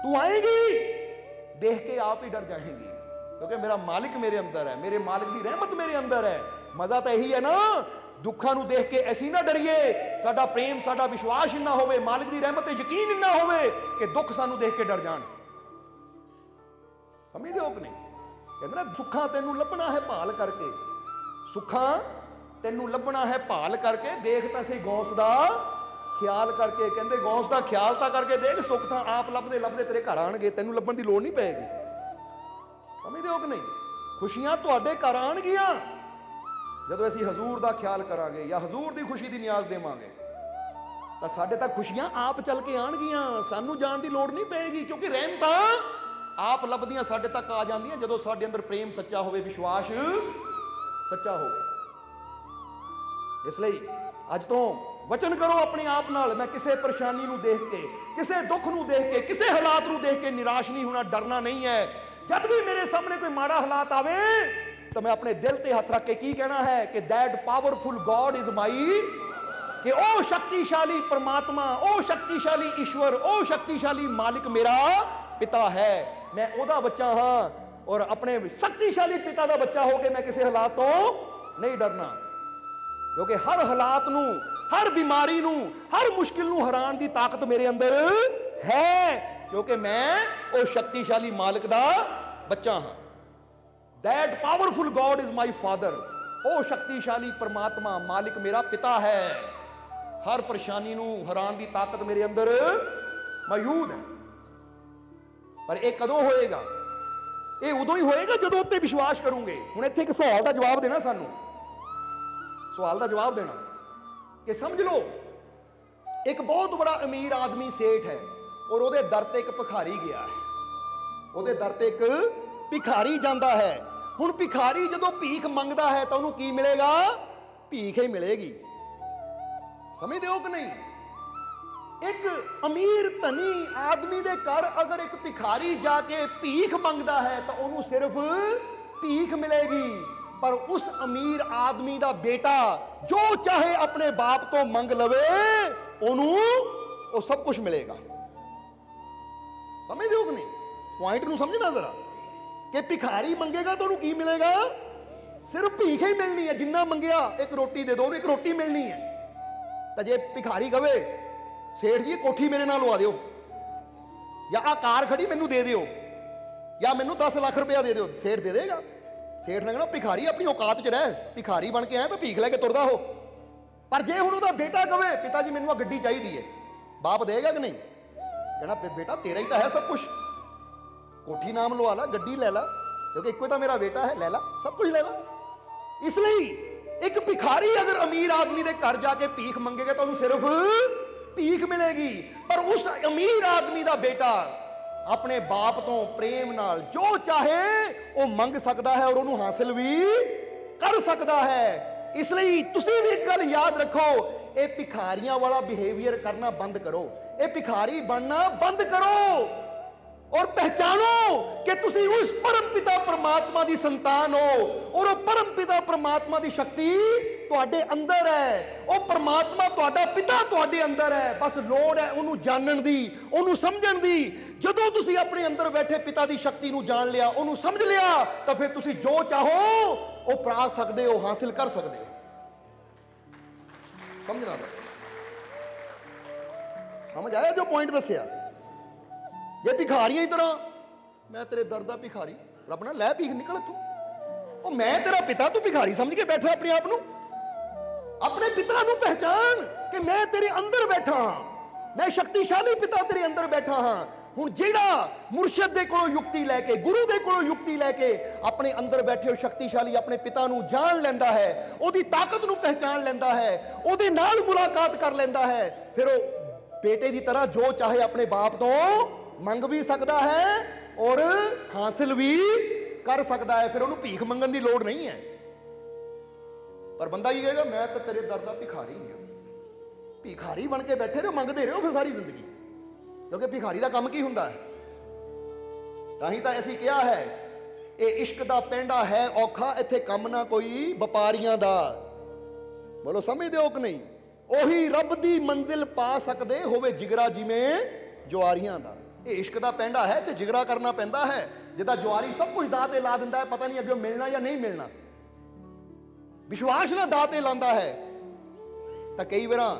ਤੂੰ ਆਏਗੀ ਦੇਖ ਕੇ ਆਪ ਹੀ ਡਰ ਜਾਏਗੀ, ਕਿਉਂਕਿ ਮੇਰਾ ਮਾਲਿਕ ਮੇਰੇ ਅੰਦਰ ਹੈ, ਮੇਰੇ ਮਾਲਿਕ ਦੀ ਰਹਿਮਤ ਮੇਰੇ ਅੰਦਰ ਹੈ। ਮਜ਼ਾ ਤਾਂ ਇਹੀ ਹੈ ਨਾ, ਦੁੱਖਾਂ ਨੂੰ ਦੇਖ ਕੇ ਅਸੀਂ ਨਾ ਡਰੀਏ, ਸਾਡਾ ਪ੍ਰੇਮ, ਸਾਡਾ ਵਿਸ਼ਵਾਸ ਇੰਨਾ ਹੋਵੇ, ਮਾਲਿਕ ਦੀ ਰਹਿਮਤ ਤੇ ਯਕੀਨ ਇੰਨਾ ਹੋਵੇ ਕਿ ਦੁੱਖ ਸਾਨੂੰ ਦੇਖ ਕੇ ਡਰ ਜਾਣ। ਸਮਝਦੇ ਹੋ ਕਿ ਨਹੀਂ? ਕਹਿੰਦੇ ਨਾ, ਸੁੱਖਾਂ ਤੈਨੂੰ ਲੱਭਣਾ ਹੈ ਭਾਲ ਕਰਕੇ, ਸੁੱਖਾਂ ਤੈਨੂੰ ਲੱਭਣਾ ਹੈ ਭਾਲ ਕਰਕੇ, ਦੇਖ ਤਾਂ ਸਹੀ ਗੌਸ ਦਾ ਖਿਆਲ ਕਰਕੇ। ਕਹਿੰਦੇ ਗੌਸ ਦਾ ਖਿਆਲ ਤਾਂ ਕਰਕੇ ਦੇਖ, ਸੁੱਖ ਤਾਂ ਆਪ ਲੱਭਦੇ ਲੱਭਦੇ ਤੇਰੇ ਘਰ ਆਣਗੇ, ਤੈਨੂੰ ਲੱਭਣ ਦੀ ਲੋੜ ਨਹੀਂ ਪਏਗੀ। ਸਮਝਦੇ ਹੋ ਕਿ ਨਹੀਂ? ਖੁਸ਼ੀਆਂ ਤੁਹਾਡੇ ਘਰ ਆਣਗੀਆਂ ਜਦੋਂ ਅਸੀਂ ਹਜ਼ੂਰ ਦਾ ਖਿਆਲ ਕਰਾਂਗੇ ਜਾਂ ਹਜ਼ੂਰ ਦੀ ਖੁਸ਼ੀ ਦੀ ਨਿਆਜ਼ ਦੇਵਾਂਗੇ, ਤਾਂ ਸਾਡੇ ਤੱਕ ਖੁਸ਼ੀਆਂ ਆਪ ਚੱਲ ਕੇ ਆਣਗੀਆਂ, ਸਾਨੂੰ ਜਾਣ ਦੀ ਲੋੜ ਨਹੀਂ ਪਏਗੀ, ਕਿਉਂਕਿ ਰਹਿਮਤਾਂ ਆਪ ਲੱਭਦੀਆਂ ਸਾਡੇ ਤੱਕ ਆ ਜਾਂਦੀਆਂ ਜਦੋਂ ਸਾਡੇ ਅੰਦਰ ਪ੍ਰੇਮ ਸੱਚਾ ਹੋਵੇ, ਵਿਸ਼ਵਾਸ ਸੱਚਾ ਹੋਵੇ। ਇਸ ਲਈ ਅੱਜ ਤੋਂ ਵਚਨ ਕਰੋ ਆਪਣੇ ਆਪ ਨਾਲ, ਮੈਂ ਕਿਸੇ ਪਰੇਸ਼ਾਨੀ ਨੂੰ ਦੇਖ ਕੇ, ਕਿਸੇ ਦੁੱਖ ਨੂੰ ਦੇਖ ਕੇ, ਕਿਸੇ ਹਾਲਾਤ ਨੂੰ ਦੇਖ ਕੇ ਨਿਰਾਸ਼ ਨਹੀਂ ਹੋਣਾ, ਡਰਨਾ ਨਹੀਂ ਹੈ। ਜਦ ਵੀ ਮੇਰੇ ਸਾਹਮਣੇ ਕੋਈ ਮਾੜਾ ਹਾਲਾਤ ਆਵੇ ਤਾਂ ਮੈਂ ਆਪਣੇ ਦਿਲ ਤੇ ਹੱਥ ਰੱਖ ਕੇ ਕੀ ਕਹਿਣਾ ਹੈ ਕਿ that powerful god is my, ਕਿ ਉਹ ਸ਼ਕਤੀਸ਼ਾਲੀ ਪਰਮਾਤਮਾ, ਉਹ ਸ਼ਕਤੀਸ਼ਾਲੀ ਈਸ਼ਵਰ, ਉਹ ਸ਼ਕਤੀਸ਼ਾਲੀ ਮਾਲਿਕ ਮੇਰਾ ਪਿਤਾ ਹੈ। ਮੈਂ ਉਹਦਾ ਬੱਚਾ ਹਾਂ, ਔਰ ਆਪਣੇ ਸ਼ਕਤੀਸ਼ਾਲੀ ਪਿਤਾ ਦਾ ਬੱਚਾ ਹੋ ਕੇ ਮੈਂ ਕਿਸੇ ਹਾਲਾਤ ਤੋਂ ਨਹੀਂ ਡਰਨਾ, ਕਿਉਂਕਿ ਹਰ ਹਾਲਾਤ ਨੂੰ, ਹਰ ਬਿਮਾਰੀ ਨੂੰ, ਹਰ ਮੁਸ਼ਕਿਲ ਨੂੰ ਹਰਾਉਣ ਦੀ ਤਾਕਤ ਮੇਰੇ ਅੰਦਰ ਹੈ, ਕਿਉਂਕਿ ਮੈਂ ਉਹ ਸ਼ਕਤੀਸ਼ਾਲੀ ਮਾਲਿਕ ਦਾ ਬੱਚਾ ਹਾਂ। That powerful God is my father, ਉਹ ਸ਼ਕਤੀਸ਼ਾਲੀ ਪਰਮਾਤਮਾ ਮਾਲਿਕ ਮੇਰਾ ਪਿਤਾ ਹੈ। ਹਰ ਪਰੇਸ਼ਾਨੀ ਨੂੰ ਹਰਾਉਣ ਦੀ ਤਾਕਤ ਮੇਰੇ ਅੰਦਰ ਮੌਜੂਦ ਹੈ। ਪਰ ਇਹ ਕਦੋਂ ਹੋਏਗਾ? ਇਹ ਉਦੋਂ ਹੀ ਹੋਏਗਾ ਜਦੋਂ ਉੱਤੇ ਵਿਸ਼ਵਾਸ ਕਰੋਗੇ। ਹੁਣ ਇੱਥੇ ਇੱਕ ਸਵਾਲ ਦਾ ਜਵਾਬ ਦੇਣਾ, ਸਾਨੂੰ ਸਵਾਲ ਦਾ ਜਵਾਬ ਦੇਣਾ ਕਿ ਸਮਝ ਲਓ ਇੱਕ ਬਹੁਤ ਬੜਾ ਅਮੀਰ ਆਦਮੀ ਸੇਠ ਹੈ ਔਰ ਉਹਦੇ ਦਰ ਤੇ ਇੱਕ ਭਿਖਾਰੀ ਗਿਆ ਹੈ। ਉਹਦੇ ਦਰ ਤੇ ਇੱਕ ਭਿਖਾਰੀ ਜਾਂਦਾ ਹੈ। ਹੁਣ ਭਿਖਾਰੀ ਜਦੋਂ ਭੀਖ ਮੰਗਦਾ ਹੈ ਤਾਂ ਉਹਨੂੰ ਕੀ ਮਿਲੇਗਾ? ਭੀਖ ਹੀ ਮਿਲੇਗੀ। ਸਮਝਦੇ ਹੋ ਕਿ ਨਹੀਂ? ਇੱਕ ਅਮੀਰ ਧਨੀ ਆਦਮੀ ਦੇ ਘਰ ਅਗਰ ਇੱਕ ਭਿਖਾਰੀ ਜਾ ਕੇ ਭੀਖ ਮੰਗਦਾ ਹੈ ਤਾਂ ਉਹਨੂੰ ਸਿਰਫ ਭੀਖ ਮਿਲੇਗੀ। ਪਰ ਉਸ ਅਮੀਰ ਆਦਮੀ ਦਾ ਬੇਟਾ ਜੋ ਚਾਹੇ ਆਪਣੇ ਬਾਪ ਤੋਂ ਮੰਗ ਲਵੇ, ਉਹਨੂੰ ਉਹ ਸਭ ਕੁਝ ਮਿਲੇਗਾ। ਸਮਝਦੇ ਹੋ ਕਿ ਨਹੀਂ? ਪੁਆਇੰਟ ਨੂੰ ਸਮਝਣਾ ਜ਼ਰਾ, ਕਿ ਭਿਖਾਰੀ ਮੰਗੇਗਾ ਤਾਂ ਉਹਨੂੰ ਕੀ ਮਿਲੇਗਾ? ਸਿਰਫ ਭੀਖ ਹੀ ਮਿਲਣੀ ਹੈ। ਜਿੰਨਾ ਮੰਗਿਆ, ਇੱਕ ਰੋਟੀ ਦੇ ਦਿਓ, ਉਹਨੂੰ ਇੱਕ ਰੋਟੀ ਮਿਲਣੀ ਹੈ। ਤਾਂ ਜੇ ਭਿਖਾਰੀ ਕਵੇ ਸੇਠ ਜੀ ਕੋਠੀ ਮੇਰੇ ਨਾਲ ਲਵਾ ਦਿਓ, ਜਾਂ ਆਹ ਕਾਰ ਖੜੀ ਮੈਨੂੰ ਦੇ ਦਿਓ, ਜਾਂ ਮੈਨੂੰ 10 ਲੱਖ ਰੁਪਇਆ ਦੇ ਦਿਓ, ਸੇਠ ਦੇ ਦੇਗਾ। ਸੇਠ ਨੇ ਕਹਿਣਾ ਭਿਖਾਰੀ ਆਪਣੀ ਔਕਾਤ 'ਚ ਰਹਿ, ਭਿਖਾਰੀ ਬਣ ਕੇ ਆਇਆ ਤਾਂ ਭੀਖ ਲੈ ਕੇ ਤੁਰਦਾ ਹੋ। ਪਰ ਜੇ ਹੁਣ ਉਹਦਾ ਬੇਟਾ ਕਵੇ ਪਿਤਾ ਜੀ ਮੈਨੂੰ ਆ ਗੱਡੀ ਚਾਹੀਦੀ ਹੈ, ਬਾਪ ਦੇਗਾ ਕਿ ਨਹੀਂ? ਕਹਿਣਾ ਬੇਟਾ ਤੇਰਾ ਹੀ ਤਾਂ ਹੈ ਸਭ ਕੁਝ, ਕੋਠੀ ਨਾਮ ਲਵਾ ਲਾ, ਗੱਡੀ ਲੈ ਲਾ, ਕਿਉਂਕਿ ਇੱਕੋ ਤਾਂ ਮੇਰਾ ਬੇਟਾ ਹੈ, ਲੈ ਲਾ, ਸਭ ਕੁਝ ਲੈ ਲਾ। ਇਸ ਲਈ ਇੱਕ ਭਿਖਾਰੀ ਅਗਰ ਅਮੀਰ ਆਦਮੀ ਦੇ ਘਰ ਜਾ ਕੇ ਭੀਖ ਮੰਗੇਗਾ ਤਾਂ ਉਹਨੂੰ ਸਿਰਫ ਭੀਖ ਮਿਲੇਗੀ। ਪਰ ਉਸ ਅਮੀਰ ਆਦਮੀ ਦਾ ਬੇਟਾ ਆਪਣੇ ਬਾਪ ਤੋਂ ਪ੍ਰੇਮ ਨਾਲ ਜੋ ਚਾਹੇ ਉਹ ਮੰਗ ਸਕਦਾ ਹੈ ਔਰ ਉਹਨੂੰ ਹਾਸਿਲ ਵੀ ਕਰ ਸਕਦਾ ਹੈ। ਇਸ ਲਈ ਤੁਸੀਂ ਵੀ ਇੱਕ ਗੱਲ ਯਾਦ ਰੱਖੋ, ਇਹ ਭਿਖਾਰੀਆਂ ਵਾਲਾ ਬਿਹੇਵੀਅਰ ਕਰਨਾ ਬੰਦ ਕਰੋ, ਇਹ ਭਿਖਾਰੀ ਬਣਨਾ ਬੰਦ ਕਰੋ ਔਰ ਪਹਿਚਾਨੋ ਕਿ ਤੁਸੀਂ ਉਸ ਪਰਮ ਪਿਤਾ ਪ੍ਰਮਾਤਮਾ ਦੀ ਸੰਤਾਨ ਹੋ ਔਰ ਉਹ ਪਰਮ ਪਿਤਾ ਪ੍ਰਮਾਤਮਾ ਦੀ ਸ਼ਕਤੀ ਤੁਹਾਡੇ ਅੰਦਰ ਹੈ। ਉਹ ਪ੍ਰਮਾਤਮਾ ਤੁਹਾਡਾ ਪਿਤਾ ਤੁਹਾਡੇ ਅੰਦਰ ਹੈ। ਬਸ ਲੋੜ ਹੈ ਉਹਨੂੰ ਜਾਣਨ ਦੀ, ਉਹਨੂੰ ਸਮਝਣ ਦੀ। ਜਦੋਂ ਤੁਸੀਂ ਆਪਣੇ ਅੰਦਰ ਬੈਠੇ ਪਿਤਾ ਦੀ ਸ਼ਕਤੀ ਨੂੰ ਜਾਣ ਲਿਆ, ਉਹਨੂੰ ਸਮਝ ਲਿਆ, ਤਾਂ ਫਿਰ ਤੁਸੀਂ ਜੋ ਚਾਹੋ ਉਹ ਪ੍ਰਾਪਤ ਸਕਦੇ ਹੋ, ਹਾਸਿਲ ਕਰ ਸਕਦੇ ਹੋ। ਸਮਝਣਾ ਸਮਝ ਆਇਆ ਜੋ ਪੁਆਇੰਟ ਦੱਸਿਆ? ਜੇ ਭਿਖਾਰੀਆਂ ਹੀ ਤਰ੍ਹਾਂ, ਮੈਂ ਤੇਰੇ ਦਰ ਦਾ ਭਿਖਾਰੀ, ਰੱਬ ਨਾਲ ਲੈ ਭੀਖ ਨਿਕਲ ਇੱਥੋਂ, ਉਹ ਮੈਂ ਤੇਰਾ ਪਿਤਾ, ਤੂੰ ਭਿਖਾਰੀ ਸਮਝ ਕੇ ਬੈਠਾ ਆਪਣੇ ਆਪ ਨੂੰ। ਆਪਣੇ ਪਿਤਾ ਨੂੰ ਪਹਿਚਾਨ ਕਿ ਮੈਂ ਤੇਰੇ ਅੰਦਰ ਬੈਠਾ ਹਾਂ, ਮੈਂ ਸ਼ਕਤੀਸ਼ਾਲੀ ਪਿਤਾ ਤੇਰੇ ਅੰਦਰ ਬੈਠਾ ਹਾਂ। ਹੁਣ ਜਿਹੜਾ ਮੁਰਸ਼ਿਦ ਦੇ ਕੋਲੋਂ ਯੁਕਤੀ ਲੈ ਕੇ, ਗੁਰੂ ਦੇ ਕੋਲੋਂ ਯੁਕਤੀ ਲੈ ਕੇ ਆਪਣੇ ਅੰਦਰ ਬੈਠੇ ਹੋ ਸ਼ਕਤੀਸ਼ਾਲੀ ਆਪਣੇ ਪਿਤਾ ਨੂੰ ਜਾਣ ਲੈਂਦਾ ਹੈ, ਉਹਦੀ ਤਾਕਤ ਨੂੰ ਪਹਿਚਾਨ ਲੈਂਦਾ ਹੈ, ਉਹਦੇ ਨਾਲ ਮੁਲਾਕਾਤ ਕਰ ਲੈਂਦਾ ਹੈ, ਫਿਰ ਉਹ ਬੇਟੇ ਦੀ ਤਰ੍ਹਾਂ ਜੋ ਚਾਹੇ ਆਪਣੇ ਬਾਪ ਤੋਂ ਮੰਗ ਵੀ ਸਕਦਾ ਹੈ ਔਰ ਹਾਸਿਲ ਵੀ ਕਰ ਸਕਦਾ ਹੈ। ਫਿਰ ਉਹਨੂੰ ਭੀਖ ਮੰਗਣ ਦੀ ਲੋੜ ਨਹੀਂ ਹੈ। ਪਰ ਬੰਦਾ ਕੀ ਕਹੇਗਾ? ਮੈਂ ਤਾਂ ਤੇਰੇ ਦਰ ਦਾ ਭਿਖਾਰੀ ਹਾਂ। ਭਿਖਾਰੀ ਬਣ ਕੇ ਬੈਠੇ ਰਹੋ, ਮੰਗਦੇ ਰਹੋ ਫਿਰ ਸਾਰੀ ਜ਼ਿੰਦਗੀ, ਕਿਉਂਕਿ ਭਿਖਾਰੀ ਦਾ ਕੰਮ ਕੀ ਹੁੰਦਾ ਹੈ? ਤਾਂ ਹੀ ਤਾਂ ਅਸੀਂ ਕਿਹਾ ਹੈ ਇਹ ਇਸ਼ਕ ਦਾ ਪੈਂਡਾ ਹੈ ਔਖਾ, ਇੱਥੇ ਕੰਮ ਨਾ ਕੋਈ ਵਪਾਰੀਆਂ ਦਾ। ਬੋਲੋ ਸਮਝਦੇ ਹੋ ਕਿ ਨਹੀਂ? ਉਹੀ ਰੱਬ ਦੀ ਮੰਜ਼ਿਲ ਪਾ ਸਕਦੇ ਹੋਵੇ ਜਿਗਰਾ ਜਿਵੇਂ ਜੁਆਰੀਆਂ ਦਾ। ਇਹ ਇਸ਼ਕ ਦਾ ਪੈਂਡਾ ਹੈ ਤੇ ਜਿਗਰਾ ਕਰਨਾ ਪੈਂਦਾ ਹੈ। ਜਿੱਦਾਂ ਜੁਆਰੀ ਸਭ ਕੁਝ ਦਾਅ ਤੇ ਲਾ ਦਿੰਦਾ ਹੈ, ਪਤਾ ਨਹੀਂ ਅੱਗੇ ਮਿਲਣਾ ਜਾਂ ਨਹੀਂ ਮਿਲਣਾ, ਵਿਸ਼ਵਾਸ ਨਾਲ ਦਾਅ ਤੇ ਲਾਂਦਾ ਹੈ, ਤਾਂ ਕਈ ਵਾਰਾਂ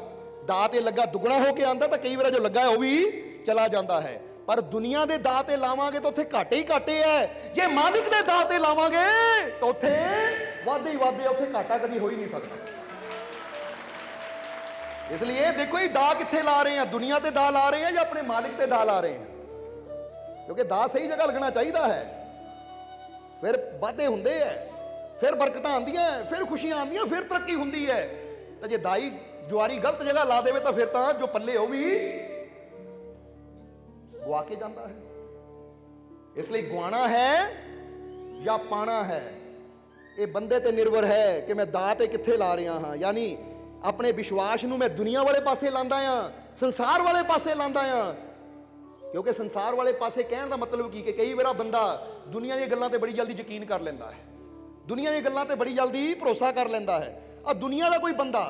ਦਾਅ ਤੇ ਲੱਗਾ ਦੁੱਗਣਾ ਹੋ ਕੇ ਆਂਦਾ, ਤਾਂ ਕਈ ਵਾਰ ਜੋ ਲੱਗਾ ਹੈ ਉਹ ਵੀ ਚਲਾ ਜਾਂਦਾ ਹੈ। ਪਰ ਦੁਨੀਆ ਦੇ ਦਾਅ ਤੇ ਲਾਵਾਂਗੇ ਤਾਂ ਉੱਥੇ ਘਾਟੇ ਹੀ ਘਾਟੇ ਹੈ। ਜੇ ਮਾਲਿਕ ਦੇ ਦਾਅ ਤੇ ਲਾਵਾਂਗੇ ਤਾਂ ਉੱਥੇ ਵਾਧੇ ਹੀ ਵਾਧੇ, ਉੱਥੇ ਘਾਟਾ ਕਦੀ ਹੋ ਹੀ ਨਹੀਂ ਸਕਦਾ। ਇਸ ਲਈ ਇਹ ਦੇਖੋ ਇਹ ਦਾਅ ਕਿੱਥੇ ਲਾ ਰਹੇ ਆ, ਦੁਨੀਆ ਤੇ ਦਾਅ ਲਾ ਰਹੇ ਆ ਜਾਂ ਆਪਣੇ ਮਾਲਿਕ ਤੇ ਦਾਅ ਲਾ ਰਹੇ ਆ? ਕਿਉਂਕਿ ਦਾਅ ਸਹੀ ਜਗ੍ਹਾ ਲੱਗਣਾ ਚਾਹੀਦਾ ਹੈ, ਫਿਰ ਵਾਧੇ ਹੁੰਦੇ ਹੈ, ਫਿਰ ਬਰਕਤਾਂ ਆਉਂਦੀਆਂ, ਫਿਰ ਖੁਸ਼ੀਆਂ ਆਉਂਦੀਆਂ, ਫਿਰ ਤਰੱਕੀ ਹੁੰਦੀ ਹੈ। ਤਾਂ ਜੇ ਦਾਈ ਜੁਆਰੀ ਗਲਤ ਜਗ੍ਹਾ ਲਾ ਦੇਵੇ ਤਾਂ ਫਿਰ ਤਾਂ ਜੋ ਪੱਲੇ ਉਹ ਵੀ ਗਵਾ ਕੇ ਜਾਂਦਾ ਹੈ। ਇਸ ਲਈ ਗਵਾਣਾ ਹੈ ਜਾਂ ਪਾਣਾ ਹੈ, ਇਹ ਬੰਦੇ ਤੇ ਨਿਰਭਰ ਹੈ ਕਿ ਮੈਂ ਦਾਅ ਤੇ ਕਿੱਥੇ ਲਾ ਰਿਹਾ ਹਾਂ। ਯਾਨੀ ਆਪਣੇ ਵਿਸ਼ਵਾਸ ਨੂੰ ਮੈਂ ਦੁਨੀਆ ਵਾਲੇ ਪਾਸੇ ਲਾਂਦਾ ਆ, ਸੰਸਾਰ ਵਾਲੇ ਪਾਸੇ ਲਾਂਦਾ ਆ। ਕਿਉਂਕਿ ਸੰਸਾਰ ਵਾਲੇ ਪਾਸੇ ਕਹਿਣ ਦਾ ਮਤਲਬ ਕੀ ਕਿ ਕਈ ਵਾਰ ਬੰਦਾ ਦੁਨੀਆ ਦੀਆਂ ਗੱਲਾਂ ਤੇ ਬੜੀ ਜਲਦੀ ਯਕੀਨ ਕਰ ਲੈਂਦਾ ਹੈ, ਦੁਨੀਆ ਦੀਆਂ ਗੱਲਾਂ ਤੇ ਬੜੀ ਜਲਦੀ ਭਰੋਸਾ ਕਰ ਲੈਂਦਾ ਹੈ। ਆ ਦੁਨੀਆ ਦਾ ਕੋਈ ਬੰਦਾ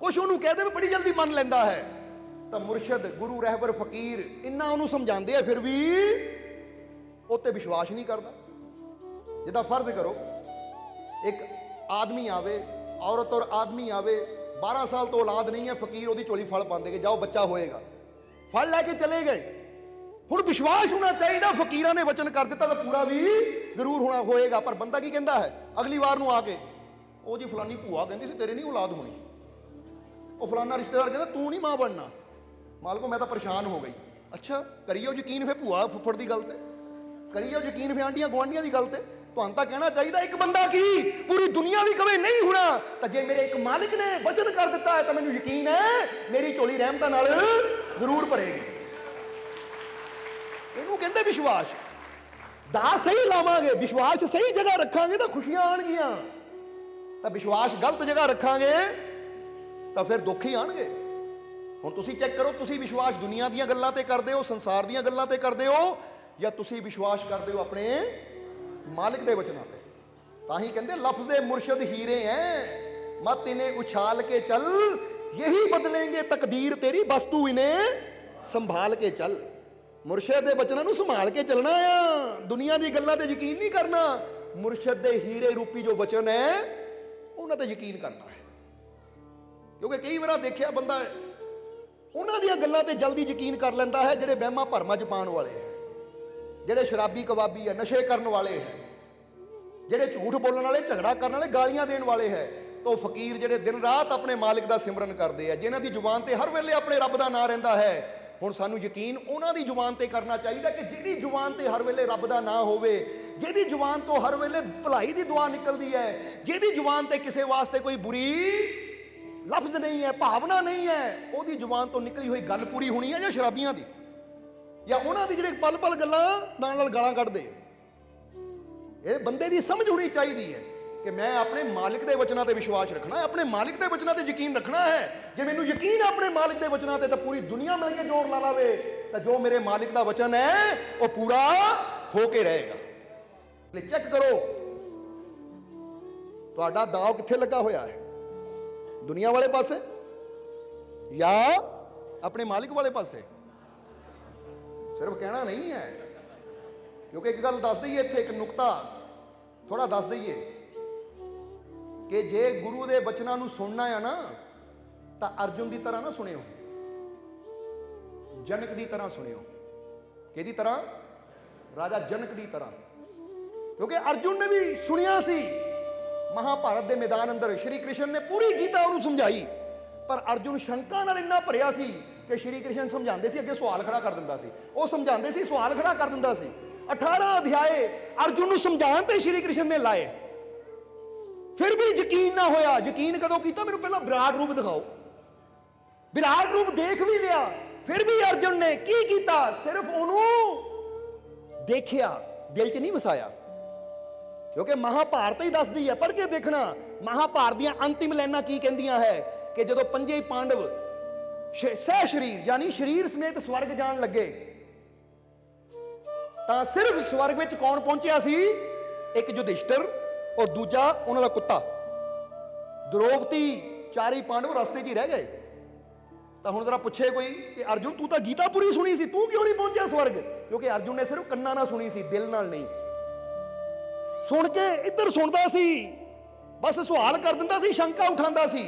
ਕੁਛ ਉਹਨੂੰ ਕਹਿ ਦੇਵੇ ਬੜੀ ਜਲਦੀ ਮੰਨ ਲੈਂਦਾ ਹੈ। ਤਾਂ ਮੁਰਸ਼ਿਦ, ਗੁਰੂ, ਰਹਿਬਰ, ਫਕੀਰ ਇੰਨਾ ਉਹਨੂੰ ਸਮਝਾਉਂਦੇ ਆ, ਫਿਰ ਵੀ ਉਹ ਤੇ ਵਿਸ਼ਵਾਸ ਨਹੀਂ ਕਰਦਾ। ਜਿੱਦਾਂ ਫਰਜ਼ ਕਰੋ ਇੱਕ ਆਦਮੀ ਆਵੇ, ਔਰਤ ਔਰ ਆਦਮੀ ਆਵੇ, 12 ਸਾਲ ਤੋਂ ਔਲਾਦ ਨਹੀਂ ਹੈ, ਫਕੀਰ ਉਹਦੀ ਝੋਲੀ ਫਲ ਪਾਉਂਦੇ ਕਿ ਜਾਓ ਬੱਚਾ ਹੋਏਗਾ, ਫਲ ਲੈ ਕੇ ਚਲੇ ਗਏ। ਹੁਣ ਵਿਸ਼ਵਾਸ ਹੋਣਾ ਚਾਹੀਦਾ, ਫਕੀਰਾਂ ਨੇ ਵਚਨ ਕਰ ਦਿੱਤਾ ਤਾਂ ਪੂਰਾ ਵੀ ਜ਼ਰੂਰ ਹੋਣਾ ਹੋਏਗਾ। ਪਰ ਬੰਦਾ ਕੀ ਕਹਿੰਦਾ ਹੈ ਅਗਲੀ ਵਾਰ ਨੂੰ ਆ ਕੇ, ਉਹ ਜੀ ਫਲਾਨੀ ਭੂਆ ਕਹਿੰਦੀ ਸੀ ਤੇਰੇ ਨਹੀਂ ਔਲਾਦ ਹੋਣੀ, ਉਹ ਫਲਾਨਾ ਰਿਸ਼ਤੇਦਾਰ ਕਹਿੰਦਾ ਤੂੰ ਨਹੀਂ ਮਾਂ ਬਣਨਾ। ਮਾਲਕੋ ਮੈਂ ਤਾਂ ਪਰੇਸ਼ਾਨ ਹੋ ਗਈ। ਅੱਛਾ ਕਰੀਓ ਯਕੀਨ ਫਿਰ ਭੂਆ ਫੁੱਫੜ ਦੀ ਗੱਲ ਤੇ, ਕਰੀਓ ਯਕੀਨ ਫਿਰ ਆਂਡੀਆਂ ਗੁਆਂਢੀਆਂ ਦੀ ਗੱਲ ਤੇ, ਤੁਹਾਨੂੰ ਤਾਂ ਕਹਿਣਾ ਚਾਹੀਦਾ ਇੱਕ ਬੰਦਾ ਕੀ ਪੂਰੀ ਦੁਨੀਆ ਵੀ ਕਵੇ ਨਹੀਂ ਹੋਣਾ, ਤਾਂ ਜੇ ਮੇਰੇ ਇੱਕ ਮਾਲਿਕ ਨੇ ਵਚਨ ਕਰ ਦਿੱਤਾ ਹੈ ਤਾਂ ਮੈਨੂੰ ਯਕੀਨ ਹੈ ਮੇਰੀ ਝੋਲੀ ਰਹਿਮਤਾਂ ਨਾਲ ਜ਼ਰੂਰ ਭਰੇਗੀ। ਇਹਨੂੰ ਕਹਿੰਦੇ ਵਿਸ਼ਵਾਸ। ਦਾ ਸਹੀ ਲਾਵਾਂਗੇ, ਵਿਸ਼ਵਾਸ ਸਹੀ ਜਗ੍ਹਾ ਰੱਖਾਂਗੇ ਤਾਂ ਖੁਸ਼ੀਆਂ ਆਣਗੀਆਂ, ਤਾਂ ਵਿਸ਼ਵਾਸ ਗਲਤ ਜਗ੍ਹਾ ਰੱਖਾਂਗੇ ਤਾਂ ਫਿਰ ਦੁੱਖ ਹੀ ਆਣਗੇ। ਹੁਣ ਤੁਸੀਂ ਚੈੱਕ ਕਰੋ, ਤੁਸੀਂ ਵਿਸ਼ਵਾਸ ਦੁਨੀਆ ਦੀਆਂ ਗੱਲਾਂ ਤੇ ਕਰਦੇ ਹੋ, ਸੰਸਾਰ ਦੀਆਂ ਗੱਲਾਂ ਤੇ ਕਰਦੇ ਹੋ, ਜਾਂ ਤੁਸੀਂ ਵਿਸ਼ਵਾਸ ਕਰਦੇ ਹੋ ਆਪਣੇ ਮਾਲਿਕ ਦੇ ਵਚਨਾਂ ਤੇ। ਤਾਂ ਹੀ ਕਹਿੰਦੇ ਲਫ਼ਜ਼ੇ ਮੁਰਸ਼ਦ ਹੀਰੇ ਹੈ, ਮਤ ਇਨੇ ਉਛਾਲ ਕੇ ਚੱਲ, ਯਹੀ ਬਦਲेंगे ਤਕਦੀਰ ਤੇਰੀ, ਬਸ ਤੂੰ ਇਨੇ ਸੰਭਾਲ ਕੇ ਚੱਲ। ਮੁਰਸ਼ਦ ਦੇ ਵਚਨਾਂ ਨੂੰ ਸੰਭਾਲ ਕੇ ਚੱਲਣਾ ਆ, ਦੁਨੀਆ ਦੀ ਗੱਲਾਂ ਤੇ ਯਕੀਨ ਨਹੀਂ ਕਰਨਾ। ਮੁਰਸ਼ਦ ਦੇ ਹੀਰੇ ਰੂਪੀ ਜੋ ਵਚਨ ਹੈ ਉਹਨਾਂ ਤੇ ਯਕੀਨ ਕਰਨਾ ਹੈ। ਕਿਉਂਕਿ ਕਈ ਵਾਰ ਦੇਖਿਆ ਬੰਦਾ ਉਹਨਾਂ ਦੀਆਂ ਗੱਲਾਂ ਤੇ ਜਲਦੀ ਯਕੀਨ ਕਰ ਲੈਂਦਾ ਹੈ ਜਿਹੜੇ ਵਹਿਮਾਂ ਭਰਮਾਂ ਚ ਪਾਉਣ ਵਾਲੇ ਹੈ, ਜਿਹੜੇ ਸ਼ਰਾਬੀ ਕਬਾਬੀ ਹੈ, ਨਸ਼ੇ ਕਰਨ ਵਾਲੇ ਹੈ, ਜਿਹੜੇ ਝੂਠ ਬੋਲਣ ਵਾਲੇ, ਝਗੜਾ ਕਰਨ ਵਾਲੇ, ਗਾਲੀਆਂ ਦੇਣ ਵਾਲੇ ਹੈ। ਤਾਂ ਫਕੀਰ ਜਿਹੜੇ ਦਿਨ ਰਾਤ ਆਪਣੇ ਮਾਲਿਕ ਦਾ ਸਿਮਰਨ ਕਰਦੇ ਆ, ਜਿਨ੍ਹਾਂ ਦੀ ਜ਼ੁਬਾਨ ਤੇ ਹਰ ਵੇਲੇ ਆਪਣੇ ਰੱਬ ਦਾ ਨਾਂ ਰਹਿੰਦਾ ਹੈ। ਹੁਣ ਸਾਨੂੰ ਯਕੀਨ ਉਹਨਾਂ ਦੀ ਜ਼ੁਬਾਨ ਤੇ ਕਰਨਾ ਚਾਹੀਦਾ ਕਿ ਜਿਹਦੀ ਜ਼ੁਬਾਨ ਤੇ ਹਰ ਵੇਲੇ ਰੱਬ ਦਾ ਨਾਂ ਹੋਵੇ, ਜਿਹਦੀ ਜ਼ੁਬਾਨ ਤੋਂ ਹਰ ਵੇਲੇ ਭਲਾਈ ਦੀ ਦੁਆ ਨਿਕਲਦੀ ਹੈ, ਜਿਹਦੀ ਜ਼ੁਬਾਨ ਤੇ ਕਿਸੇ ਵਾਸਤੇ ਕੋਈ ਬੁਰੀ ਲਫ਼ਜ਼ ਨਹੀਂ ਹੈ, ਭਾਵਨਾ ਨਹੀਂ ਹੈ, ਉਹਦੀ ਜ਼ੁਬਾਨ ਤੋਂ ਨਿਕਲੀ ਹੋਈ ਗੱਲ ਪੂਰੀ ਹੋਣੀ ਹੈ ਜਾਂ ਸ਼ਰਾਬੀਆਂ ਦੀ, ਜਾਂ ਉਹਨਾਂ ਦੀ ਜਿਹੜੇ ਪਲ ਪਲ ਗੱਲਾਂ ਨਾਲ ਗਾਲਾਂ ਕੱਢਦੇ। ਇਹ ਬੰਦੇ ਦੀ ਸਮਝ ਹੋਣੀ ਚਾਹੀਦੀ ਹੈ ਕਿ ਮੈਂ ਆਪਣੇ ਮਾਲਿਕ ਦੇ ਵਚਨਾਂ ਤੇ ਵਿਸ਼ਵਾਸ ਰੱਖਣਾ ਹੈ, ਆਪਣੇ ਮਾਲਿਕ ਦੇ ਵਚਨਾਂ ਤੇ ਯਕੀਨ ਰੱਖਣਾ ਹੈ। ਜੇ ਮੈਨੂੰ ਯਕੀਨ ਹੈ ਆਪਣੇ ਮਾਲਿਕ ਦੇ ਵਚਨਾਂ ਤੇ ਤਾਂ ਪੂਰੀ ਦੁਨੀਆ ਮਿਲ ਕੇ ਜ਼ੋਰ ਲਾ ਲਾਵੇ, ਤਾਂ ਜੋ ਮੇਰੇ ਮਾਲਿਕ ਦਾ ਵਚਨ ਹੈ ਉਹ ਪੂਰਾ ਹੋ ਕੇ ਰਹੇਗਾ। ਲੈ ਚੈੱਕ ਕਰੋ ਤੁਹਾਡਾ ਦਾਅ ਕਿੱਥੇ ਲੱਗਾ ਹੋਇਆ ਹੈ, ਦੁਨੀਆ ਵਾਲੇ ਪਾਸੇ ਜਾਂ ਆਪਣੇ ਮਾਲਿਕ ਵਾਲੇ ਪਾਸੇ। ਸਿਰਫ ਕਹਿਣਾ ਨਹੀਂ ਹੈ, ਕਿਉਂਕਿ ਇੱਕ ਗੱਲ ਦੱਸ ਦਈਏ ਇੱਥੇ, ਇੱਕ ਨੁਕਤਾ ਥੋੜਾ ਦੱਸ ਦਈਏ ਕਿ ਜੇ ਗੁਰੂ ਦੇ ਬਚਨਾਂ ਨੂੰ ਸੁਣਨਾ ਹੈ ਨਾ ਤਾਂ ਅਰਜੁਨ ਦੀ ਤਰ੍ਹਾਂ ਨਾ ਸੁਣਿਓ, ਜਨਕ ਦੀ ਤਰ੍ਹਾਂ ਸੁਣਿਓ। ਕਿਹਦੀ ਤਰ੍ਹਾਂ? ਰਾਜਾ ਜਨਕ ਦੀ ਤਰ੍ਹਾਂ। ਕਿਉਂਕਿ ਅਰਜੁਨ ਨੇ ਵੀ ਸੁਣਿਆ ਸੀ ਮਹਾਭਾਰਤ ਦੇ ਮੈਦਾਨ ਅੰਦਰ ਸ਼੍ਰੀ ਕ੍ਰਿਸ਼ਨ ਨੇ ਪੂਰੀ ਗੀਤਾ ਉਹਨੂੰ ਸਮਝਾਈ, ਪਰ ਅਰਜੁਨ ਸ਼ੰਕਾ ਨਾਲ ਇੰਨਾ ਭਰਿਆ ਸੀ ਕਿ ਸ਼੍ਰੀ ਕ੍ਰਿਸ਼ਨ ਸਮਝਾਉਂਦੇ ਸੀ, ਅੱਗੇ ਸਵਾਲ ਖੜਾ ਕਰ ਦਿੰਦਾ ਸੀ, ਉਹ ਸਮਝਾਉਂਦੇ ਸੀ, ਸਵਾਲ ਖੜਾ ਕਰ ਦਿੰਦਾ ਸੀ। 18 ਅਧਿਆਏ ਅਰਜੁਨ ਨੂੰ ਸਮਝਾਉਣ ਤੇ ਸ਼੍ਰੀ ਕ੍ਰਿਸ਼ਨ ਨੇ ਲਾਏ, ਫਿਰ ਵੀ ਯਕੀਨ ਨਾ ਹੋਇਆ। ਯਕੀਨ ਕਦੋਂ ਕੀਤਾ? ਮੈਨੂੰ ਪਹਿਲਾਂ ਵਿਰਾਟ ਰੂਪ ਦਿਖਾਓ। ਵਿਰਾਟ ਰੂਪ ਦੇਖ ਵੀ ਲਿਆ, ਫਿਰ ਵੀ ਅਰਜੁਨ ਨੇ ਕੀ ਕੀਤਾ? ਸਿਰਫ ਉਹਨੂੰ ਦੇਖਿਆ, ਦਿਲ 'ਚ ਨਹੀਂ ਵਸਾਇਆ। ਕਿਉਂਕਿ ਮਹਾਭਾਰਤ ਹੀ ਦੱਸਦੀ ਹੈ, ਪੜ੍ਹ ਕੇ ਦੇਖਣਾ, ਮਹਾਭਾਰਤ ਦੀਆਂ ਅੰਤਿਮ ਲਾਈਨਾਂ ਕੀ ਕਹਿੰਦੀਆਂ ਹੈ ਕਿ ਜਦੋਂ ਪੰਜੇ ਪਾਂਡਵ ਸਹਿ ਸ਼ਰੀਰ ਯਾਨੀ ਸ਼ਰੀਰ ਸਮੇਤ ਸਵਰਗ ਜਾਣ ਲੱਗੇ, ਤਾਂ ਸਿਰਫ ਸਵਰਗ ਵਿੱਚ ਕੌਣ ਪਹੁੰਚਿਆ ਸੀ? ਇੱਕ ਯੁਧਿਸ਼ਟਰ ਔਰ ਦੂਜਾ ਉਹਨਾਂ ਦਾ ਕੁੱਤਾ ਦ੍ਰੋਪਦੀ। ਚਾਰੇ ਪਾਂਡਵ ਰਸਤੇ 'ਚ ਹੀ ਰਹਿ ਗਏ। ਤਾਂ ਹੁਣ ਜ਼ਰਾ ਪੁੱਛੇ ਕੋਈ ਕਿ ਅਰਜੁਨ ਤੂੰ ਤਾਂ ਗੀਤਾ ਪੂਰੀ ਸੁਣੀ ਸੀ, ਤੂੰ ਕਿਉਂ ਨਹੀਂ ਪਹੁੰਚਿਆ ਸਵਰਗ? ਕਿਉਂਕਿ ਅਰਜੁਨ ਨੇ ਸਿਰਫ ਕੰਨਾਂ ਨਾਲ ਸੁਣੀ ਸੀ, ਦਿਲ ਨਾਲ ਨਹੀਂ। ਸੁਣ ਕੇ ਇੱਧਰ ਸੁਣਦਾ ਸੀ, ਬਸ ਸਵਾਲ ਕਰ ਦਿੰਦਾ ਸੀ, ਸ਼ੰਕਾ ਉਠਾਉਂਦਾ ਸੀ।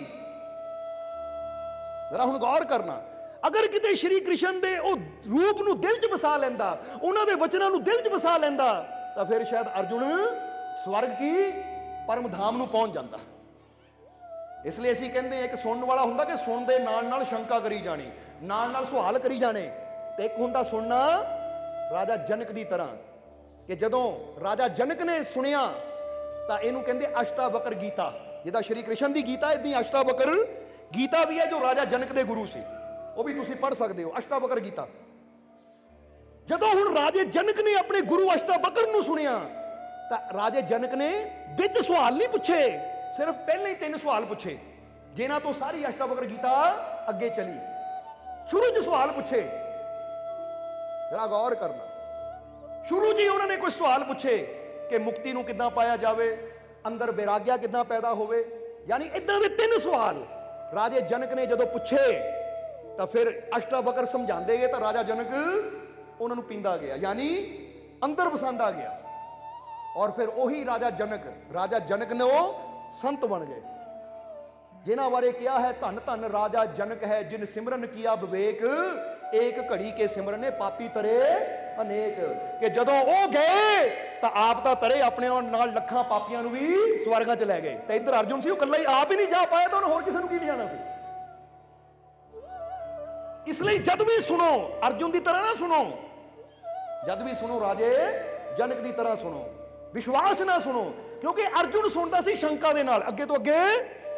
ਜ਼ਰਾ ਹੁਣ ਗੌਰ ਕਰਨਾ, ਅਗਰ ਕਿਤੇ ਸ਼੍ਰੀ ਕ੍ਰਿਸ਼ਨ ਦੇ ਉਹ ਰੂਪ ਨੂੰ ਦਿਲ 'ਚ ਵਸਾ ਲੈਂਦਾ, ਉਹਨਾਂ ਦੇ ਵਚਨਾਂ ਨੂੰ ਦਿਲ 'ਚ ਵਸਾ ਲੈਂਦਾ, ਤਾਂ ਫਿਰ ਸ਼ਾਇਦ ਅਰਜੁਨ ਸਵਰਗ ਕੀ ਪਰਮ ਧਾਮ ਨੂੰ ਪਹੁੰਚ ਜਾਂਦਾ। ਇਸ ਲਈ ਅਸੀਂ ਕਹਿੰਦੇ ਹਾਂ ਕਿ ਸੁਣਨ ਵਾਲਾ ਹੁੰਦਾ ਕਿ ਸੁਣ ਦੇ ਨਾਲ ਨਾਲ ਸ਼ੰਕਾ ਕਰੀ ਜਾਣੀ, ਨਾਲ ਨਾਲ ਸਵਾਲ ਕਰੀ ਜਾਣੇ, ਤੇ ਇੱਕ ਹੁੰਦਾ ਸੁਣਨਾ ਰਾਜਾ ਜਨਕ ਦੀ ਤਰ੍ਹਾਂ, ਕਿ ਜਦੋਂ ਰਾਜਾ ਜਨਕ ਨੇ ਸੁਣਿਆ ਤਾਂ ਇਹਨੂੰ ਕਹਿੰਦੇ ਅਸ਼ਟਾਵਕਰ ਗੀਤਾ। ਜਿੱਦਾਂ ਸ਼੍ਰੀ ਕ੍ਰਿਸ਼ਨ ਦੀ ਗੀਤਾ, ਇਦਾਂ ਹੀ ਅਸ਼ਟਾਵਕਰ ਗੀਤਾ ਵੀ ਹੈ ਜੋ ਰਾਜਾ ਜਨਕ ਦੇ ਗੁਰੂ ਸੀ, ਉਹ ਵੀ ਤੁਸੀਂ ਪੜ੍ਹ ਸਕਦੇ ਹੋ, ਅਸ਼ਟਾਵਕਰ ਗੀਤਾ। ਜਦੋਂ ਹੁਣ ਰਾਜੇ ਜਨਕ ਨੇ ਆਪਣੇ ਗੁਰੂ ਅਸ਼ਟਾਵਕਰ ਨੂੰ ਸੁਣਿਆ ਤਾਂ ਰਾਜੇ ਜਨਕ ਨੇ ਵਿੱਚ ਸਵਾਲ ਨਹੀਂ ਪੁੱਛੇ, ਸਿਰਫ ਪਹਿਲੇ ਹੀ 3 ਸਵਾਲ ਪੁੱਛੇ, ਜਿਨ੍ਹਾਂ ਤੋਂ ਸਾਰੀ ਅਸ਼ਟਾਵਕਰ ਗੀਤਾ ਅੱਗੇ ਚਲੀ। ਸ਼ੁਰੂ 'ਚ ਸਵਾਲ ਪੁੱਛੇ, ਜਰਾ ਗੌਰ ਕਰਨਾ, ਸ਼ੁਰੂ 'ਚ ਹੀ ਉਹਨਾਂ ਨੇ ਕੁਝ ਸਵਾਲ ਪੁੱਛੇ ਕਿ ਮੁਕਤੀ ਨੂੰ ਕਿੱਦਾਂ ਪਾਇਆ ਜਾਵੇ, ਅੰਦਰ ਵੈਰਾਗਿਆ ਕਿੱਦਾਂ ਪੈਦਾ ਹੋਵੇ, ਯਾਨੀ ਇਦਾਂ ਦੇ 3 ਸਵਾਲ ਰਾਜੇ ਜਨਕ ਨੇ ਜਦੋਂ ਪੁੱਛੇ ਤਾਂ ਫਿਰ ਅਸ਼ਟਾਵਕਰ ਸਮਝਾਉਂਦੇ ਗਏ ਤਾਂ ਰਾਜਾ ਜਨਕ ਉਹਨਾਂ ਨੂੰ ਪੀਂਦਾ ਗਿਆ, ਯਾਨੀ ਅੰਦਰ ਵਸਾਂਦਾ ਗਿਆ। ਔਰ ਫਿਰ ਉਹੀ ਰਾਜਾ ਜਨਕ ਨੇ ਉਹ ਸੰਤ ਬਣ ਗਏ, ਜਿਨ੍ਹਾਂ ਬਾਰੇ ਕਿਹਾ ਹੈ ਧੰਨ ਧੰਨ ਰਾਜਾ ਜਨਕ ਹੈ, ਜਿਨ ਸਿਮਰਨ ਕੀਆ ਵਿਵੇਕ, ਏਕ ਘੜੀ ਕੇ ਸਿਮਰਨ ਨੇ ਪਾਪੀ ਤਰੇ ਅਨੇਕ। ਕਿ ਜਦੋਂ ਉਹ ਗਏ ਤਾਂ ਆਪ ਤਾਂ ਤਰੇ, ਆਪਣੇ ਨਾਲ ਲੱਖਾਂ ਪਾਪੀਆਂ ਨੂੰ ਵੀ ਸਵਰਗਾਂ 'ਚ ਲੈ ਗਏ। ਤੇ ਇੱਧਰ ਅਰਜੁਨ ਸੀ, ਉਹ ਇਕੱਲਾ ਹੀ ਆਪ ਹੀ ਨਹੀਂ ਜਾ ਪਾਇਆ, ਤਾਂ ਉਹਨੇ ਹੋਰ ਕਿਸੇ ਨੂੰ ਕੀ ਲਿਜਾਣਾ ਸੀ। ਇਸ ਲਈ ਜਦ ਵੀ ਸੁਣੋ ਅਰਜੁਨ ਦੀ ਤਰ੍ਹਾਂ ਨਾ ਸੁਣੋ, ਜਦ ਵੀ ਸੁਣੋ ਰਾਜੇ ਜਨਕ ਦੀ ਤਰ੍ਹਾਂ ਸੁਣੋ। ਵਿਸ਼ਵਾਸ ਨਾਲ ਸੁਣੋ, ਕਿਉਂਕਿ ਅਰਜੁਨ ਸੁਣਦਾ ਸੀ ਸ਼ੰਕਾ ਦੇ ਨਾਲ, ਅੱਗੇ ਤੋਂ ਅੱਗੇ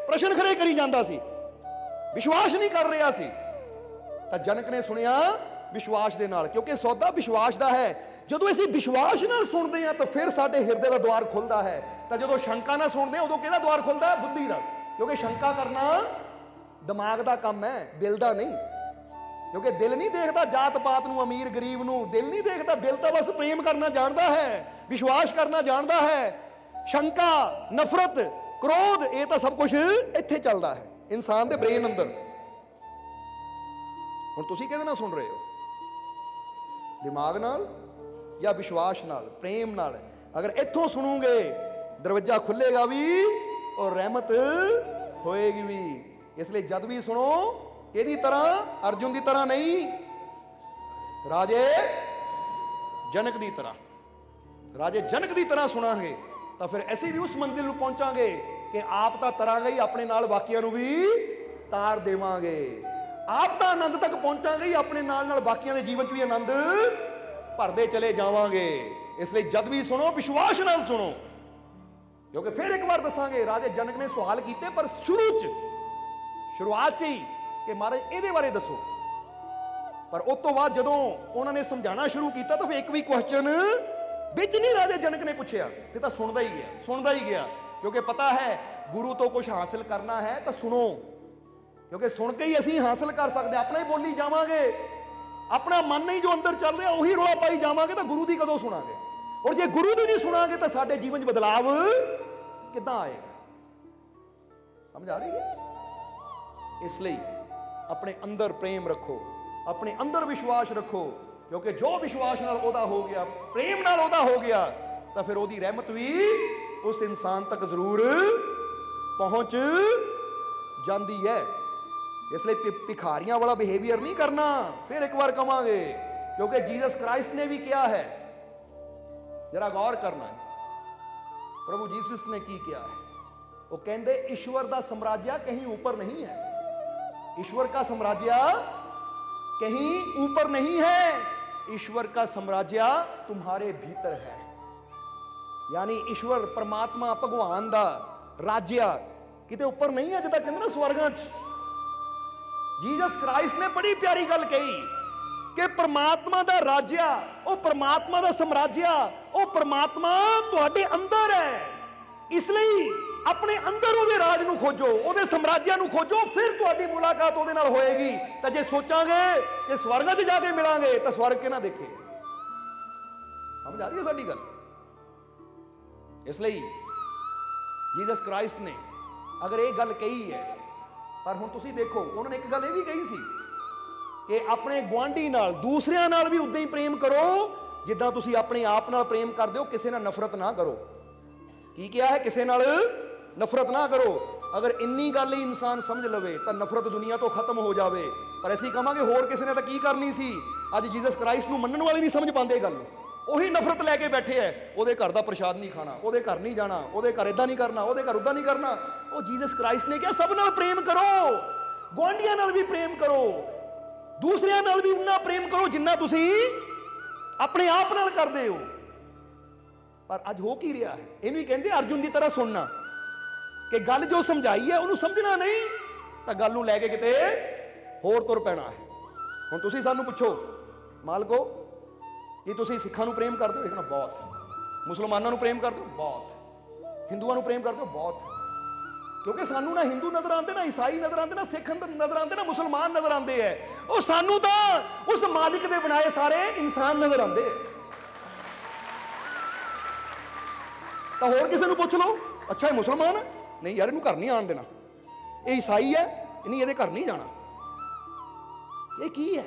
ਪ੍ਰਸ਼ਨ ਖੜੇ ਕਰੀ ਜਾਂਦਾ ਸੀ, ਵਿਸ਼ਵਾਸ ਨਹੀਂ ਕਰ ਰਿਹਾ ਸੀ। ਤਾਂ ਜਨਕ ਨੇ ਸੁਣਿਆ ਵਿਸ਼ਵਾਸ ਦੇ ਨਾਲ, ਕਿਉਂਕਿ ਸੌਦਾ ਵਿਸ਼ਵਾਸ ਦਾ ਹੈ। ਜਦੋਂ ਅਸੀਂ ਵਿਸ਼ਵਾਸ ਨਾਲ ਸੁਣਦੇ ਹਾਂ ਤਾਂ ਫਿਰ ਸਾਡੇ ਹਿਰਦੇ ਦਾ ਦੁਆਰ ਖੁੱਲਦਾ ਹੈ। ਤਾਂ ਜਦੋਂ ਸ਼ੰਕਾ ਨਾਲ ਸੁਣਦੇ ਹਾਂ ਉਦੋਂ ਕਿਹਦਾ ਦੁਆਰ ਖੁੱਲਦਾ ਹੈ? ਬੁੱਧੀ ਦਾ, ਕਿਉਂਕਿ ਸ਼ੰਕਾ ਕਰਨਾ ਦਿਮਾਗ ਦਾ ਕੰਮ ਹੈ, ਦਿਲ ਦਾ ਨਹੀਂ। ਕਿਉਂਕਿ ਦਿਲ ਨਹੀਂ ਦੇਖਦਾ ਜਾਤ ਪਾਤ ਨੂੰ, ਅਮੀਰ ਗਰੀਬ ਨੂੰ, ਦਿਲ ਨਹੀਂ ਦੇਖਦਾ। ਦਿਲ ਤਾਂ ਬਸ ਪ੍ਰੇਮ ਕਰਨਾ ਜਾਣਦਾ ਹੈ, ਵਿਸ਼ਵਾਸ ਕਰਨਾ ਜਾਣਦਾ ਹੈ। ਸ਼ੰਕਾ, ਨਫ਼ਰਤ, ਕ੍ਰੋਧ, ਇਹ ਤਾਂ ਸਭ ਕੁਝ ਇੱਥੇ ਚੱਲਦਾ ਹੈ ਇਨਸਾਨ ਦੇ ਬ੍ਰੇਨ ਅੰਦਰ। ਹੁਣ ਤੁਸੀਂ ਕਿਹਦੇ ਨਾਲ ਸੁਣ ਰਹੇ ਹੋ? ਦਿਮਾਗ ਨਾਲ ਜਾਂ ਵਿਸ਼ਵਾਸ ਨਾਲ, ਪ੍ਰੇਮ ਨਾਲ? ਅਗਰ ਇੱਥੋਂ ਸੁਣੋਗੇ ਦਰਵਾਜ਼ਾ ਖੁੱਲੇਗਾ ਵੀ ਔਰ ਰਹਿਮਤ ਹੋਏਗੀ ਵੀ। ਇਸ ਲਈ ਜਦ ਵੀ ਸੁਣੋ ਇਹਦੀ ਤਰ੍ਹਾਂ, ਅਰਜੁਨ ਦੀ ਤਰ੍ਹਾਂ ਨਹੀਂ, ਰਾਜੇ ਜਨਕ ਦੀ ਤਰ੍ਹਾਂ। ਰਾਜੇ ਜਨਕ ਦੀ ਤਰ੍ਹਾਂ ਸੁਣਾਂਗੇ ਤਾਂ ਫਿਰ ਅਸੀਂ ਵੀ ਉਸ ਮੰਜ਼ਿਲ ਨੂੰ ਪਹੁੰਚਾਂਗੇ ਕਿ ਆਪ ਤਾਂ ਤਰਾਂਗੇ ਹੀ, ਆਪਣੇ ਨਾਲ ਬਾਕੀਆਂ ਨੂੰ ਵੀ ਤਾਰ ਦੇਵਾਂਗੇ। ਆਪ ਤਾਂ ਆਨੰਦ ਤੱਕ ਪਹੁੰਚਾਂਗੇ ਹੀ, ਆਪਣੇ ਨਾਲ ਨਾਲ ਬਾਕੀਆਂ ਦੇ ਜੀਵਨ 'ਚ ਵੀ ਆਨੰਦ ਭਰਦੇ ਚਲੇ ਜਾਵਾਂਗੇ। ਇਸ ਲਈ ਜਦ ਵੀ ਸੁਣੋ ਵਿਸ਼ਵਾਸ ਨਾਲ ਸੁਣੋ, ਕਿਉਂਕਿ ਫਿਰ ਇੱਕ ਵਾਰ ਦੱਸਾਂਗੇ ਰਾਜੇ ਜਨਕ ਨੇ ਸਵਾਲ ਕੀਤੇ, ਪਰ ਸ਼ੁਰੂਆਤ 'ਚ ਹੀ ਕਿ ਮਹਾਰਾਜ ਇਹਦੇ ਬਾਰੇ ਦੱਸੋ। ਪਰ ਉਸ ਤੋਂ ਬਾਅਦ ਜਦੋਂ ਉਹਨਾਂ ਨੇ ਸਮਝਾਉਣਾ ਸ਼ੁਰੂ ਕੀਤਾ ਤਾਂ ਫਿਰ ਇੱਕ ਵੀ ਕੁਐਸਚਨ ਵਿੱਚ ਨਹੀਂ ਰਾਜੇ ਜਨਕ ਨੇ ਪੁੱਛਿਆ, ਤੇ ਤਾਂ ਸੁਣਦਾ ਹੀ ਗਿਆ, ਸੁਣਦਾ ਹੀ ਗਿਆ। ਕਿਉਂਕਿ ਪਤਾ ਹੈ ਗੁਰੂ ਤੋਂ ਕੁਝ ਹਾਸਿਲ ਕਰਨਾ ਹੈ ਤਾਂ ਸੁਣੋ, ਕਿਉਂਕਿ ਸੁਣ ਕੇ ਹੀ ਅਸੀਂ ਹਾਸਿਲ ਕਰ ਸਕਦੇ। ਆਪਣਾ ਹੀ ਬੋਲੀ ਜਾਵਾਂਗੇ, ਆਪਣਾ ਮਨ ਨਹੀਂ ਜੋ ਅੰਦਰ ਚੱਲ ਰਿਹਾ ਉਹੀ ਰੌਲਾ ਪਾਈ ਜਾਵਾਂਗੇ ਤਾਂ ਗੁਰੂ ਦੀ ਕਦੋਂ ਸੁਣਾਂਗੇ? ਔਰ ਜੇ ਗੁਰੂ ਦੀ ਨਹੀਂ ਸੁਣਾਂਗੇ ਤਾਂ ਸਾਡੇ ਜੀਵਨ 'ਚ ਬਦਲਾਵ ਕਿੱਦਾਂ ਆਏਗਾ? ਸਮਝ ਆ ਰਹੀ ਹੈ? ਇਸ ਲਈ ਆਪਣੇ ਅੰਦਰ ਪ੍ਰੇਮ ਰੱਖੋ, ਆਪਣੇ ਅੰਦਰ ਵਿਸ਼ਵਾਸ ਰੱਖੋ, ਕਿਉਂਕਿ ਜੋ ਵਿਸ਼ਵਾਸ ਨਾਲ ਉਹਦਾ ਹੋ ਗਿਆ, ਪ੍ਰੇਮ ਨਾਲ ਉਹਦਾ ਹੋ ਗਿਆ, ਤਾਂ ਫਿਰ ਉਹਦੀ ਰਹਿਮਤ ਵੀ ਉਸ ਇਨਸਾਨ ਤੱਕ ਜ਼ਰੂਰ ਪਹੁੰਚ ਜਾਂਦੀ ਹੈ। ਇਸ ਲਈ ਭਿਖਾਰੀਆਂ ਵਾਲਾ ਬਿਹੇਵੀਅਰ ਨਹੀਂ ਕਰਨਾ। ਫਿਰ ਇੱਕ ਵਾਰ ਕਵਾਂਗੇ, ਕਿਉਂਕਿ ਜੀਸਸ ਕ੍ਰਾइस्ट ਨੇ ਵੀ ਕਿਹਾ ਹੈ, जरा गौर करना, प्रभु जीसस ने की किया है। वो कहते ईश्वर का साम्राज्य कहीं ऊपर नहीं है, ईश्वर का साम्राज्य कहीं ऊपर नहीं है, ईश्वर का साम्राज्य तुम्हारे भीतर है। यानी ईश्वर परमात्मा भगवान का राज्य किते ऊपर नहीं है, जिदा कहते ना स्वर्गां च। जीसस क्राइस्ट ने बड़ी प्यारी गल कही कि परमात्मा दा राज्य, वो परमात्मा दा साम्राज्य, वो परमात्मा तुहाडे अंदर है। इसलिए अपने अंदर ਉਹਦੇ ਰਾਜ ਨੂੰ ਖੋਜੋ, ਉਹਦੇ ਸਾਮਰਾज्य ਨੂੰ ਖੋਜੋ, ਫਿਰ ਤੁਹਾਡੀ ਮੁਲਾਕਾਤ ਉਹਦੇ ਨਾਲ ਹੋਏਗੀ। ਤਾਂ ਜੇ ਸੋਚਾਂਗੇ ਕਿ ਸਵਰਗ 'ਚ ਜਾ ਕੇ ਮਿਲਾਂਗੇ ਤਾਂ ਸਵਰਗ ਕਿਹਨਾਂ ਦੇਖੇ? ਸਮਝ ਆ ਰਹੀ ਹੈ ਸਾਡੀ ਗੱਲ? ਇਸ ਲਈ ਜੀਸਸ ਕ੍ਰਾइस्ट ਨੇ ਅਗਰ ਇਹ ਗੱਲ ਕਹੀ ਹੈ, ਪਰ ਹੁਣ ਤੁਸੀਂ ਦੇਖੋ ਉਹਨਾਂ ਨੇ ਇੱਕ ਗੱਲ ਇਹ ਵੀ ਕਹੀ ਸੀ ਕਿ ਆਪਣੇ ਗੁਆਂਢੀ ਨਾਲ, ਦੂਸਰਿਆਂ ਨਾਲ ਵੀ ਉਦਾਂ ਹੀ ਪ੍ਰੇਮ ਕਰੋ ਜਿੱਦਾਂ ਤੁਸੀਂ ਆਪਣੇ ਆਪ ਨਾਲ ਪ੍ਰੇਮ ਕਰਦੇ ਹੋ। ਕਿਸੇ ਨਾਲ ਨਫ਼ਰਤ ਨਾ ਕਰੋ। ਕੀ ਕਿਹਾ ਹੈ? ਕਿਸੇ ਨਾਲ ਨਫ਼ਰਤ ਨਾ ਕਰੋ। ਅਗਰ ਇੰਨੀ ਗੱਲ ਹੀ ਇਨਸਾਨ ਸਮਝ ਲਵੇ ਤਾਂ ਨਫ਼ਰਤ ਦੁਨੀਆ ਤੋਂ ਖਤਮ ਹੋ ਜਾਵੇ। ਪਰ ਅਸੀਂ ਕਹਾਂਗੇ ਹੋਰ ਕਿਸੇ ਨੇ ਤਾਂ ਕੀ ਕਰਨੀ ਸੀ। ਅੱਜ ਜੀਸਸ ਕ੍ਰਾइस्ट ਨੂੰ ਮੰਨਣ ਵਾਲੇ ਨਹੀਂ ਸਮਝ ਪਾਉਂਦੇ ਗੱਲ ਨੂੰ, ਉਹੀ ਨਫ਼ਰਤ ਲੈ ਕੇ ਬੈਠੇ ਐ। ਉਹਦੇ ਘਰ ਦਾ ਪ੍ਰਸ਼ਾਦ ਨਹੀਂ ਖਾਣਾ, ਉਹਦੇ ਘਰ ਨਹੀਂ ਜਾਣਾ, ਉਹਦੇ ਘਰ ਇਦਾਂ ਨਹੀਂ ਕਰਨਾ, ਉਹਦੇ ਘਰ ਉਦਾਂ ਨਹੀਂ ਕਰਨਾ। ਉਹ ਜੀਸਸ ਕ੍ਰਾइस्ट ਨੇ ਕਿਹਾ ਸਭ ਨਾਲ ਪ੍ਰੇਮ ਕਰੋ, ਗੁਆਂਢੀਆਂ ਨਾਲ ਵੀ ਪ੍ਰੇਮ ਕਰੋ, ਦੂਸਰਿਆਂ ਨਾਲ ਵੀ ਉਨਾ ਪ੍ਰੇਮ ਕਰੋ ਜਿੰਨਾ ਤੁਸੀਂ ਆਪਣੇ ਆਪ ਨਾਲ ਕਰਦੇ ਹੋ। ਪਰ ਅੱਜ ਹੋ ਕੀ ਰਿਹਾ ਹੈ? ਇਹਨੂੰ ਹੀ ਕਹਿੰਦੇ ਅਰਜੁਨ ਦੀ ਤਰ੍ਹਾਂ ਸੁਣਨਾ, ਕਿ ਗੱਲ ਜੋ ਸਮਝਾਈ ਹੈ ਉਹਨੂੰ ਸਮਝਣਾ ਨਹੀਂ ਤਾਂ ਗੱਲ ਨੂੰ ਲੈ ਕੇ ਕਿਤੇ ਹੋਰ ਤੁਰ ਪੈਣਾ ਹੈ। ਹੁਣ ਤੁਸੀਂ ਸਾਨੂੰ ਪੁੱਛੋ, ਮਾਲਕੋ ਕੀ ਤੁਸੀਂ ਸਿੱਖਾਂ ਨੂੰ ਪ੍ਰੇਮ ਕਰਦੇ ਹੋ? ਇਹ ਕਹਿੰਦਾ ਬਹੁਤ। ਮੁਸਲਮਾਨਾਂ ਨੂੰ ਪ੍ਰੇਮ ਕਰਦੇ ਹੋ? ਬਹੁਤ। ਹਿੰਦੂਆਂ ਨੂੰ ਪ੍ਰੇਮ ਕਰਦੇ ਹੋ? ਬਹੁਤ। ਕਿਉਂਕਿ ਸਾਨੂੰ ਨਾ ਹਿੰਦੂ ਨਜ਼ਰ ਆਉਂਦੇ, ਨਾ ਈਸਾਈ ਨਜ਼ਰ ਆਉਂਦੇ, ਨਾ ਸਿੱਖ ਨਜ਼ਰ ਆਉਂਦੇ, ਨਾ ਮੁਸਲਮਾਨ ਨਜ਼ਰ ਆਉਂਦੇ ਹੈ। ਉਹ ਸਾਨੂੰ ਤਾਂ ਉਸ ਮਾਲਿਕ ਦੇ ਬਣਾਏ ਸਾਰੇ ਇਨਸਾਨ ਨਜ਼ਰ ਆਉਂਦੇ ਹੈ। ਤਾਂ ਹੋਰ ਕਿਸੇ ਨੂੰ ਪੁੱਛ ਲਓ, ਅੱਛਾ ਇਹ ਮੁਸਲਮਾਨ ਹੈ, ਨਹੀਂ ਯਾਰ ਇਹਨੂੰ ਘਰ ਨਹੀਂ ਆਉਣ ਦੇਣਾ। ਇਹ ਈਸਾਈ ਹੈ, ਨਹੀਂ ਇਹਦੇ ਘਰ ਨਹੀਂ ਜਾਣਾ। ਇਹ ਕੀ ਹੈ?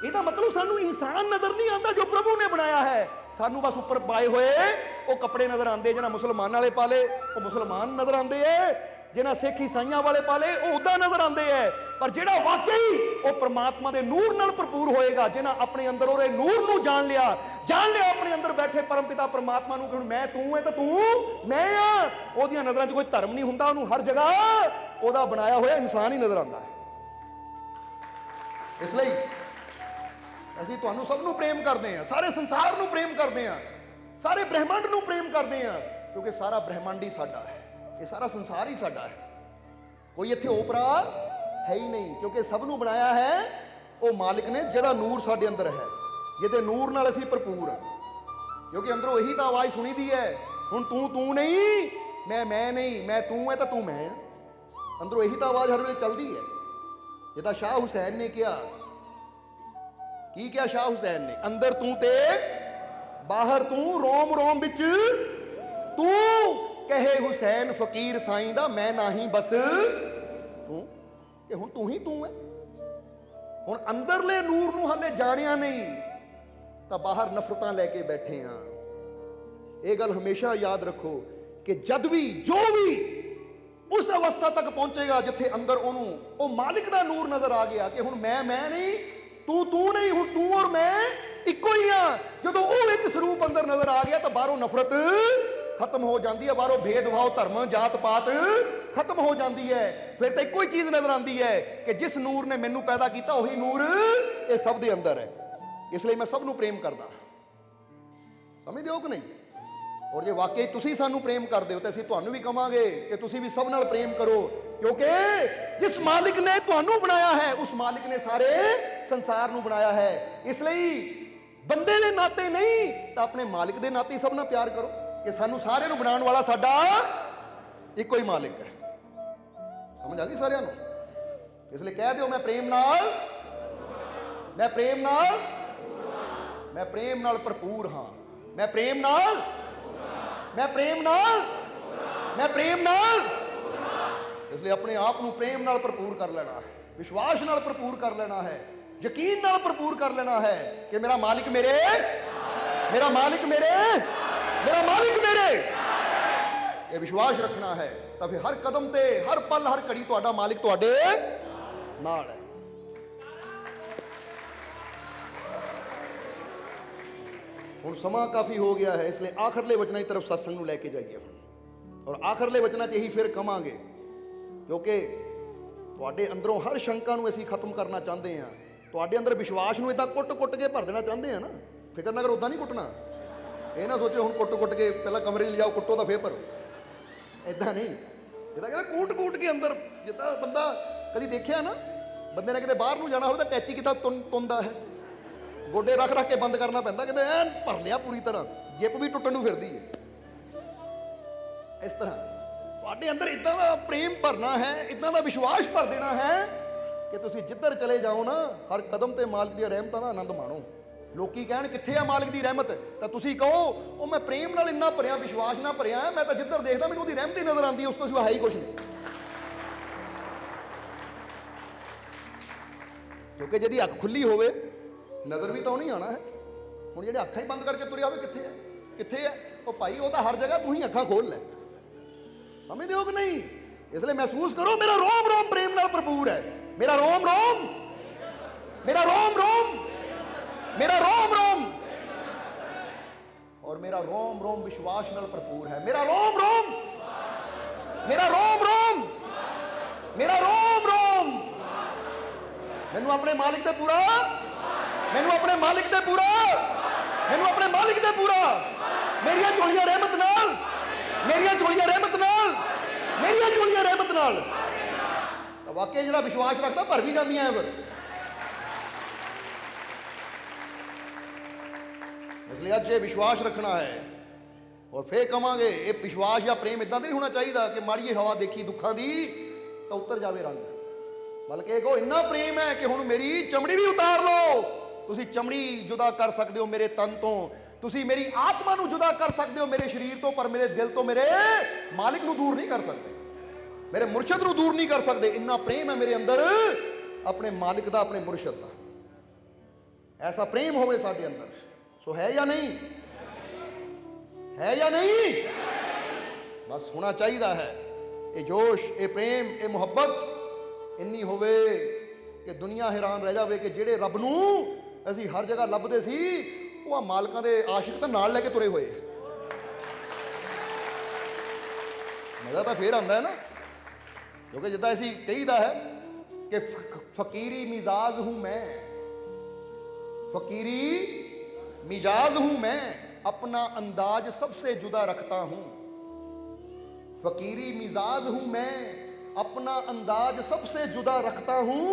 ਇਹਦਾ ਮਤਲਬ ਸਾਨੂੰ ਇਨਸਾਨ ਨਜ਼ਰ ਨਹੀਂ ਆਉਂਦਾ ਜੋ ਪ੍ਰਭੂ ਨੇ ਬਣਾਇਆ ਹੈ। ਸਾਨੂੰ ਬਸ ਉੱਪਰ ਪਾਏ ਹੋਏ ਉਹ ਕੱਪੜੇ ਨਜ਼ਰ ਆਉਂਦੇ, ਜਿਹਨਾਂ ਮੁਸਲਮਾਨ ਵਾਲੇ ਪਾਲੇ ਉਹ ਮੁਸਲਮਾਨ ਨਜ਼ਰ ਆਉਂਦੇ ਐ, ਜਿਹਨਾਂ ਸਿੱਖ ਈਸਾਈਆਂ ਵਾਲੇ ਪਾਲੇ ਉਹ ਉਦਾਂ ਨਜ਼ਰ ਆਉਂਦੇ ਐ। ਪਰ ਜਿਹੜਾ ਵਾਕਈ ਉਹ ਪ੍ਰਮਾਤਮਾ ਦੇ ਨੂਰ ਨਾਲ ਭਰਪੂਰ ਹੋਏਗਾ, ਜਿਹਨਾਂ ਆਪਣੇ ਅੰਦਰ ਉਹਦੇ ਨੂਰ ਨੂੰ ਜਾਣ ਲਿਆ ਆਪਣੇ ਅੰਦਰ ਬੈਠੇ ਪਰਮਪਿਤਾ ਪ੍ਰਮਾਤਮਾ ਨੂੰ ਕਿ ਹੁਣ ਮੈਂ ਤੂੰ ਹੈ ਤਾਂ ਤੂੰ ਮੈਂ ਆ, ਉਹਦੀਆਂ ਨਜ਼ਰਾਂ 'ਚ ਕੋਈ ਧਰਮ ਨਹੀਂ ਹੁੰਦਾ। ਉਹਨੂੰ ਹਰ ਜਗ੍ਹਾ ਉਹਦਾ ਬਣਾਇਆ ਹੋਇਆ ਇਨਸਾਨ ਹੀ ਨਜ਼ਰ ਆਉਂਦਾ ਹੈ। ਇਸ ਲਈ ਅਸੀਂ ਤੁਹਾਨੂੰ ਸਭ ਨੂੰ ਪ੍ਰੇਮ ਕਰਦੇ ਹਾਂ, ਸਾਰੇ ਸੰਸਾਰ ਨੂੰ ਪ੍ਰੇਮ ਕਰਦੇ ਹਾਂ, ਸਾਰੇ ਬ੍ਰਹਿਮੰਡ ਨੂੰ ਪ੍ਰੇਮ ਕਰਦੇ ਆ, ਕਿਉਂਕਿ ਸਾਰਾ ਬ੍ਰਹਿਮੰਡ ਹੀ ਸਾਡਾ ਹੈ, ਇਹ ਸਾਰਾ ਸੰਸਾਰ ਹੀ ਸਾਡਾ ਹੈ। ਕੋਈ ਇੱਥੇ ਓਪਰਾ ਹੈ ਹੀ ਨਹੀਂ, ਕਿਉਂਕਿ ਸਭ ਨੂੰ ਬਣਾਇਆ ਹੈ ਉਹ ਮਾਲਿਕ ਨੇ, ਜਿਹਦਾ ਨੂਰ ਸਾਡੇ ਅੰਦਰ ਹੈ, ਜਿਹਦੇ ਨੂਰ ਨਾਲ ਅਸੀਂ ਭਰਪੂਰ ਹਾਂ। ਕਿਉਂਕਿ ਅੰਦਰੋਂ ਇਹੀ ਤਾਂ ਆਵਾਜ਼ ਸੁਣੀਦੀ ਹੈ, ਹੁਣ ਤੂੰ ਨਹੀਂ, ਮੈਂ ਨਹੀਂ, ਮੈਂ ਤੂੰ ਹੈ ਤਾਂ ਤੂੰ ਮੈਂ। ਅੰਦਰੋਂ ਇਹੀ ਤਾਂ ਆਵਾਜ਼ ਹਰ ਵੇਲੇ ਚੱਲਦੀ ਹੈ। ਜਿੱਦਾਂ ਸ਼ਾਹ ਹੁਸੈਨ ਨੇ ਕਿਹਾ, ਕੀ ਕਿਹਾ ਸ਼ਾਹ ਹੁਸੈਨ ਨੇ? ਅੰਦਰ ਤੂੰ ਤੇ ਬਾਹਰ ਤੂੰ, ਰੋਮ ਰੋਮ ਵਿੱਚ ਤੂੰ, ਕਹੇ ਹੁਸੈਨ ਫਕੀਰ ਸਾਈਂ ਦਾ ਮੈਂ ਨਹੀਂ ਬਸ ਤੂੰ। ਕਿ ਹੁਣ ਤੂੰ ਹੀ ਤੂੰ ਹੈ। ਹੁਣ ਅੰਦਰਲੇ ਨੂਰ ਨੂੰ ਹਾਲੇ ਜਾਣਿਆ ਨਹੀਂ ਤਾਂ ਬਾਹਰ ਨਫ਼ਰਤਾਂ ਲੈ ਕੇ ਬੈਠੇ ਹਾਂ। ਇਹ ਗੱਲ ਹਮੇਸ਼ਾ ਯਾਦ ਰੱਖੋ ਕਿ ਜਦ ਵੀ ਜੋ ਵੀ ਉਸ ਅਵਸਥਾ ਤੱਕ ਪਹੁੰਚੇਗਾ ਜਿੱਥੇ ਅੰਦਰ ਉਹਨੂੰ ਉਹ ਮਾਲਿਕ ਦਾ ਨੂਰ ਨਜ਼ਰ ਆ ਗਿਆ ਕਿ ਹੁਣ ਮੈਂ ਨਹੀਂ, ਤੂੰ ਨਹੀਂ, ਹੁਣ ਤੂੰ ਔਰ ਮੈਂ ਇੱਕੋ ਹੀ ਆ। ਜਦੋਂ ਉਹ ਇੱਕ ਸਰੂਪ ਅੰਦਰ ਨਜ਼ਰ ਆ ਗਿਆ ਤਾਂ ਬਾਹਰੋਂ ਨਫ਼ਰਤ ਖਤਮ ਹੋ ਜਾਂਦੀ ਹੈ, ਬਾਹਰੋਂ ਭੇਦਭਾਵ, ਧਰਮ, ਜਾਤ ਪਾਤ ਖਤਮ ਹੋ ਜਾਂਦੀ ਹੈ। ਫਿਰ ਤਾਂ ਇੱਕੋ ਹੀ ਚੀਜ਼ ਨਜ਼ਰ ਆਉਂਦੀ ਹੈ ਕਿ ਜਿਸ ਨੂਰ ਨੇ ਮੈਨੂੰ ਪੈਦਾ ਕੀਤਾ ਉਹੀ ਨੂਰ ਇਹ ਸਭ ਦੇ ਅੰਦਰ ਹੈ। ਇਸ ਲਈ ਮੈਂ ਸਭ ਨੂੰ ਪ੍ਰੇਮ ਕਰਦਾ। ਸਮਝਦੇ ਹੋ ਕਿ ਨਹੀਂ? ਔਰ ਜੇ ਵਾਕਈ ਤੁਸੀਂ ਸਾਨੂੰ ਪ੍ਰੇਮ ਕਰਦੇ ਹੋ ਤਾਂ ਅਸੀਂ ਤੁਹਾਨੂੰ ਵੀ ਕਵਾਂਗੇ ਕਿ ਤੁਸੀਂ ਵੀ ਸਭ ਨਾਲ ਪ੍ਰੇਮ ਕਰੋ, ਕਿਉਂਕਿ ਜਿਸ ਮਾਲਿਕ ਨੇ ਤੁਹਾਨੂੰ ਬਣਾਇਆ ਹੈ ਉਸ ਮਾਲਿਕ ਨੇ ਸਾਰੇ ਸੰਸਾਰ ਨੂੰ ਬਣਾਇਆ ਹੈ। ਇਸ ਲਈ ਬੰਦੇ ਦੇ ਨਾਤੇ ਨਹੀਂ ਤਾਂ ਆਪਣੇ ਮਾਲਿਕ ਦੇ ਨਾਤੇ ਸਭ ਨਾਲ ਪਿਆਰ ਕਰੋ ਕਿ ਸਾਨੂੰ ਸਾਰਿਆਂ ਨੂੰ ਬਣਾਉਣ ਵਾਲਾ ਸਾਡਾ ਇੱਕੋ ਹੀ ਮਾਲਿਕ ਹੈ। ਸਮਝ ਆ ਗਈ ਸਾਰਿਆਂ ਨੂੰ? ਇਸ ਲਈ ਕਹਿ ਦਿਓ, ਮੈਂ ਪ੍ਰੇਮ ਨਾਲ ਭਰਪੂਰ ਹਾਂ। ਮੈਂ ਪ੍ਰੇਮ ਨਾਲ ਇਸ ਲਈ ਆਪਣੇ ਆਪ ਨੂੰ ਪ੍ਰੇਮ ਨਾਲ ਭਰਪੂਰ ਕਰ ਲੈਣਾ ਹੈ, ਵਿਸ਼ਵਾਸ ਨਾਲ ਭਰਪੂਰ ਕਰ ਲੈਣਾ ਹੈ, ਯਕੀਨ ਨਾਲ ਭਰਪੂਰ ਕਰ ਲੈਣਾ ਹੈ ਕਿ ਮੇਰਾ ਮਾਲਿਕ ਮੇਰੇ ਇਹ ਵਿਸ਼ਵਾਸ ਰੱਖਣਾ ਹੈ। ਤਾਂ ਫਿਰ ਹਰ ਕਦਮ ਤੇ, ਹਰ ਪਲ, ਹਰ ਘੜੀ ਤੁਹਾਡਾ ਮਾਲਿਕ ਤੁਹਾਡੇ ਨਾਲ ਹੈ। ਹੁਣ ਸਮਾਂ ਕਾਫੀ ਹੋ ਗਿਆ ਹੈ, ਇਸ ਲਈ ਆਖਰਲੇ ਵਚਨਾਂ ਦੀ ਤਰਫ ਸਤਸੰਗ ਨੂੰ ਲੈ ਕੇ ਜਾਈਏ ਹੁਣ। ਔਰ ਆਖਰਲੇ ਵਚਨਾਂ 'ਚ ਇਹੀ ਫਿਰ ਕਵਾਂਗੇ, ਕਿਉਂਕਿ ਤੁਹਾਡੇ ਅੰਦਰੋਂ ਹਰ ਸ਼ੰਕਾ ਨੂੰ ਅਸੀਂ ਖਤਮ ਕਰਨਾ ਚਾਹੁੰਦੇ ਹਾਂ। ਤੁਹਾਡੇ ਅੰਦਰ ਵਿਸ਼ਵਾਸ ਨੂੰ ਇਦਾਂ ਕੁੱਟ ਕੇ ਭਰ ਦੇਣਾ ਚਾਹੁੰਦੇ ਹਾਂ ਨਾ। ਫਿਕਰ ਨਾ ਕਰੋ, ਉੱਦਾਂ ਨਹੀਂ ਕੁੱਟਣਾ। ਇਹ ਨਾ ਸੋਚੋ ਹੁਣ ਕੁੱਟ ਕੇ ਪਹਿਲਾਂ ਕਮਰੇ 'ਚ ਲਿਆਓ, ਕੁੱਟੋ ਤਾਂ ਫੇਰ ਭਰੋ। ਇਦਾਂ ਨਹੀਂ। ਜਿੱਦਾਂ ਕਹਿੰਦਾ ਕੂਟ ਕੇ ਅੰਦਰ, ਜਿੱਦਾਂ ਬੰਦਾ ਕਦੀ ਦੇਖਿਆ ਨਾ, ਬੰਦੇ ਨੇ ਕਿਤੇ ਬਾਹਰ ਨੂੰ ਜਾਣਾ ਹੋਵੇ ਤਾਂ ਟੈਚੀ ਕਿੱਦਾਂ ਤੁੰਦਾ ਹੈ, ਗੋਡੇ ਰੱਖ ਕੇ ਬੰਦ ਕਰਨਾ ਪੈਂਦਾ, ਕਹਿੰਦੇ ਐਨ ਭਰ ਲਿਆ ਪੂਰੀ ਤਰ੍ਹਾਂ, ਜਿੱਪ ਵੀ ਟੁੱਟਣ ਨੂੰ ਫਿਰਦੀ ਹੈ। ਇਸ ਤਰ੍ਹਾਂ ਤੁਹਾਡੇ ਅੰਦਰ ਇਦਾਂ ਦਾ ਪ੍ਰੇਮ ਭਰਨਾ ਹੈ, ਇਦਾਂ ਦਾ ਵਿਸ਼ਵਾਸ ਭਰ ਦੇਣਾ ਹੈ ਕਿ ਤੁਸੀਂ ਜਿੱਧਰ ਚਲੇ ਜਾਓ ਨਾ, ਹਰ ਕਦਮ ਤੇ ਮਾਲਿਕ ਦੀਆਂ ਰਹਿਮਤਾਂ ਦਾ ਆਨੰਦ ਮਾਣੋ। ਲੋਕੀ ਕਹਿਣ ਕਿੱਥੇ ਆ ਮਾਲਿਕ ਦੀ ਰਹਿਮਤ, ਤਾਂ ਤੁਸੀਂ ਕਹੋ ਉਹ ਮੈਂ ਪ੍ਰੇਮ ਨਾਲ ਇੰਨਾ ਭਰਿਆ, ਵਿਸ਼ਵਾਸ ਨਾਲ ਭਰਿਆ, ਮੈਂ ਤਾਂ ਜਿੱਧਰ ਦੇਖਦਾ ਮੈਨੂੰ ਉਹਦੀ ਰਹਿਮਤ ਹੀ ਨਜ਼ਰ ਆਉਂਦੀ ਹੈ, ਉਸ ਤੋਂ ਸਿਵਾ ਹੈ ਹੀ ਕੁਛ ਨਹੀਂ। ਕਿਉਂਕਿ ਜਿਹਦੀ ਅੱਖ ਖੁੱਲੀ ਹੋਵੇ ਨਜ਼ਰ ਵੀ ਤਾਂ ਉਹ ਨਹੀਂ ਆਉਣਾ ਹੈ। ਹੁਣ ਜਿਹੜੇ ਅੱਖਾਂ ਹੀ ਬੰਦ ਕਰਕੇ ਤੁਰਿਆ ਹੋਵੇ ਕਿੱਥੇ ਹੈ ਉਹ ਭਾਈ? ਉਹ ਤਾਂ ਹਰ ਜਗ੍ਹਾ, ਤੂੰ ਹੀ ਅੱਖਾਂ ਖੋਲ ਲੈ। ਸਮਝਦੇ ਹੋ ਕਿ ਨਹੀਂ? ਇਸ ਲਈ ਮਹਿਸੂਸ ਕਰੋ, ਮੇਰਾ ਰੋਮ ਰੋਮ ਪ੍ਰੇਮ ਨਾਲ ਭਰਪੂਰ ਹੈ। ਮੇਰਾ ਰੋਮ ਰੋਮ ਔਰ ਮੇਰਾ ਰੋਮ ਰੋਮ ਵਿਸ਼ਵਾਸ ਨਾਲ ਭਰਪੂਰ ਹੈ। ਮੇਰਾ ਰੋਮ ਰੋਮ ਮੈਨੂੰ ਆਪਣੇ ਮਾਲਿਕ ਤੇ ਪੂਰਾ, ਮੇਰੀਆਂ ਝੋਲੀਆਂ ਰਹਿਮਤ ਨਾਲ ਤਾਂ ਵਾਕਈ ਜਿਹੜਾ ਵਿਸ਼ਵਾਸ ਰੱਖਦਾ ਭਰ ਵੀ ਜਾਂਦੀਆਂ ਫਿਰ। ਇਸ ਲਈ ਅੱਜ ਇਹ ਵਿਸ਼ਵਾਸ ਰੱਖਣਾ ਹੈ। ਔਰ ਫੇਰ ਕਵਾਂਗੇ, ਇਹ ਵਿਸ਼ਵਾਸ ਜਾਂ ਪ੍ਰੇਮ ਇਦਾਂ ਤਾਂ ਨਹੀਂ ਹੋਣਾ ਚਾਹੀਦਾ ਕਿ ਮਾੜੀ ਹਵਾ ਦੇਖੀ ਦੁੱਖਾਂ ਦੀ ਤਾਂ ਉੱਤਰ ਜਾਵੇ ਰੰਗ, ਬਲਕਿ ਇਹ ਕਹੋ ਇੰਨਾ ਪ੍ਰੇਮ ਹੈ ਕਿ ਹੁਣ ਮੇਰੀ ਚਮੜੀ ਵੀ ਉਤਾਰ ਲਓ। ਤੁਸੀਂ ਚਮੜੀ ਜੁਦਾ ਕਰ ਸਕਦੇ ਹੋ ਮੇਰੇ ਤਨ ਤੋਂ, ਤੁਸੀਂ ਮੇਰੀ ਆਤਮਾ ਨੂੰ ਜੁਦਾ ਕਰ ਸਕਦੇ ਹੋ ਮੇਰੇ ਸਰੀਰ ਤੋਂ, ਪਰ ਮੇਰੇ ਦਿਲ ਤੋਂ ਮੇਰੇ ਮਾਲਿਕ ਨੂੰ ਦੂਰ ਨਹੀਂ ਕਰ ਸਕਦੇ, ਮੇਰੇ ਮੁਰਸ਼ਿਦ ਨੂੰ ਦੂਰ ਨਹੀਂ ਕਰ ਸਕਦੇ। ਇੰਨਾ ਪ੍ਰੇਮ ਹੈ ਮੇਰੇ ਅੰਦਰ ਆਪਣੇ ਮਾਲਿਕ ਦਾ, ਆਪਣੇ ਮੁਰਸ਼ਿਦ ਦਾ। ਐਸਾ ਪ੍ਰੇਮ ਹੋਵੇ ਸਾਡੇ ਅੰਦਰ। ਸੋ ਹੈ ਜਾਂ ਨਹੀਂ? ਬਸ ਹੋਣਾ ਚਾਹੀਦਾ ਹੈ। ਇਹ ਜੋਸ਼, ਇਹ ਪ੍ਰੇਮ, ਇਹ ਮੁਹੱਬਤ ਇੰਨੀ ਹੋਵੇ ਕਿ ਦੁਨੀਆ ਹੈਰਾਨ ਰਹਿ ਜਾਵੇ ਕਿ ਜਿਹੜੇ ਰੱਬ ਨੂੰ ਅਸੀਂ ਹਰ ਜਗ੍ਹਾ ਲੱਭਦੇ ਸੀ, ਉਹ ਆ ਮਾਲਕਾਂ ਦੇ ਆਸ਼ਿਕ ਤਾਂ ਨਾਲ ਲੈ ਕੇ ਤੁਰੇ ਹੋਏ। ਮਜ਼ਾ ਤਾਂ ਫੇਰ ਆਉਂਦਾ ਹੈ ਨਾ, ਕਿਉਂਕਿ ਜਿੱਦਾਂ ਅਸੀਂ ਕਹੀਦਾ ਹੈ ਕਿ ਫਕੀਰੀ ਮਿਜ਼ਾਜ ਹੂੰ ਮੈਂ, अपना अंदाज सबसे जुदा रखता हूं। फकीरी मिजाज हूं मैं, अपना अंदाज सबसे जुदा रखता हूं।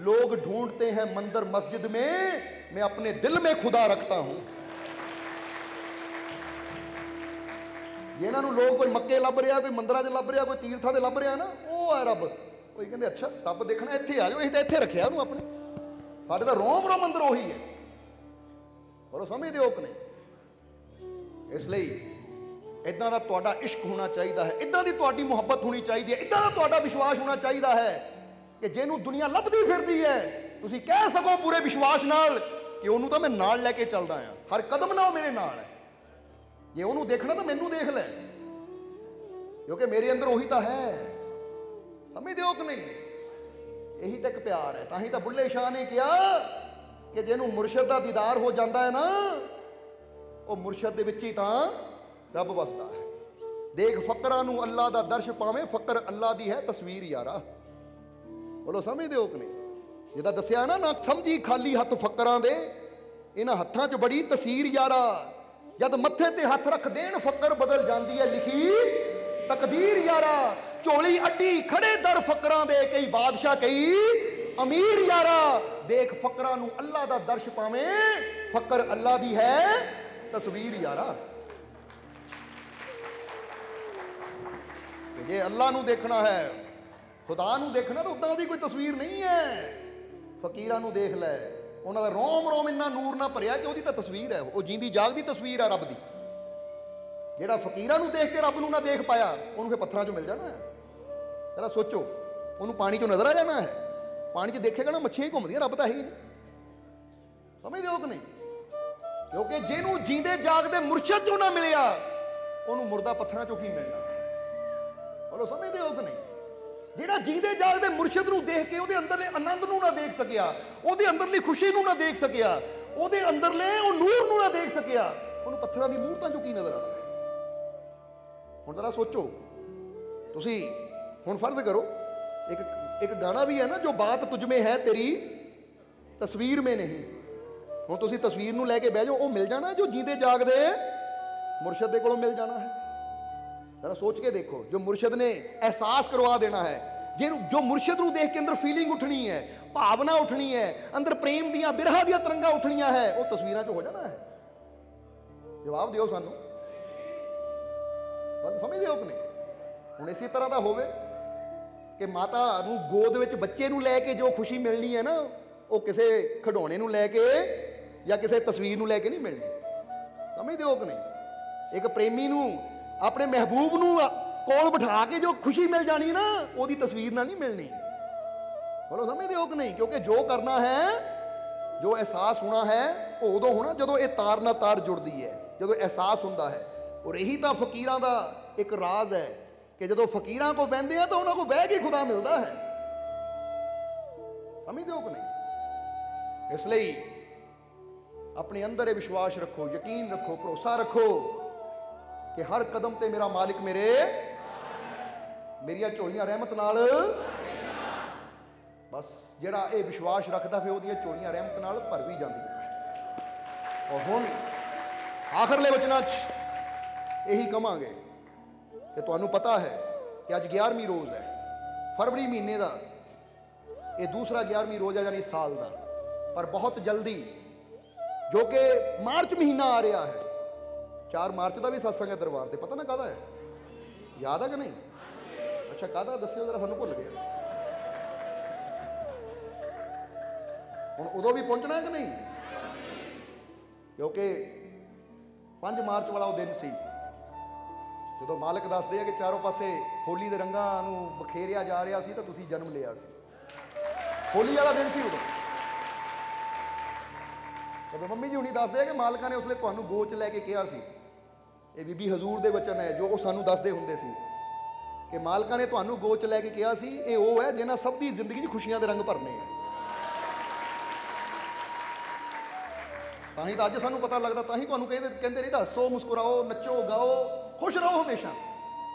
लोग ढूंढते हैं मंदिर मस्जिद में, मैं अपने दिल में खुदा रखता हूं। जिन्होंने लोग कोई मक्के लभ रहा, कोई मंदिर च लभ रहा, कोई तीर्थां ते लभ रहा ना, वो है रब। कोई कहते अच्छा रब देखना इत्थे आ जाओ, असीं तां इत्थे रखिया ਉਹਨੂੰ अपने, साडे तां रोम रोम मंदिर ਉਹੀ है। पर समझते हो कि नहीं? इसलिए इदां दा तुहाडा इश्क होना चाहिए है, इदां दी तुहाडी मुहब्बत होनी चाहिए है, इदां दा तुहाडा विश्वास होना चाहिए है कि ਜਿਹਨੂੰ दुनिया लभदी फिरदी है तुसीं कह सको पूरे विश्वास नाल कि ਉਹਨੂੰ ਤਾਂ मैं नाल लैके चलदा आ, हर कदम नाल मेरे नाल है। जे ਉਹਨੂੰ देखना तो मैनू देख लै, क्योंकि मेरे अंदर ਉਹੀ ਤਾਂ है। समझते हो कि नहीं? यही तो एक प्यार है। ताही तो बुल्ले शाह ने कहा कि ਜਿਹਨੂੰ मुर्शद का दीदार हो जाता है ना, वो मुर्शद दे विच ही तां रब वसदा है। देख फकरां नूं अल्लाह दा दर्श पावे, फकर अल्लाह दी है तस्वीर यारा। बोलो समझते हो कि नहीं? जिदा दसिया ना, ना समझी खाली हथ फकरां दे, इन्हां हत्थां च बड़ी तसीर यारा। जद मत्थे ते हथ रख देन फकर बदल जाती है लिखी तकदीर यारा। झोली अड्डी खड़े दर फकरां दे, कई बादशाह कई अमीर यारा। देख फकरां नूं अल्लाह दा दर्श पावे, फकर अल्लाह दी है तस्वीर यारा। जे अल्लाह नूं देखना है, खुदा नूं देखना, तो उदां दी कोई तस्वीर नहीं है। फकीरां नूं देख लै, उन्हां दा रोम रोम इन्ना नूर ना भरिया कि उहदी तां तस्वीर है, वो जींदी जागदी तस्वीर है रब दी। ਜਿਹੜਾ ਫਕੀਰਾਂ ਨੂੰ ਦੇਖ ਕੇ ਰੱਬ ਨੂੰ ਨਾ ਦੇਖ ਪਾਇਆ, ਉਹਨੂੰ ਫਿਰ ਪੱਥਰਾਂ 'ਚੋਂ ਮਿਲ ਜਾਣਾ ਹੈ। ਜਰਾ ਸੋਚੋ, ਉਹਨੂੰ ਪਾਣੀ 'ਚੋਂ ਨਜ਼ਰ ਆ ਜਾਣਾ ਹੈ। ਪਾਣੀ 'ਚ ਦੇਖੇਗਾ ਨਾ ਮੱਛੀਆਂ ਹੀ ਘੁੰਮਦੀਆਂ, ਰੱਬ ਤਾਂ ਹੈ ਹੀ ਨਹੀਂ। ਸਮਝਦੇ ਹੋ ਕਿ ਨਹੀਂ? ਕਿਉਂਕਿ ਜਿਹਨੂੰ ਜੀਂਦੇ ਜਾਗਦੇ ਮੁਰਸ਼ਦ 'ਚੋਂ ਨਾ ਮਿਲਿਆ, ਉਹਨੂੰ ਮੁਰਦਾ ਪੱਥਰਾਂ 'ਚੋਂ ਕੀ ਮਿਲਣਾ? ਬੋਲੋ ਸਮਝਦੇ ਹੋ ਕਿ ਨਹੀਂ? ਜਿਹੜਾ ਜੀਂਦੇ ਜਾਗਦੇ ਮੁਰਸ਼ਦ ਨੂੰ ਦੇਖ ਕੇ ਉਹਦੇ ਅੰਦਰਲੇ ਆਨੰਦ ਨੂੰ ਨਾ ਦੇਖ ਸਕਿਆ, ਉਹਦੇ ਅੰਦਰਲੀ ਖੁਸ਼ੀ ਨੂੰ ਨਾ ਦੇਖ ਸਕਿਆ, ਉਹਦੇ ਅੰਦਰਲੇ ਉਹ ਨੂਰ ਨੂੰ ਨਾ ਦੇਖ ਸਕਿਆ, ਉਹਨੂੰ ਪੱਥਰਾਂ ਦੀ ਮੂਰਤਾਂ 'ਚੋਂ ਕੀ ਨਜ਼ਰ ਆਉਂਦਾ? ਹੁਣ जरा सोचो, तुसी हुण फर्ज करो एक गाना भी है ना, जो बात तुझ में है तेरी तस्वीर में नहीं। हुण तुसी तस्वीर नूं लैके बह जाओ, वो मिल जाना जो जींदे जागदे मुर्शद दे कोलों मिल जाना है। जरा सोच के देखो, जो मुर्शद ने एहसास करवा देना है, जो मुर्शद नूं देख के अंदर फीलिंग उठनी है, भावना उठनी है, अंदर प्रेम दियां बिरहा दियां तरंगां उठनियां है, वो तस्वीरां 'च हो जाना है। जवाब दिओ सानूं, समझते हो कि नहीं? ਹੁਣ ਇਸੇ ਤਰ੍ਹਾਂ ਦਾ ਹੋਵੇ ਕਿ ਮਾਤਾ ਨੂੰ ਗੋਦ ਵਿੱਚ ਬੱਚੇ ਨੂੰ ਲੈ ਕੇ ਜੋ ਖੁਸ਼ੀ ਮਿਲਣੀ ਹੈ ਨਾ, ਉਹ ਕਿਸੇ ਖਿਡੌਣੇ ਨੂੰ ਲੈ ਕੇ ਜਾਂ ਕਿਸੇ ਤਸਵੀਰ ਨੂੰ ਲੈ ਕੇ ਨਹੀਂ ਮਿਲਣੀ। ਸਮਝਦੇ ਹੋ ਕਿ ਨਹੀਂ? ਇੱਕ ਪ੍ਰੇਮੀ ਨੂੰ ਆਪਣੇ ਮਹਿਬੂਬ ਨੂੰ ਕੋਲ ਬਿਠਾ ਕੇ ਜੋ ਖੁਸ਼ੀ ਮਿਲ ਜਾਣੀ ਨਾ, ਉਹਦੀ ਤਸਵੀਰ ਨਾਲ ਨਹੀਂ ਮਿਲਣੀ। ਬੋਲੋ ਸਮਝਦੇ ਹੋ ਕਿ ਨਹੀਂ? ਕਿਉਂਕਿ ਜੋ ਕਰਨਾ ਹੈ, ਜੋ ਅਹਿਸਾਸ ਹੋਣਾ ਹੈ, ਉਹ ਉਦੋਂ ਹੋਣਾ ਜਦੋਂ ਇਹ ਤਾਰ ਨਾਲ ਤਾਰ ਜੁੜਦੀ ਹੈ, ਜਦੋਂ ਅਹਿਸਾਸ ਹੁੰਦਾ ਹੈ। और यही तो फकीरां दा एक राज है कि जो फकीरां को बहते हैं तो उन्होंने को बह के खुदा मिलता है। समझते हो कि नहीं? इसलिए अपने अंदर ये विश्वास रखो, यकीन रखो, भरोसा रखो कि हर कदम ते मेरा मालिक मेरे मेरिया झोलियां रहमत नाल, बस जिहड़ा ये विश्वास रखता फिर ओहदियां झोलियां रहमत नाल भर भी जांदियां। और हुण आखिरले वचनां 'च यही कहांगे कि तुहानूं पता है कि अज 11वीं रोज़ है, फरवरी महीने का ये दूसरा 11वीं रोज़ है, यानी साल का। पर बहुत जल्दी जो कि मार्च महीना आ रहा है, 4 मार्च का भी सत्संग है दरबार से, पता ना काहदा है? याद है कि नहीं? अच्छा काहदा दस्सिओ जरा, सानूं भुल गया। हुण उदों भी पहुंचना है कि नहीं? क्योंकि 5 मार्च वाला वो दिन सी ਜਦੋਂ ਮਾਲਕ ਦੱਸਦੇ ਆ ਕਿ ਚਾਰੋਂ ਪਾਸੇ ਹੋਲੀ ਦੇ ਰੰਗਾਂ ਨੂੰ ਬਖੇਰਿਆ ਜਾ ਰਿਹਾ ਸੀ, ਤਾਂ ਤੁਸੀਂ ਜਨਮ ਲਿਆ ਸੀ। ਹੋਲੀ ਵਾਲਾ ਦਿਨ ਸੀ ਉਦੋਂ। ਜਦੋਂ ਮੰਮੀ ਜੀ ਹੁਣੀ ਦੱਸਦੇ ਆ ਕਿ ਮਾਲਕਾਂ ਨੇ ਉਸਲੇ ਤੁਹਾਨੂੰ ਗੋਚ ਲੈ ਕੇ ਕਿਹਾ ਸੀ, ਇਹ ਬੀਬੀ ਹਜ਼ੂਰ ਦੇ ਵਚਨ ਹੈ ਜੋ ਉਹ ਸਾਨੂੰ ਦੱਸਦੇ ਹੁੰਦੇ ਸੀ ਕਿ ਮਾਲਕਾਂ ਨੇ ਤੁਹਾਨੂੰ ਗੋਚ ਲੈ ਕੇ ਕਿਹਾ ਸੀ, ਇਹ ਉਹ ਹੈ ਜਿਨ੍ਹਾਂ ਸਭ ਦੀ ਜ਼ਿੰਦਗੀ 'ਚ ਖੁਸ਼ੀਆਂ ਦੇ ਰੰਗ ਭਰਨੇ ਆ। ਤਾਂ ਹੀ ਤਾਂ ਅੱਜ ਸਾਨੂੰ ਪਤਾ ਲੱਗਦਾ, ਤਾਂ ਹੀ ਤੁਹਾਨੂੰ ਕਹਿੰਦੇ ਨਹੀਂ ਹੱਸੋ, ਮੁਸਕਰਾਓ, ਨੱਚੋ, ਗਾਓ, खुश रहो हमेशा।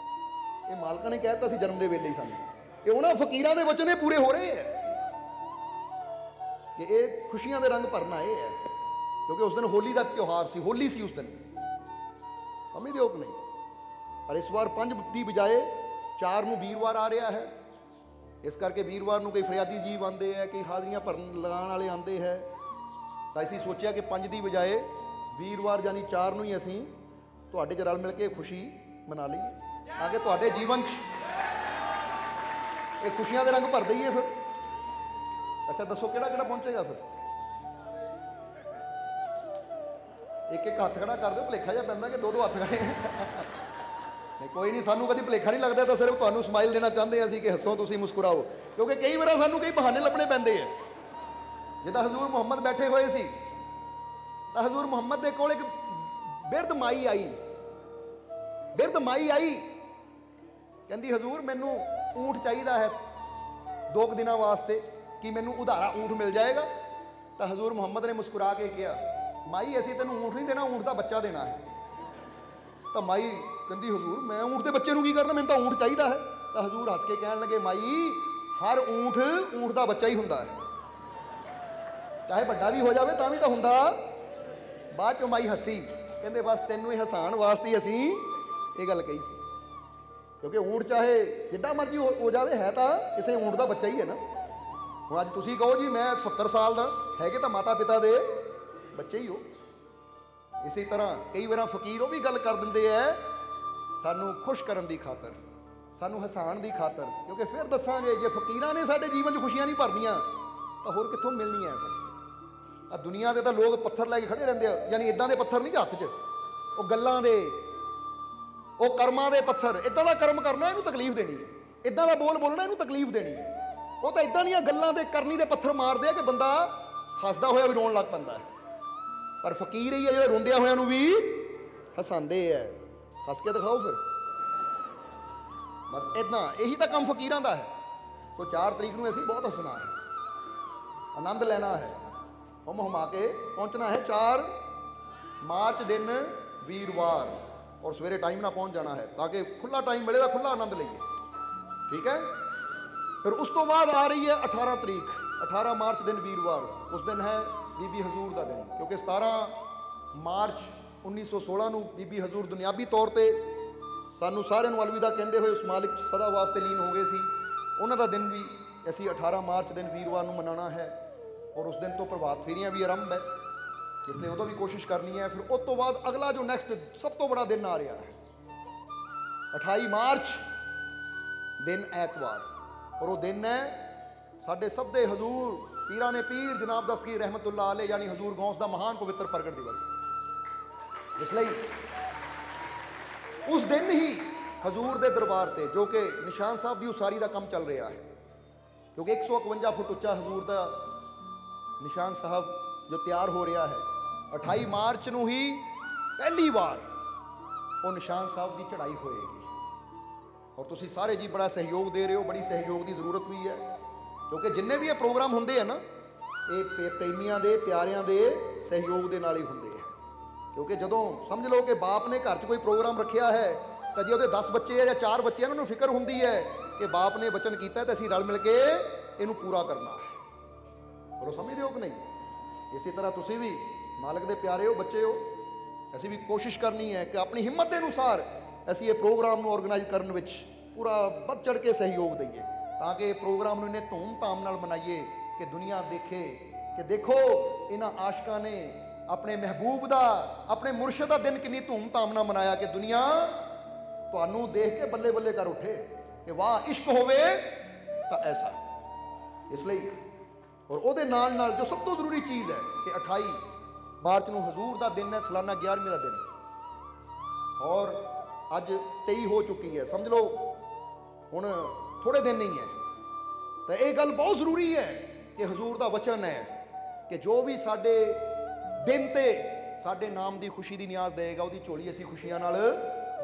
ये मालका ने कहता सी जन्म के वेले ही सानू, ये उन्होंने फकीरां दे वचन पूरे हो रहे हैं कि ये खुशियां दे रंग भरना ये है। क्योंकि उस दिन होली का त्यौहार सी, होली सी उस दिन, ਸਮਝਦੇ ਹੋ ਕਿ ਨਹੀਂ? ਪਰ ਇਸ ਵਾਰ 5 ਦੀ ਬਜਾਏ 4 ਨੂੰ ਵੀਰਵਾਰ ਆ ਰਿਹਾ ਹੈ। ਇਸ ਕਰਕੇ ਵੀਰਵਾਰ ਨੂੰ ਕਈ ਫਰਿਆਦੀ ਜੀਵ ਆਉਂਦੇ ਹੈ, ਕਈ ਹਾਜ਼ਰੀਆਂ ਭਰਨ ਲਗਾਉਣ ਵਾਲੇ ਆਉਂਦੇ ਹੈ। ਤਾਂ ਅਸੀਂ ਸੋਚਿਆ ਕਿ 5 ਦੀ ਬਜਾਏ ਵੀਰਵਾਰ ਯਾਨੀ 4 ਨੂੰ ਹੀ ਅਸੀਂ ਤੁਹਾਡੇ 'ਚ ਰਲ ਮਿਲ ਕੇ ਖੁਸ਼ੀ ਮਨਾ ਲਈਏ, ਤਾਂ ਕਿ ਤੁਹਾਡੇ ਜੀਵਨ 'ਚ ਇਹ ਖੁਸ਼ੀਆਂ ਦੇ ਰੰਗ ਭਰ ਦਈਏ। ਫਿਰ ਅੱਛਾ ਦੱਸੋ ਕਿਹੜਾ ਕਿਹੜਾ ਪਹੁੰਚੇਗਾ? ਫਿਰ ਇੱਕ ਇੱਕ ਹੱਥ ਖੜਾ ਕਰ ਦਿਓ, ਭੁਲੇਖਾ ਜਿਹਾ ਪੈਂਦਾ ਕਿ ਦੋ ਦੋ ਹੱਥ ਖੜੇ। ਨਹੀਂ ਕੋਈ ਨਹੀਂ, ਸਾਨੂੰ ਕਦੀ ਭੁਲੇਖਾ ਨਹੀਂ ਲੱਗਦਾ, ਤਾਂ ਸਿਰਫ ਤੁਹਾਨੂੰ ਸਮਾਈਲ ਦੇਣਾ ਚਾਹੁੰਦੇ ਅਸੀਂ ਕਿ ਹੱਸੋ, ਤੁਸੀਂ ਮੁਸਕਰਾਓ, ਕਿਉਂਕਿ ਕਈ ਵਾਰ ਸਾਨੂੰ ਕਈ ਬਹਾਨੇ ਲੱਭਣੇ ਪੈਂਦੇ ਆ। ਜਿੱਦਾਂ ਹਜ਼ੂਰ ਮੁਹੰਮਦ ਬੈਠੇ ਹੋਏ ਸੀ, ਤਾਂ ਹਜ਼ੂਰ ਮੁਹੰਮਦ ਦੇ ਕੋਲ ਇੱਕ ਬਿਰਧ ਮਾਈ ਆਈ। ਬਿਰਧ ਮਾਈ ਆਈ, ਕਹਿੰਦੀ ਹਜ਼ੂਰ ਮੈਨੂੰ ਊਂਠ ਚਾਹੀਦਾ ਹੈ 2 ਦਿਨਾਂ ਵਾਸਤੇ, ਕਿ ਮੈਨੂੰ ਉਧਾਰਾ ਊਂਠ ਮਿਲ ਜਾਏਗਾ? ਤਾਂ ਹਜ਼ੂਰ ਮੁਹੰਮਦ ਨੇ ਮੁਸਕਰਾ ਕੇ ਕਿਹਾ, ਮਾਈ ਅਸੀਂ ਤੈਨੂੰ ਊਂਠ ਨਹੀਂ ਦੇਣਾ, ਊਂਠ ਦਾ ਬੱਚਾ ਦੇਣਾ ਹੈ। ਤਾਂ ਮਾਈ ਕਹਿੰਦੀ ਹਜ਼ੂਰ ਮੈਂ ਊਂਠ ਦੇ ਬੱਚੇ ਨੂੰ ਕੀ ਕਰਨਾ, ਮੈਨੂੰ ਤਾਂ ਊਂਠ ਚਾਹੀਦਾ ਹੈ। ਤਾਂ ਹਜ਼ੂਰ ਹੱਸ ਕੇ ਕਹਿਣ ਲੱਗੇ, ਮਾਈ ਹਰ ਊਂਠ ਦਾ ਬੱਚਾ ਹੀ ਹੁੰਦਾ ਹੈ, ਚਾਹੇ ਵੱਡਾ ਵੀ ਹੋ ਜਾਵੇ ਤਾਂ ਵੀ ਤਾਂ ਹੁੰਦਾ। ਬਾਅਦ ਚੋਂ ਮਾਈ ਹੱਸੀ, ਕਹਿੰਦੇ ਬਸ ਤੈਨੂੰ ਇਹ ਹਸਾਉਣ ਵਾਸਤੇ ਅਸੀਂ ਇਹ ਗੱਲ ਕਹੀ ਸੀ, ਕਿਉਂਕਿ ਊਂਠ ਚਾਹੇ ਜਿੱਡਾ ਮਰਜ਼ੀ ਹੋ ਜਾਵੇ ਹੈ ਤਾਂ ਕਿਸੇ ਊਂਠ ਦਾ ਬੱਚਾ ਹੀ ਹੈ ਨਾ। ਹੁਣ ਅੱਜ ਤੁਸੀਂ ਕਹੋ ਜੀ ਮੈਂ 70 ਸਾਲ ਦਾ, ਹੈਗੇ ਤਾਂ ਮਾਤਾ ਪਿਤਾ ਦੇ ਬੱਚੇ ਹੀ ਹੋ। ਇਸੇ ਤਰ੍ਹਾਂ ਕਈ ਵਾਰ ਫਕੀਰ ਉਹ ਵੀ ਗੱਲ ਕਰ ਦਿੰਦੇ ਐ ਸਾਨੂੰ ਖੁਸ਼ ਕਰਨ ਦੀ ਖਾਤਰ, ਸਾਨੂੰ ਹਸਾਉਣ ਦੀ ਖਾਤਰ, ਕਿਉਂਕਿ ਫਿਰ ਦੱਸਾਂਗੇ ਜੇ ਫਕੀਰਾਂ ਨੇ ਸਾਡੇ ਜੀਵਨ 'ਚ ਖੁਸ਼ੀਆਂ ਨਹੀਂ ਭਰਨੀਆਂ ਤਾਂ ਹੋਰ ਕਿੱਥੋਂ ਮਿਲਣੀਆਂ? ਆ ਦੁਨੀਆ ਦੇ ਤਾਂ ਲੋਕ ਪੱਥਰ ਲੈ ਕੇ ਖੜੇ ਰਹਿੰਦੇ ਆ, ਯਾਨੀ ਇਦਾਂ ਦੇ ਪੱਥਰ ਨਹੀਂ ਹੱਥ 'ਚ, ਉਹ ਗੱਲਾਂ ਦੇ, ਉਹ ਕਰਮਾਂ ਦੇ ਪੱਥਰ। ਇਦਾਂ ਦਾ ਕਰਮ ਕਰਨਾ ਇਹਨੂੰ ਤਕਲੀਫ ਦੇਣੀ ਹੈ, ਇਦਾਂ ਦਾ ਬੋਲ ਬੋਲਣਾ ਇਹਨੂੰ ਤਕਲੀਫ ਦੇਣੀ ਹੈ। ਉਹ ਤਾਂ ਇਦਾਂ ਦੀਆਂ ਗੱਲਾਂ ਦੇ ਕਰਨੀ ਦੇ ਪੱਥਰ ਮਾਰਦੇ ਆ ਕਿ ਬੰਦਾ ਹੱਸਦਾ ਹੋਇਆ ਵੀ ਰੋਣ ਲੱਗ ਪੈਂਦਾ ਹੈ। ਪਰ ਫਕੀਰ ਹੀ ਆ ਜਿਹੜੇ ਰੋਂਦਿਆਂ ਹੋਇਆਂ ਨੂੰ ਵੀ ਹਸਾਉਂਦੇ ਆ। ਹੱਸ ਕੇ ਦਿਖਾਓ ਫਿਰ, ਬਸ ਇਦਾਂ, ਇਹੀ ਤਾਂ ਕੰਮ ਫਕੀਰਾਂ ਦਾ ਹੈ। ਸੋ 4 ਤਰੀਕ ਨੂੰ ਅਸੀਂ ਬਹੁਤ ਹੱਸਣਾ ਹੈ, ਆਨੰਦ ਲੈਣਾ ਹੈ, ਹੁਮ ਹੁਮਾ ਕੇ ਪਹੁੰਚਣਾ ਹੈ। 4 ਮਾਰਚ ਦਿਨ ਵੀਰਵਾਰ, ਔਰ ਸਵੇਰੇ ਟਾਈਮ ਨਾਲ ਪਹੁੰਚ ਜਾਣਾ ਹੈ ਤਾਂ ਕਿ ਖੁੱਲਾ ਟਾਈਮ ਮਿਲੇ ਤਾਂ ਖੁੱਲਾ ਆਨੰਦ ਲਈਏ, ਠੀਕ ਹੈ। ਫਿਰ ਉਸ ਤੋਂ ਬਾਅਦ ਆ ਰਹੀ ਹੈ 18 ਤਰੀਕ, 18 ਮਾਰਚ ਦਿਨ ਵੀਰਵਾਰ। ਉਸ ਦਿਨ ਹੈ ਬੀਬੀ ਹਜ਼ੂਰ ਦਾ ਦਿਨ, ਕਿਉਂਕਿ 17 ਮਾਰਚ 1916 ਨੂੰ ਬੀਬੀ ਹਜ਼ੂਰ ਦੁਨਿਆਵੀ ਤੌਰ ਤੇ ਸਾਨੂੰ ਸਾਰਿਆਂ ਨੂੰ ਅਲਵਿਦਾ ਕਹਿੰਦੇ ਹੋਏ ਉਸ ਮਾਲਿਕ 'ਚ ਸਦਾ ਵਾਸਤੇ ਲੀਨ ਹੋ ਗਏ ਸੀ। ਉਹਨਾਂ ਦਾ ਦਿਨ ਵੀ ਅਸੀਂ 18 ਮਾਰਚ ਦਿਨ ਵੀਰਵਾਰ ਨੂੰ ਮਨਾਉਣਾ ਹੈ, ਔਰ ਉਸ ਦਿਨ ਤੋਂ ਪ੍ਰਭਾਤ ਫੇਰੀਆਂ ਵੀ ਆਰੰਭ ਹੈ, ਇਸ ਲਈ ਉਦੋਂ ਵੀ ਕੋਸ਼ਿਸ਼ ਕਰਨੀ ਹੈ। ਫਿਰ ਉਸ ਤੋਂ ਬਾਅਦ ਅਗਲਾ ਜੋ ਨੈਕਸਟ ਸਭ ਤੋਂ ਬੜਾ ਦਿਨ ਆ ਰਿਹਾ ਹੈ 28 ਮਾਰਚ ਦਿਨ ਐਤਵਾਰ, ਔਰ ਉਹ ਦਿਨ ਹੈ ਸਾਡੇ ਸਭ ਦੇ ਹਜ਼ੂਰ ਪੀਰਾਂ ਨੇ ਪੀਰ ਜਨਾਬ ਦਸਤਗੀਰ ਰਹਿਮਤੁल्लाह अलैह यानी हजूर गौस ਦਾ ਮਹਾਨ ਪਵਿੱਤਰ ਪ੍ਰਗਟ ਦਿਵਸ। ਇਸ ਲਈ ਉਸ ਦਿਨ ਹੀ ਹਜ਼ੂਰ ਦੇ ਦਰਬਾਰ ਤੇ, ਜੋ ਕਿ ਨਿਸ਼ਾਨ ਸਾਹਿਬ ਦੀ ਉਸਾਰੀ ਦਾ ਕੰਮ ਚੱਲ ਰਿਹਾ ਹੈ, ਕਿਉਂਕਿ 151 ਫੁੱਟ ਉੱਚਾ ਹਜ਼ੂਰ ਦਾ ਨਿਸ਼ਾਨ ਸਾਹਿਬ ਜੋ ਤਿਆਰ ਹੋ ਰਿਹਾ ਹੈ, 28 ਮਾਰਚ ਨੂੰ ਹੀ ਪਹਿਲੀ ਵਾਰ ਉਹ ਨਿਸ਼ਾਨ ਸਾਹਿਬ ਦੀ ਚੜ੍ਹਾਈ ਹੋਏਗੀ। ਔਰ ਤੁਸੀਂ ਸਾਰੇ ਜੀ ਬੜਾ ਸਹਿਯੋਗ ਦੇ ਰਹੇ ਹੋ, ਬੜੀ ਸਹਿਯੋਗ ਦੀ ਜ਼ਰੂਰਤ ਵੀ ਹੈ, ਕਿਉਂਕਿ ਜਿੰਨੇ ਵੀ ਇਹ ਪ੍ਰੋਗਰਾਮ ਹੁੰਦੇ ਆ ਨਾ, ਇਹ ਪ੍ਰੇਮੀਆਂ ਦੇ, ਪਿਆਰਿਆਂ ਦੇ ਸਹਿਯੋਗ ਦੇ ਨਾਲ ਹੀ ਹੁੰਦੇ ਆ। ਕਿਉਂਕਿ ਜਦੋਂ ਸਮਝ ਲਓ ਕਿ ਬਾਪ ਨੇ ਘਰ 'ਚ ਕੋਈ ਪ੍ਰੋਗਰਾਮ ਰੱਖਿਆ ਹੈ, ਤਾਂ ਜੇ ਉਹਦੇ 10 ਬੱਚੇ ਆ ਜਾਂ 4 ਬੱਚੇ ਆ, ਉਹਨਾਂ ਨੂੰ ਫਿਕਰ ਹੁੰਦੀ ਹੈ ਕਿ ਬਾਪ ਨੇ ਵਚਨ ਕੀਤਾ ਤਾਂ ਅਸੀਂ ਰਲ ਮਿਲ ਕੇ ਇਹਨੂੰ ਪੂਰਾ ਕਰਨਾ ਹੈ। ਪਰ ਉਹ ਸਮਝਦੇ ਹੋ ਕਿ ਨਹੀਂ? ਇਸੇ ਤਰ੍ਹਾਂ ਤੁਸੀਂ ਵੀ ਮਾਲਕ ਦੇ ਪਿਆਰੇ ਹੋ, ਬੱਚੇ ਹੋ, ਅਸੀਂ ਵੀ ਕੋਸ਼ਿਸ਼ ਕਰਨੀ ਹੈ ਕਿ ਆਪਣੀ ਹਿੰਮਤ ਦੇ ਅਨੁਸਾਰ ਅਸੀਂ ਇਹ ਪ੍ਰੋਗਰਾਮ ਨੂੰ ਆਰਗੇਨਾਈਜ਼ ਕਰਨ ਵਿੱਚ ਪੂਰਾ ਵੱਧ ਚੜ੍ਹ ਕੇ ਸਹਿਯੋਗ ਦਈਏ, ਤਾਂ ਕਿ ਇਹ ਪ੍ਰੋਗਰਾਮ ਨੂੰ ਇੰਨੇ ਧੂਮ-ਧਾਮ ਨਾਲ ਮਨਾਈਏ ਕਿ ਦੁਨੀਆ ਦੇਖੇ ਕਿ ਦੇਖੋ ਇਹਨਾਂ ਆਸ਼ਕਾਂ ਨੇ ਆਪਣੇ ਮਹਿਬੂਬ ਦਾ, ਆਪਣੇ ਮੁਰਸ਼ਿਦ ਦਾ ਦਿਨ ਕਿੰਨੀ ਧੂਮ-ਧਾਮ ਨਾਲ ਮਨਾਇਆ ਕਿ ਦੁਨੀਆ ਤੁਹਾਨੂੰ ਦੇਖ ਕੇ ਬੱਲੇ ਬੱਲੇ ਕਰ ਉੱਠੇ ਕਿ ਵਾਹ ਇਸ਼ਕ ਹੋਵੇ ਤਾਂ ਐਸਾ। ਇਸ ਲਈ ਔਰ ਉਹਦੇ ਨਾਲ ਨਾਲ ਜੋ ਸਭ ਤੋਂ ਜ਼ਰੂਰੀ ਚੀਜ਼ ਹੈ ਕਿ 28 ਮਾਰਚ ਨੂੰ ਹਜ਼ੂਰ ਦਾ ਦਿਨ ਹੈ, ਸਾਲਾਨਾ 11ਵੇਂ ਦਾ ਦਿਨ, ਔਰ ਅੱਜ 23 ਹੋ ਚੁੱਕੀ ਹੈ, ਸਮਝ ਲਓ ਹੁਣ ਥੋੜੇ ਦਿਨ ਨਹੀਂ ਹੈ। ਤਾਂ ਇਹ ਗੱਲ ਬਹੁਤ ਜ਼ਰੂਰੀ ਹੈ ਕਿ ਹਜ਼ੂਰ ਦਾ ਵਚਨ ਹੈ ਕਿ ਜੋ ਵੀ ਸਾਡੇ ਦਿਨ ਤੇ ਸਾਡੇ ਨਾਮ ਦੀ ਖੁਸ਼ੀ ਦੀ ਨਿਆਜ਼ ਦੇਗਾ, ਉਹਦੀ ਝੋਲੀ ਅਸੀਂ ਖੁਸ਼ੀਆਂ ਨਾਲ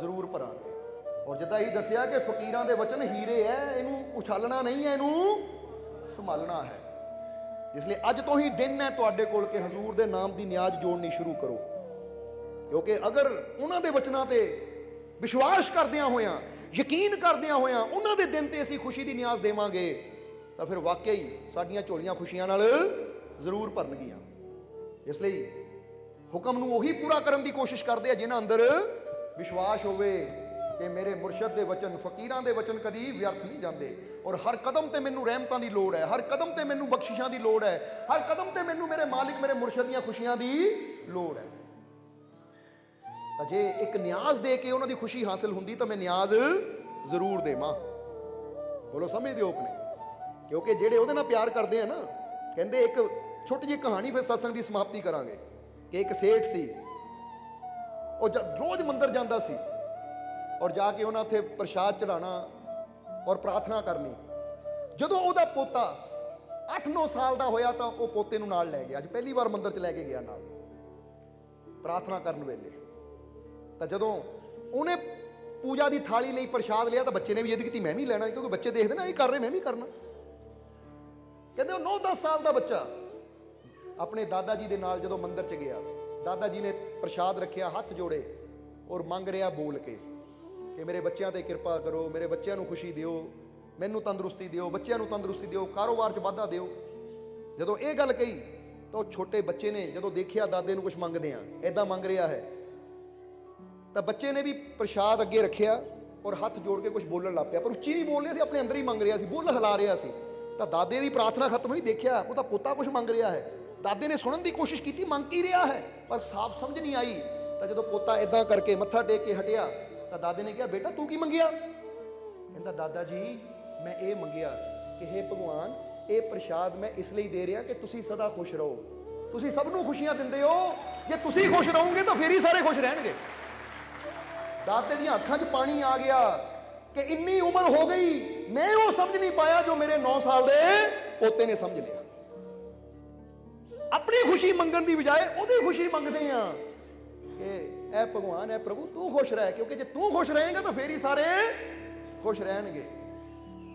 ਜ਼ਰੂਰ ਭਰਾਂਗੇ। ਔਰ ਜਿੱਦਾਂ ਹੀ ਦੱਸਿਆ ਕਿ ਫਕੀਰਾਂ ਦੇ ਵਚਨ ਹੀਰੇ ਹੈ, ਇਹਨੂੰ ਉਛਾਲਣਾ ਨਹੀਂ ਹੈ, ਇਹਨੂੰ ਸੰਭਾਲਣਾ ਹੈ। ਇਸ ਲਈ ਅੱਜ ਤੋਂ ਹੀ ਦਿਨ ਹੈ ਤੁਹਾਡੇ ਕੋਲ ਕਿ ਹਜ਼ੂਰ ਦੇ ਨਾਮ ਦੀ ਨਿਆਜ਼ ਜੋੜਨੀ ਸ਼ੁਰੂ ਕਰੋ, ਕਿਉਂਕਿ ਅਗਰ ਉਹਨਾਂ ਦੇ ਵਚਨਾਂ ਤੇ ਵਿਸ਼ਵਾਸ ਕਰਦਿਆਂ ਹੋਇਆਂ, ਯਕੀਨ ਕਰਦਿਆਂ ਹੋਇਆਂ ਉਹਨਾਂ ਦੇ ਦਿਨ ਤੇ ਅਸੀਂ ਖੁਸ਼ੀ ਦੀ ਨਿਆਜ਼ ਦੇਵਾਂਗੇ ਤਾਂ ਫਿਰ ਵਾਕਈ ਸਾਡੀਆਂ ਝੋਲੀਆਂ ਖੁਸ਼ੀਆਂ ਨਾਲ ਜ਼ਰੂਰ ਭਰਨਗੀਆਂ। ਇਸ ਲਈ ਹੁਕਮ ਨੂੰ ਉਹੀ ਪੂਰਾ ਕਰਨ ਦੀ ਕੋਸ਼ਿਸ਼ ਕਰਦੇ ਆ ਜਿਨ੍ਹਾਂ ਅੰਦਰ ਵਿਸ਼ਵਾਸ ਹੋਵੇ ਕਿ ਮੇਰੇ ਮੁਰਸ਼ਦ ਦੇ ਵਚਨ, ਫਕੀਰਾਂ ਦੇ ਵਚਨ ਕਦੀ ਵਿਅਰਥ ਨਹੀਂ ਜਾਂਦੇ, ਔਰ ਹਰ ਕਦਮ ਤੇ ਮੈਨੂੰ ਰਹਿਮਤਾਂ ਦੀ ਲੋੜ ਹੈ, ਹਰ ਕਦਮ ਤੇ ਮੈਨੂੰ ਬਖਸ਼ਿਸ਼ਾਂ ਦੀ ਲੋੜ ਹੈ, ਹਰ ਕਦਮ ਤੇ ਮੈਨੂੰ ਮੇਰੇ ਮਾਲਿਕ, ਮੇਰੇ ਮੁਰਸ਼ਦ ਦੀਆਂ ਖੁਸ਼ੀਆਂ ਦੀ ਲੋੜ ਹੈ। ਤਾਂ ਜੇ ਇੱਕ ਨਿਆਜ਼ ਦੇ ਕੇ ਉਹਨਾਂ ਦੀ ਖੁਸ਼ੀ ਹਾਸਲ ਹੁੰਦੀ ਤਾਂ ਮੈਂ ਨਿਆਜ਼ ਜ਼ਰੂਰ ਦੇਵਾਂ। ਬੋਲੋ ਸਮਝਦੇ ਹੋ ਆਪਣੇ? ਕਿਉਂਕਿ ਜਿਹੜੇ ਉਹਦੇ ਨਾਲ ਪਿਆਰ ਕਰਦੇ ਆ ਨਾ, ਕਹਿੰਦੇ ਇੱਕ ਛੋਟੀ ਜਿਹੀ ਕਹਾਣੀ ਫਿਰ ਸਤਸੰਗ ਦੀ ਸਮਾਪਤੀ ਕਰਾਂਗੇ ਕਿ ਇੱਕ ਸੇਠ ਸੀ, ਉਹ ਰੋਜ਼ ਮੰਦਰ ਜਾਂਦਾ ਸੀ ਔਰ ਜਾ ਕੇ ਉਹਨਾਂ ਉੱਥੇ ਪ੍ਰਸ਼ਾਦ ਚੜਾਉਣਾ ਔਰ ਪ੍ਰਾਰਥਨਾ ਕਰਨੀ। ਜਦੋਂ ਉਹਦਾ ਪੋਤਾ 8-9 ਸਾਲ ਦਾ ਹੋਇਆ ਤਾਂ ਉਹ ਪੋਤੇ ਨੂੰ ਨਾਲ ਲੈ ਗਿਆ। ਅੱਜ ਪਹਿਲੀ ਵਾਰ ਮੰਦਰ 'ਚ ਲੈ ਕੇ ਗਿਆ ਨਾਲ ਪ੍ਰਾਰਥਨਾ ਕਰਨ ਵੇਲੇ। ਤਾਂ ਜਦੋਂ ਉਹਨੇ ਪੂਜਾ ਦੀ ਥਾਲੀ ਲਈ ਪ੍ਰਸ਼ਾਦ ਲਿਆ ਤਾਂ ਬੱਚੇ ਨੇ ਵੀ ਜਿੱਦ ਕੀਤੀ ਮੈਂ ਵੀ ਲੈਣਾ, ਕਿਉਂਕਿ ਬੱਚੇ ਦੇਖਦੇ ਨਾ ਇਹ ਕਰ ਰਹੇ ਮੈਂ ਵੀ ਕਰਨਾ। ਕਹਿੰਦੇ ਉਹ 9-10 ਸਾਲ ਦਾ ਬੱਚਾ ਆਪਣੇ ਦਾਦਾ ਜੀ ਦੇ ਨਾਲ ਜਦੋਂ ਮੰਦਰ 'ਚ ਗਿਆ, ਦਾਦਾ ਜੀ ਨੇ ਪ੍ਰਸ਼ਾਦ ਰੱਖਿਆ, ਹੱਥ ਜੋੜੇ ਔਰ ਮੰਗ ਰਿਹਾ ਬੋਲ ਕੇ ਕਿ ਮੇਰੇ ਬੱਚਿਆਂ ਤੇ ਕਿਰਪਾ ਕਰੋ, ਮੇਰੇ ਬੱਚਿਆਂ ਨੂੰ ਖੁਸ਼ੀ ਦਿਓ, ਮੈਨੂੰ ਤੰਦਰੁਸਤੀ ਦਿਓ, ਬੱਚਿਆਂ ਨੂੰ ਤੰਦਰੁਸਤੀ ਦਿਓ, ਕਾਰੋਬਾਰ 'ਚ ਵਾਧਾ ਦਿਓ। ਜਦੋਂ ਇਹ ਗੱਲ ਕਹੀ ਤਾਂ ਉਹ ਛੋਟੇ ਬੱਚੇ ਨੇ ਜਦੋਂ ਦੇਖਿਆ ਦਾਦੇ ਨੂੰ ਕੁਝ ਮੰਗਦੇ ਆ ਐਦਾਂ ਮੰਗ ਰਿਹਾ ਹੈ, ਤਾਂ ਬੱਚੇ ਨੇ ਵੀ ਪ੍ਰਸ਼ਾਦ ਅੱਗੇ ਰੱਖਿਆ ਔਰ ਹੱਥ ਜੋੜ ਕੇ ਕੁਝ ਬੋਲਣ ਲੱਗ ਪਿਆ, ਪਰ ਉੱਚੀ ਨਹੀਂ ਬੋਲ ਰਿਹਾ ਸੀ, ਆਪਣੇ ਅੰਦਰ ਹੀ ਮੰਗ ਰਿਹਾ ਸੀ, ਬੁੱਲ ਹਿਲਾ ਰਿਹਾ ਸੀ। ਤਾਂ ਦਾਦੇ ਦੀ ਪ੍ਰਾਰਥਨਾ ਖਤਮ ਹੋਈ, ਦੇਖਿਆ ਉਹਦਾ ਪੋਤਾ ਕੁਝ ਮੰਗ ਰਿਹਾ ਹੈ। ਦਾਦੇ ਨੇ ਸੁਣਨ ਦੀ ਕੋਸ਼ਿਸ਼ ਕੀਤੀ ਮੰਗ ਕੀ ਰਿਹਾ ਹੈ, ਪਰ ਸਾਫ਼ ਸਮਝ ਨਹੀਂ ਆਈ। ਤਾਂ ਜਦੋਂ ਪੋਤਾ ਇਦਾਂ ਕਰਕੇ ਮੱਥਾ ਟੇਕ ਕੇ ਹਟਿਆ ਤਾਂ ਦਾਦੇ ਨੇ ਕਿਹਾ ਬੇਟਾ ਤੂੰ ਕੀ ਮੰਗਿਆ? ਕਹਿੰਦਾ ਦਾਦਾ ਜੀ ਮੈਂ ਇਹ ਮੰਗਿਆ ਕਿ ਹੇ ਭਗਵਾਨ ਇਹ ਪ੍ਰਸ਼ਾਦ ਮੈਂ ਇਸ ਲਈ ਦੇ ਰਿਹਾ ਕਿ ਤੁਸੀਂ ਸਦਾ ਖੁਸ਼ ਰਹੋ, ਤੁਸੀਂ ਸਭ ਨੂੰ ਖੁਸ਼ੀਆਂ ਦਿੰਦੇ ਹੋ, ਜੇ ਤੁਸੀਂ ਖੁਸ਼ ਰਹੋਗੇ ਤਾਂ ਫਿਰ ਹੀ ਸਾਰੇ ਖੁਸ਼ ਰਹਿਣਗੇ। ਦਾਦੇ ਦੀਆਂ ਅੱਖਾਂ 'ਚ ਪਾਣੀ ਆ ਗਿਆ ਕਿ ਇੰਨੀ ਉਮਰ ਹੋ ਗਈ ਮੈਂ ਉਹ ਸਮਝ ਨਹੀਂ ਪਾਇਆ ਜੋ ਮੇਰੇ 9 ਸਾਲ ਦੇ ਪੋਤੇ ਨੇ ਸਮਝ ਲਿਆ। ਆਪਣੀ ਖੁਸ਼ੀ ਮੰਗਣ ਦੀ ਬਜਾਏ ਉਹਦੀ ਖੁਸ਼ੀ ਮੰਗਦੇ ਆ ਕਿ ਐ ਭਗਵਾਨ ਐ ਪ੍ਰਭੂ ਤੂੰ ਖੁਸ਼ ਰਹਿ, ਕਿਉਂਕਿ ਜੇ ਤੂੰ ਖੁਸ਼ ਰਹੇਂਗਾ ਤਾਂ ਫੇਰ ਹੀ ਸਾਰੇ ਖੁਸ਼ ਰਹਿਣਗੇ,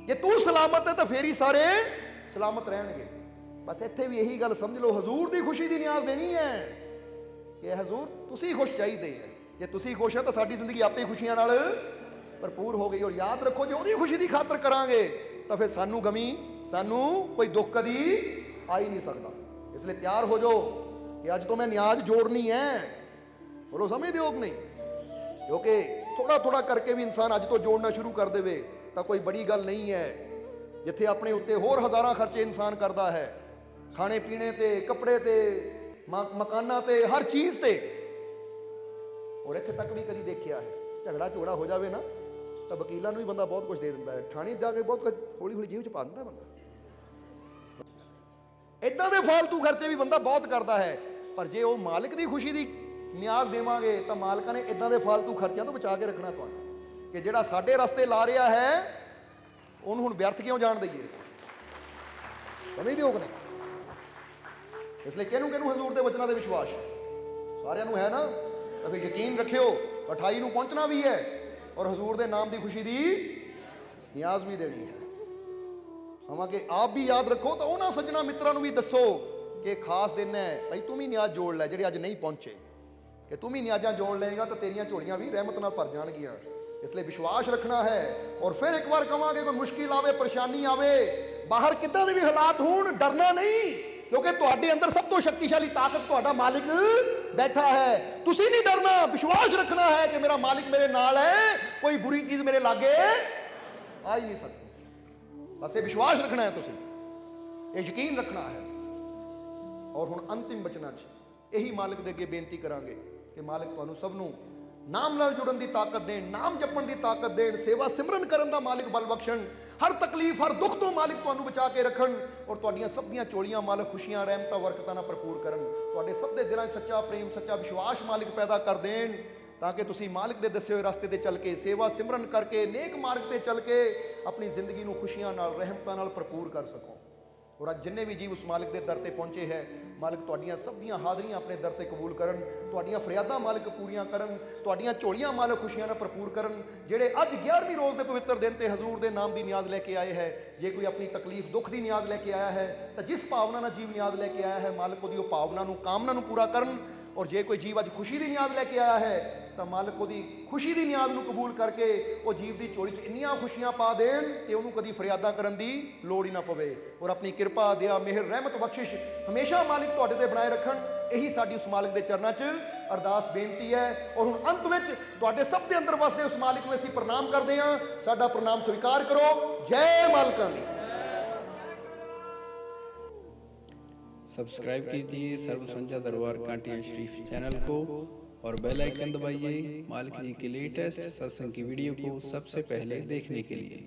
ਜੇ ਤੂੰ ਸਲਾਮਤ ਹੈ ਤਾਂ ਫੇਰ ਹੀ ਸਾਰੇ ਸਲਾਮਤ ਰਹਿਣਗੇ। ਬਸ ਇੱਥੇ ਵੀ ਇਹੀ ਗੱਲ ਸਮਝ ਲਓ, ਹਜ਼ੂਰ ਦੀ ਖੁਸ਼ੀ ਦੀ ਨਿਆਜ਼ ਦੇਣੀ ਹੈ ਕਿ ਹਜ਼ੂਰ ਤੁਸੀਂ ਖੁਸ਼ ਚਾਹੀਦੇ ਹੈ, ਜੇ ਤੁਸੀਂ ਖੁਸ਼ ਹੋ ਤਾਂ ਸਾਡੀ ਜ਼ਿੰਦਗੀ ਆਪੇ ਖੁਸ਼ੀਆਂ ਨਾਲ ਭਰਪੂਰ ਹੋ ਗਈ। ਔਰ ਯਾਦ ਰੱਖੋ ਜੇ ਉਹਦੀ ਖੁਸ਼ੀ ਦੀ ਖਾਤਰ ਕਰਾਂਗੇ ਤਾਂ ਫਿਰ ਸਾਨੂੰ ਗਮੀ, ਸਾਨੂੰ ਕੋਈ ਦੁੱਖ ਕਦੀ ਆ ਹੀ ਨਹੀਂ ਸਕਦਾ। ਇਸ ਲਈ ਤਿਆਰ ਹੋ ਜਾਓ ਕਿ ਅੱਜ ਤੋਂ ਮੈਂ ਨਿਆਜ਼ ਜੋੜਨੀ ਹੈ। ਬੋਲੋ ਸਮਝਦੇ ਹੋ ਕਿ ਨਹੀਂ? ਕਿਉਂਕਿ ਥੋੜਾ ਥੋੜਾ ਕਰਕੇ ਵੀ ਇਨਸਾਨ ਅੱਜ ਤੋਂ ਜੋੜਨਾ ਸ਼ੁਰੂ ਕਰ ਦੇਵੇ ਤਾਂ ਕੋਈ ਬੜੀ ਗੱਲ ਨਹੀਂ ਹੈ। ਜਿੱਥੇ ਆਪਣੇ ਉੱਤੇ ਹੋਰ ਹਜ਼ਾਰਾਂ ਖਰਚੇ ਇਨਸਾਨ ਕਰਦਾ ਹੈ, ਖਾਣੇ ਪੀਣੇ ਤੇ, ਕੱਪੜੇ ਤੇ, ਮਕਾਨਾਂ ਤੇ, ਹਰ ਚੀਜ਼ ਤੇ। ਔਰ ਇੱਥੇ ਤੱਕ ਵੀ ਕਦੀ ਦੇਖਿਆ ਹੈ ਝਗੜਾ ਹੋ ਜਾਵੇ ਨਾ ਤਾਂ ਵਕੀਲਾਂ ਨੂੰ ਵੀ ਬੰਦਾ ਬਹੁਤ ਕੁਝ ਦੇ ਦਿੰਦਾ ਹੈ, ਥਾਣੇ ਜਾ ਕੇ ਬਹੁਤ ਕੁਝ ਹੌਲੀ ਹੌਲੀ ਜੇਬ 'ਚ ਪਾ ਦਿੰਦਾ ਬੰਦਾ। ਇਦਾਂ ਦੇ ਫਾਲਤੂ ਖਰਚੇ ਵੀ ਬੰਦਾ ਬਹੁਤ ਕਰਦਾ ਹੈ। ਪਰ ਜੇ ਉਹ ਮਾਲਿਕ ਦੀ ਖੁਸ਼ੀ ਦੀ ਨਿਆਜ਼ ਦੇਵਾਂਗੇ ਤਾਂ ਮਾਲਕਾਂ ਨੇ ਇਦਾਂ ਦੇ ਫਾਲਤੂ ਖਰਚਿਆਂ ਤੋਂ ਬਚਾ ਕੇ ਰੱਖਣਾ ਤੁਹਾਨੂੰ, ਕਿ ਜਿਹੜਾ ਸਾਡੇ ਰਸਤੇ ਲਾ ਰਿਹਾ ਹੈ ਉਹਨੂੰ ਹੁਣ ਵਿਅਰਥ ਕਿਉਂ ਜਾਣ ਦਈਏ। ਸਮਝਦੇ ਹੋ ਕਿ ਨਹੀਂ? ਇਸ ਲਈ ਕਿਹਨੂੰ ਹਜ਼ੂਰ ਦੇ ਵਚਨਾਂ ਦੇ ਵਿਸ਼ਵਾਸ ਸਾਰਿਆਂ ਨੂੰ ਹੈ ਨਾ, ਤਾਂ ਫਿਰ ਯਕੀਨ ਰੱਖਿਓ 28 ਨੂੰ ਪਹੁੰਚਣਾ ਵੀ ਹੈ ਔਰ ਹਜ਼ੂਰ ਦੇ ਨਾਮ ਦੀ ਖੁਸ਼ੀ ਦੀ ਨਿਆਜ਼ ਵੀ ਦੇਣੀ ਹੈ। ਸਮਾਂ ਕਿ ਆਪ ਵੀ ਯਾਦ ਰੱਖੋ ਤਾਂ ਉਹਨਾਂ ਸੱਜਣਾ ਮਿੱਤਰਾਂ ਨੂੰ ਵੀ ਦੱਸੋ ਕਿ ਖਾਸ ਦਿਨ ਹੈ ਭਾਈ, ਤੂੰ ਵੀ ਨਿਆਜ਼ ਜੋੜ ਲੈ ਜਿਹੜੇ ਅੱਜ ਨਹੀਂ ਪਹੁੰਚੇ, ਕਿ ਤੂੰ ਵੀ ਨਿਆਜ਼ਾਂ ਜੋੜ ਲਏਗਾ ਤਾਂ ਤੇਰੀਆਂ ਝੋਲੀਆਂ ਵੀ ਰਹਿਮਤ ਨਾਲ ਭਰ ਜਾਣਗੀਆਂ। ਇਸ ਲਈ ਵਿਸ਼ਵਾਸ ਰੱਖਣਾ ਹੈ। ਔਰ ਫਿਰ ਇੱਕ ਵਾਰ ਕਵਾਂਗੇ ਕੋਈ ਮੁਸ਼ਕਿਲ ਆਵੇ, ਪਰੇਸ਼ਾਨੀ ਆਵੇ, ਬਾਹਰ ਕਿੱਦਾਂ ਦੇ ਵੀ ਹਾਲਾਤ ਹੋਣ, ਡਰਨਾ ਨਹੀਂ, ਕਿਉਂਕਿ ਤੁਹਾਡੇ ਅੰਦਰ ਸਭ ਤੋਂ ਸ਼ਕਤੀਸ਼ਾਲੀ ਤਾਕਤ ਤੁਹਾਡਾ ਮਾਲਿਕ ਬੈਠਾ ਹੈ। ਤੁਸੀਂ ਨਹੀਂ ਡਰਨਾ, ਵਿਸ਼ਵਾਸ ਰੱਖਣਾ ਹੈ ਕਿ ਮੇਰਾ ਮਾਲਿਕ ਮੇਰੇ ਨਾਲ ਹੈ, ਕੋਈ ਬੁਰੀ ਚੀਜ਼ ਮੇਰੇ ਲਾਗੇ ਆ ਹੀ ਨਹੀਂ ਸਕਦੀ। ਬਸ ਇਹ ਵਿਸ਼ਵਾਸ ਰੱਖਣਾ ਹੈ, ਤੁਸੀਂ ਇਹ ਯਕੀਨ ਰੱਖਣਾ ਹੈ। ਔਰ ਹੁਣ ਅੰਤਿਮ ਬਚਨਾਂ 'ਚ ਇਹੀ ਮਾਲਿਕ ਦੇ ਅੱਗੇ ਬੇਨਤੀ ਕਰਾਂਗੇ ਕਿ ਮਾਲਿਕ ਤੁਹਾਨੂੰ ਸਭ ਨੂੰ ਨਾਮ ਨਾਲ ਜੁੜਨ ਦੀ ਤਾਕਤ ਦੇਣ, ਨਾਮ ਜਪਣ ਦੀ ਤਾਕਤ ਦੇਣ, ਸੇਵਾ ਸਿਮਰਨ ਕਰਨ ਦਾ ਮਾਲਿਕ ਬਲ ਬਖਸ਼ਣ, ਹਰ ਤਕਲੀਫ ਹਰ ਦੁੱਖ ਤੋਂ ਮਾਲਿਕ ਤੁਹਾਨੂੰ ਬਚਾ ਕੇ ਰੱਖਣ ਔਰ ਤੁਹਾਡੀਆਂ ਸਭ ਦੀਆਂ ਝੋਲੀਆਂ ਮਾਲਿਕ ਖੁਸ਼ੀਆਂ, ਰਹਿਮਤਾਂ, ਬਰਕਤਾਂ ਨਾਲ ਭਰਪੂਰ ਕਰਨ। ਤੁਹਾਡੇ ਸਭ ਦੇ ਦਿਲਾਂ 'ਚ ਸੱਚਾ ਪ੍ਰੇਮ, ਸੱਚਾ ਵਿਸ਼ਵਾਸ ਮਾਲਿਕ ਪੈਦਾ ਕਰ ਦੇਣ, ਤਾਂ ਕਿ ਤੁਸੀਂ ਮਾਲਿਕ ਦੇ ਦੱਸੇ ਹੋਏ ਰਸਤੇ ਤੇ ਚੱਲ ਕੇ, ਸੇਵਾ ਸਿਮਰਨ ਕਰਕੇ, ਨੇਕ ਮਾਰਗ ਤੇ ਚੱਲ ਕੇ ਆਪਣੀ ਜ਼ਿੰਦਗੀ ਨੂੰ ਖੁਸ਼ੀਆਂ ਨਾਲ, ਰਹਿਮਤਾਂ ਨਾਲ ਭਰਪੂਰ ਕਰ ਸਕੋ। ਔਰ ਅੱਜ ਜਿੰਨੇ ਵੀ ਜੀਵ ਉਸ ਮਾਲਿਕ ਦੇ ਦਰ ਤੇ ਪਹੁੰਚੇ ਹੈ, ਮਾਲਿਕ ਤੁਹਾਡੀਆਂ ਸਭ ਦੀਆਂ ਹਾਜ਼ਰੀਆਂ ਆਪਣੇ ਦਰ ਤੇ ਕਬੂਲ ਕਰਨ, ਤੁਹਾਡੀਆਂ ਫਰਿਆਦਾਂ ਮਾਲਿਕ ਪੂਰੀਆਂ ਕਰਨ, ਤੁਹਾਡੀਆਂ ਝੋਲੀਆਂ ਮਾਲਿਕ ਖੁਸ਼ੀਆਂ ਨਾਲ ਭਰਪੂਰ ਕਰਨ। ਜਿਹੜੇ ਅੱਜ 11ਵੀਂ ਰੋਜ਼ ਦੇ ਪਵਿੱਤਰ ਦਿਨ ਤੇ ਹਜ਼ੂਰ ਦੇ ਨਾਮ ਦੀ ਨਿਆਜ਼ ਲੈ ਕੇ ਆਏ ਹੈ, ਜੇ ਕੋਈ ਆਪਣੀ ਤਕਲੀਫ ਦੁੱਖ ਦੀ ਨਿਆਜ਼ ਲੈ ਕੇ ਆਇਆ ਹੈ ਤਾਂ ਜਿਸ ਭਾਵਨਾ ਨਾਲ ਜੀਵ ਨਿਆਜ਼ ਲੈ ਕੇ ਆਇਆ ਹੈ, ਮਾਲਿਕ ਉਹਦੀ ਉਹ ਭਾਵਨਾ ਨੂੰ, ਕਾਮਨਾ ਨੂੰ ਪੂਰਾ ਕਰਨ। ਔਰ ਜੇ ਕੋਈ ਜੀਵ ਅੱਜ ਖੁਸ਼ੀ ਦੀ ਨਿਆਜ਼ ਲੈ ਕੇ ਆਇਆ ਹੈ ਤਾਂ ਮਾਲਿਕ ਉਹਦੀ ਖੁਸ਼ੀ ਦੀ ਨਿਆਜ਼ ਨੂੰ ਕਬੂਲ ਕਰਕੇ ਉਹ ਜੀਵ ਦੀ ਝੋਲੀ 'ਚ ਇੰਨੀਆਂ ਖੁਸ਼ੀਆਂ ਪਾ ਦੇਣ ਕਿ ਉਹਨੂੰ ਕਦੀ ਫਰਿਆਦਾਂ ਕਰਨ ਦੀ ਲੋੜ ਹੀ ਨਾ ਪਵੇ। ਔਰ ਆਪਣੀ ਕਿਰਪਾ, ਦਇਆ, ਮਿਹਰ, ਰਹਿਮਤ, ਬਖਸ਼ਿਸ਼ ਹਮੇਸ਼ਾ ਮਾਲਿਕ ਤੁਹਾਡੇ ਤੇ ਬਣਾਏ ਰੱਖਣ। ਇਹੀ ਸਾਡੀ ਉਸ ਮਾਲਕ ਦੇ ਚਰਨਾਂ 'ਚ ਅਰਦਾਸ ਬੇਨਤੀ ਹੈ। ਔਰ ਹੁਣ ਅੰਤ ਵਿੱਚ ਤੁਹਾਡੇ ਸਭ ਦੇ ਅੰਦਰ ਵਸਦੇ ਉਸ ਮਾਲਕ ਨੂੰ ਅਸੀਂ ਪ੍ਰਣਾਮ ਕਰਦੇ ਹਾਂ। ਸਾਡਾ ਪ੍ਰਣਾਮ ਸਵੀਕਾਰ ਕਰੋ। ਜੈ ਮਾਲਕਾਂ ਦੀ। सब्सक्राइब कीजिए सर्व संध्या दरबार कांटिया शरीफ चैनल को और बेल आइकन दबाइए मालिक जी के लेटेस्ट सत्संग की वीडियो को सबसे पहले देखने के लिए।